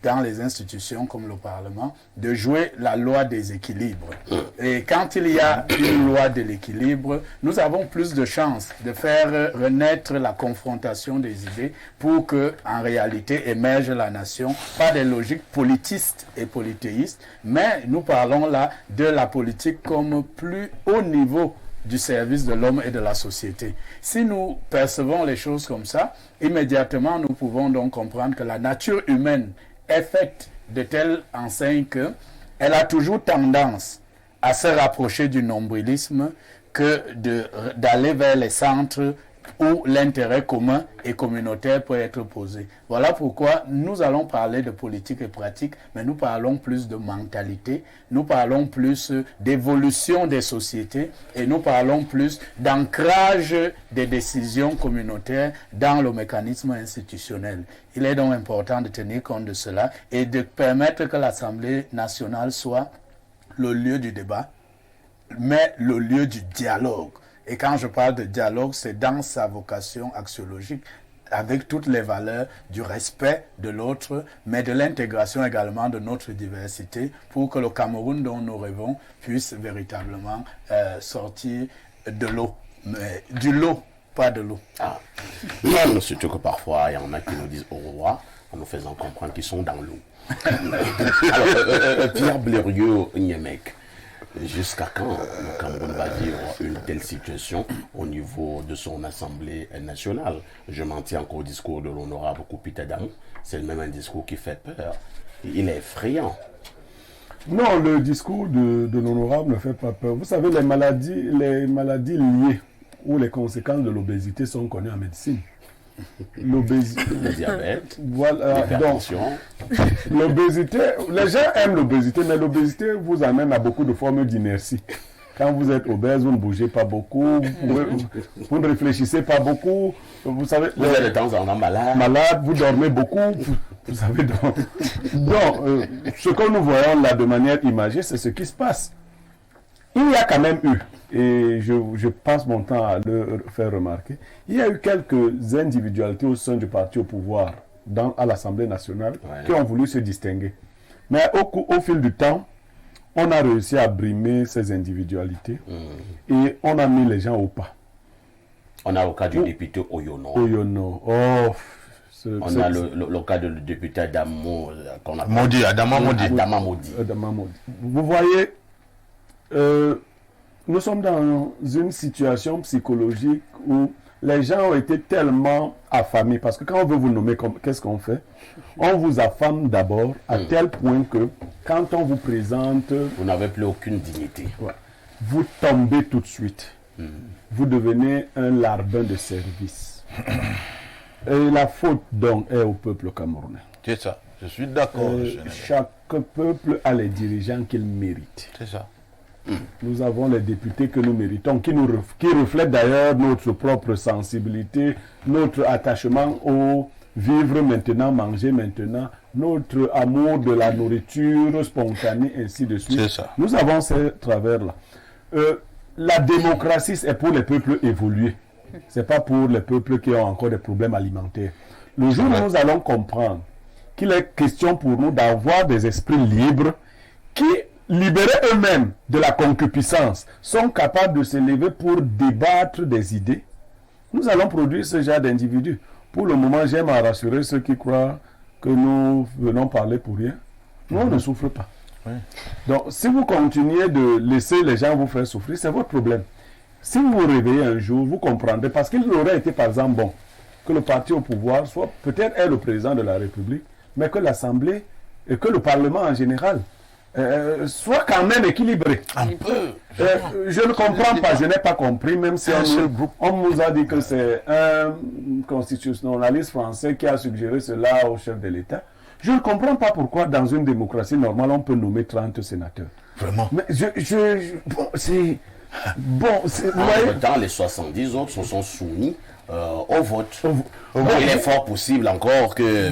dans les institutions comme le Parlement, de jouer la loi des équilibres. Et quand il y a une loi de l'équilibre, nous avons plus de chances de faire renaître la confrontation des idées pour que, en réalité, émerge la nation, pas des logiques politistes et polythéistes, mais nous parlons là de la politique comme plus haut niveau du service de l'homme et de la société. Si nous percevons les choses comme ça, immédiatement nous pouvons donc comprendre que la nature humaine est faite de telle enseigne qu'elle a toujours tendance à se rapprocher du nombrilisme que d'aller vers les centres où l'intérêt commun et communautaire peut être posé. Voilà pourquoi nous allons parler de politique et pratique, mais nous parlons plus de mentalité, nous parlons plus d'évolution des sociétés et nous parlons plus d'ancrage des décisions communautaires dans le mécanisme institutionnel. Il est donc important de tenir compte de cela et de permettre que l'Assemblée nationale soit le lieu du débat, mais le lieu du dialogue. Et quand je parle de dialogue, c'est dans sa vocation axiologique, avec toutes les valeurs du respect de l'autre, mais de l'intégration également de notre diversité, pour que le Cameroun dont nous rêvons puisse véritablement sortir de l'eau, mais du lot, pas de l'eau. Ah. Surtout que parfois, il y en a qui nous disent au roi, en nous faisant comprendre qu'ils sont dans l'eau. Alors, Pierre Blériot-Niemek, jusqu'à quand le Cameroun va vivre une telle situation au niveau de son Assemblée nationale? Je m'en tiens encore au discours de l'honorable Koupita Damou. C'est même un discours qui fait peur. Il est effrayant. Non, le discours de l'honorable ne fait pas peur. Vous savez, les maladies liées ou les conséquences de l'obésité sont connues en médecine. L'obésité, le diabète, voilà, l'hypertension. L'obésité, les gens aiment l'obésité, mais l'obésité vous amène à beaucoup de formes d'inertie. Quand vous êtes obèse, vous ne bougez pas beaucoup, vous ne réfléchissez pas beaucoup. Vous savez, vous êtes de temps en temps malade. Malade, vous dormez beaucoup. Vous savez, donc ce que nous voyons là de manière imagée, c'est ce qui se passe. Il y a quand même eu, et je passe mon temps à le faire remarquer, il y a eu quelques individualités au sein du parti au pouvoir à l'Assemblée nationale qui ont voulu se distinguer. Mais au fil du temps, on a réussi à brimer ces individualités et on a mis les gens au pas. On a le cas du député Oyono. On a le cas du député Adama Modi. Vous voyez, nous sommes dans une situation psychologique où les gens ont été tellement affamés. Parce que quand on veut vous nommer, qu'est-ce qu'on fait? On vous affame d'abord à tel point que quand on vous présente... Vous n'avez plus aucune dignité. Vous tombez tout de suite. Vous devenez un larbin de service. Et la faute donc est au peuple camerounais. C'est ça. Je suis d'accord. Chaque peuple a les dirigeants qu'il mérite. C'est ça. Nous avons les députés que nous méritons, qui reflètent d'ailleurs notre propre sensibilité, notre attachement au vivre maintenant, manger maintenant, notre amour de la nourriture spontanée, ainsi de suite. C'est ça. Nous avons ces travers-là. La démocratie, c'est pour les peuples évolués. Ce n'est pas pour les peuples qui ont encore des problèmes alimentaires. Le jour où nous allons comprendre qu'il est question pour nous d'avoir des esprits libres qui, libérés eux-mêmes de la concupiscence, sont capables de se lever pour débattre des idées, nous allons produire ce genre d'individus. Pour le moment, j'aime à rassurer ceux qui croient que nous venons parler pour rien. Nous, on ne souffre pas. Donc, si vous continuez de laisser les gens vous faire souffrir, c'est votre problème. Si vous vous réveillez un jour, vous comprendrez, parce qu'il aurait été, par exemple, bon, que le parti au pouvoir soit peut-être est le président de la République, mais que l'Assemblée et que le Parlement en général soit quand même équilibré. Un peu. Je ne comprends pas, je n'ai pas compris, même si on nous a dit que c'est un constitutionnaliste français qui a suggéré cela au chef de l'État. Je ne comprends pas pourquoi, dans une démocratie normale, on peut nommer 30 sénateurs. Vraiment. Mais bon, c'est... Bon, dans les 70 autres se sont soumis au vote. Il est fort possible encore que...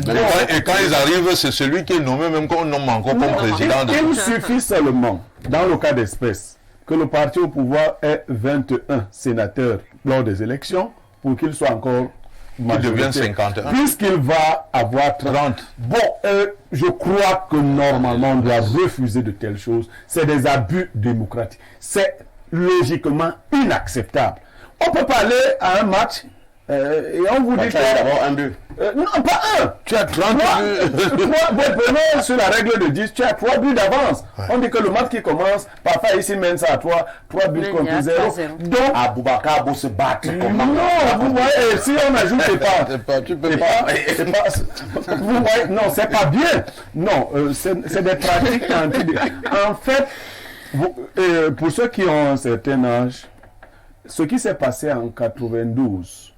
Et quand ils arrivent, c'est celui qui est nommé, même qu'on nomme encore comme président. Il suffit seulement, dans le cas d'espèce, que le parti au pouvoir ait 21 sénateurs lors des élections pour qu'il soit encore... Il devient 51. Puisqu'il va avoir 30. Bon, je crois que normalement on doit refuser de telles choses. C'est des abus démocratiques. C'est logiquement inacceptable. On peut pas aller à un match et on vous dit que... d'abord un but. Non, pas un. Tu as 30 buts. Prenons sur la règle de 10, tu as 3 buts d'avance. Ouais. On dit que le match qui commence, parfois ici mène ça à 3 buts contre 0. Donc, Aboubacar pour se battre. Non, vous voyez, si on ajoute, vous voyez, non, c'est pas bien. Non, c'est des pratiques en fait, pour ceux qui ont un certain âge, ce qui s'est passé en 92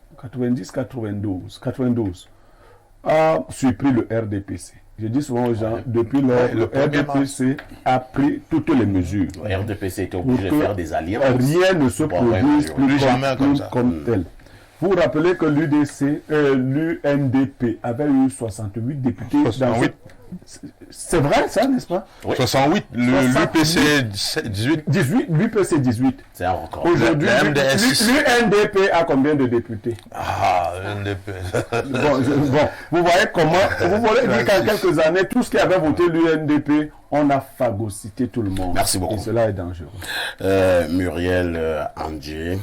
a surpris le RDPC. Je dis souvent aux gens, depuis lors, le RDPC a pris toutes les mesures. Le RDPC était obligé de faire des alliances. Rien ne se produise plus comme tel. Vous vous rappelez que l'UNDP avait eu 68 députés. 68. C'est vrai ça, n'est-ce pas? Oui. 68, l'UPC 18. L'UPC 18. C'est un record. Aujourd'hui, l'UNDP a combien de députés? l'UNDP. Bon, vous voyez comment, vous voulez dire qu'en quelques années, tout ce qui avait voté l'UNDP, on a phagocyté tout le monde. Merci beaucoup. Et cela est dangereux. Muriel Andjé,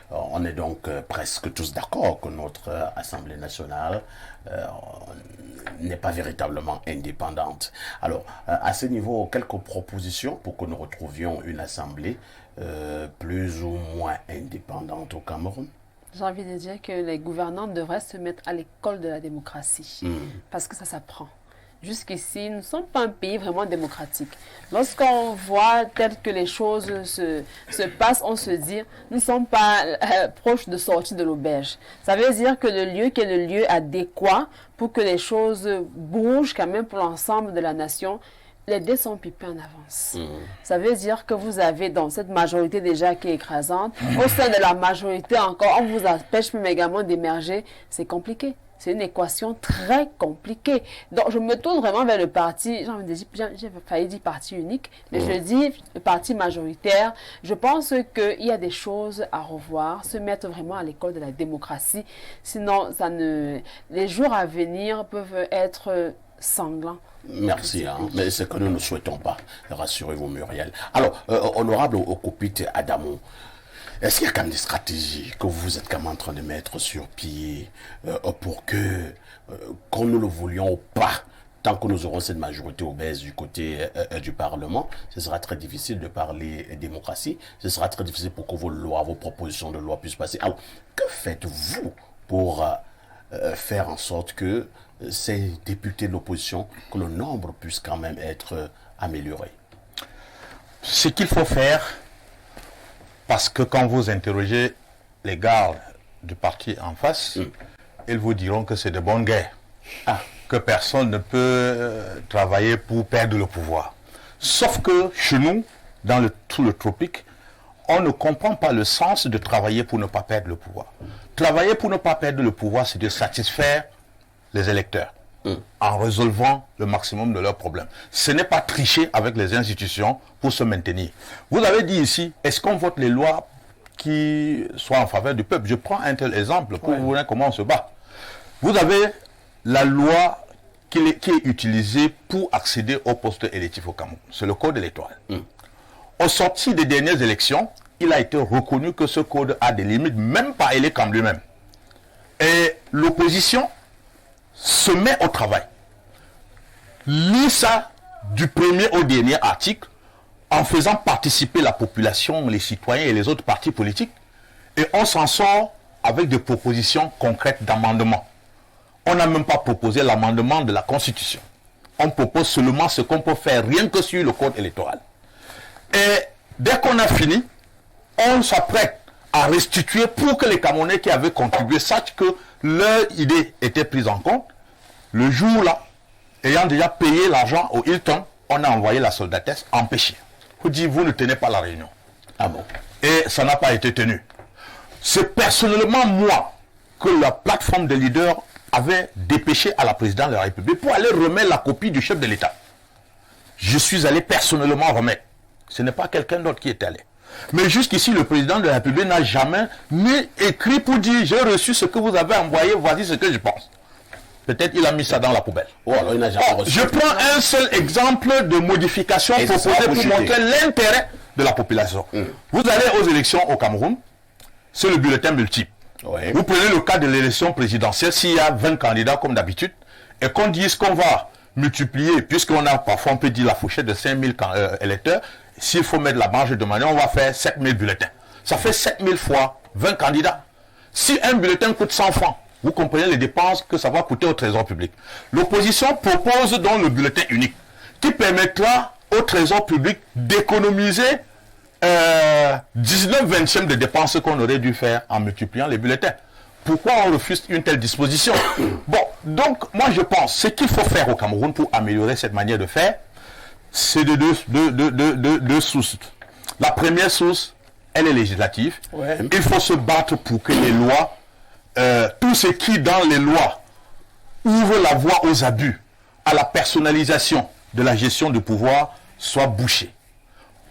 on est donc presque tous d'accord que notre Assemblée nationale n'est pas véritablement indépendante. Alors, à ce niveau, quelques propositions pour que nous retrouvions une Assemblée plus ou moins indépendante au Cameroun? J'ai envie de dire que les gouvernants devraient se mettre à l'école de la démocratie, parce que ça s'apprend. Jusqu'ici, nous ne sommes pas un pays vraiment démocratique. Lorsqu'on voit tel que les choses se passent, on se dit, nous ne sommes pas proches de sortir de l'auberge. Ça veut dire que le lieu qui est le lieu adéquat pour que les choses bougent quand même pour l'ensemble de la nation, les dés sont pipés en avance. Ça veut dire que vous avez dans cette majorité déjà qui est écrasante, au sein de la majorité encore, on vous empêche même également d'émerger, c'est compliqué. C'est une équation très compliquée. Donc, je me tourne vraiment vers le parti, j'ai failli dire parti unique, mais je dis le parti majoritaire. Je pense qu'il y a des choses à revoir, se mettre vraiment à l'école de la démocratie. Sinon, les jours à venir peuvent être sanglants. Merci, mais c'est que nous ne souhaitons pas. Rassurez-vous, Muriel. Alors, honorable Okupite Adamo, est-ce qu'il y a quand même des stratégies que vous êtes quand même en train de mettre sur pied pour que, quand nous le voulions ou pas, tant que nous aurons cette majorité obèse du côté du Parlement, ce sera très difficile de parler démocratie, ce sera très difficile pour que vos lois, vos propositions de loi puissent passer. Alors, que faites-vous pour faire en sorte que ces députés de l'opposition, que le nombre puisse quand même être amélioré? Ce qu'il faut faire, parce que quand vous interrogez les gardes du parti en face, ils vous diront que c'est de bonne guerre. Que personne ne peut travailler pour perdre le pouvoir. Sauf que chez nous, dans tout le tropique, on ne comprend pas le sens de travailler pour ne pas perdre le pouvoir. Travailler pour ne pas perdre le pouvoir, c'est de satisfaire les électeurs en résolvant le maximum de leurs problèmes. Ce n'est pas tricher avec les institutions pour se maintenir. Vous avez dit ici, est-ce qu'on vote les lois qui soient en faveur du peuple? Je prends un tel exemple pour vous dire comment on se bat. Vous avez la loi qui est utilisée pour accéder au poste électif au Cameroun. C'est le code électoral. Au sorti des dernières élections, il a été reconnu que ce code a des limites, même par ELECAM lui-même. Et l'opposition se met au travail lis ça du premier au dernier article en faisant participer la population, les citoyens et les autres partis politiques. Et on s'en sort avec des propositions concrètes d'amendement. On n'a même pas proposé l'amendement de la Constitution. On propose seulement ce qu'on peut faire rien que sur le code électoral. Et dès qu'on a fini, on s'apprête à restituer pour que les Camerounais qui avaient contribué sachent que leur idée était prise en compte. Le jour-là, ayant déjà payé l'argent au Hilton, on a envoyé la soldatesse empêcher. Vous dites, vous ne tenez pas la réunion. Ah bon? Et ça n'a pas été tenu. C'est personnellement moi que la plateforme des leaders avait dépêché à la présidente de la République pour aller remettre la copie du chef de l'État. Je suis allé personnellement remettre. Ce n'est pas quelqu'un d'autre qui est allé. Mais jusqu'ici, le président de la République n'a jamais ni écrit pour dire « j'ai reçu ce que vous avez envoyé, voici ce que je pense ». Peut-être il a mis ça dans la poubelle. Oh, alors il n'a jamais reçu. Je prends un seul exemple de modification proposée pour montrer l'intérêt de la population. Vous allez aux élections au Cameroun, c'est le bulletin multiple. Ouais. Vous prenez le cas de l'élection présidentielle, s'il y a 20 candidats comme d'habitude, et qu'on dise qu'on va multiplier, puisqu'on a parfois, on peut dire la fourchette de 5000 électeurs, s'il faut mettre la marge de manœuvre, on va faire 7000 bulletins. Ça fait 7000 fois 20 candidats. Si un bulletin coûte 100 francs, vous comprenez les dépenses que ça va coûter au trésor public. L'opposition propose donc le bulletin unique, qui permettra au trésor public d'économiser 19/20 des dépenses qu'on aurait dû faire en multipliant les bulletins. Pourquoi on refuse une telle disposition? Bon, donc moi je pense, ce qu'il faut faire au Cameroun pour améliorer cette manière de faire, c'est de deux sources. La première source, elle est législative. Ouais. Il faut se battre pour que les lois, tout ce qui dans les lois ouvre la voie aux abus, à la personnalisation de la gestion du pouvoir, soit bouché.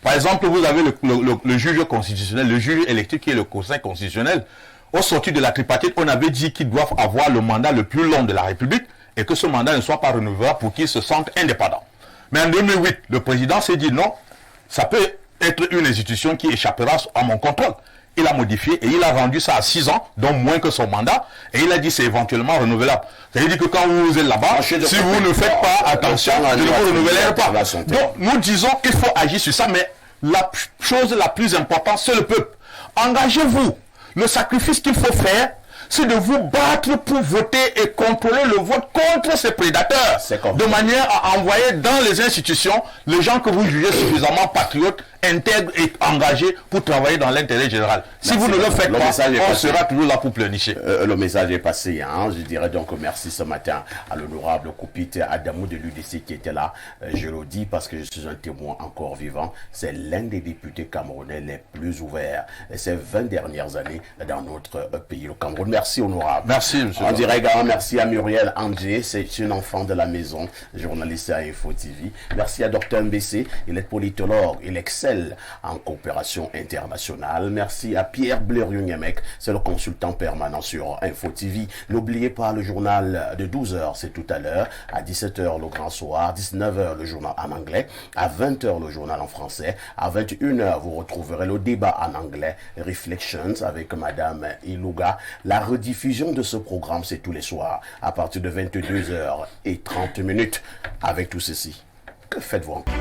Par exemple, vous avez le juge constitutionnel, le juge électif qui est le Conseil constitutionnel. Au sortir de la tripartite, on avait dit qu'ils doivent avoir le mandat le plus long de la République et que ce mandat ne soit pas renouvelable pour qu'ils se sentent indépendants. Mais en 2008, le président s'est dit non, ça peut être une institution qui échappera à mon contrôle. Il a modifié et il a rendu ça à 6 ans, donc moins que son mandat, et il a dit c'est éventuellement renouvelable. C'est-à-dire que quand vous êtes là-bas, si vous ne faites pas attention, je ne vous renouvellerai pas. Donc nous disons qu'il faut agir sur ça, mais la chose la plus importante, c'est le peuple. Engagez-vous. Le sacrifice qu'il faut faire, c'est de vous battre pour voter et contrôler le vote contre ces prédateurs, de manière à envoyer dans les institutions les gens que vous jugez suffisamment patriotes, intègres et engagés pour travailler dans l'intérêt général. Si vous ne le faites pas, on sera toujours là pour pleurnicher. Le message est passé. Hein. Je dirais donc merci ce matin à l'honorable Koupite Adamou de l'UDC qui était là. Je le dis parce que je suis un témoin encore vivant. C'est l'un des députés camerounais les plus ouverts ces 20 dernières années dans notre pays, le Cameroun. Merci honorable. Merci monsieur. On dirait également merci à Muriel André, c'est une enfant de la maison, journaliste à Info TV. Merci à Dr Mbessé, il est politologue, il excelle en coopération internationale. Merci à Pierre Blériou-Niemek, c'est le consultant permanent sur Info TV. N'oubliez pas le journal de 12h, c'est tout à l'heure, à 17h le grand soir, 19h le journal en anglais, à 20h le journal en français, à 21h vous retrouverez le débat en anglais, Reflections avec Madame Ilouga. La rediffusion de ce programme, c'est tous les soirs, à partir de 22h30. Avec tout ceci, que faites-vous encore?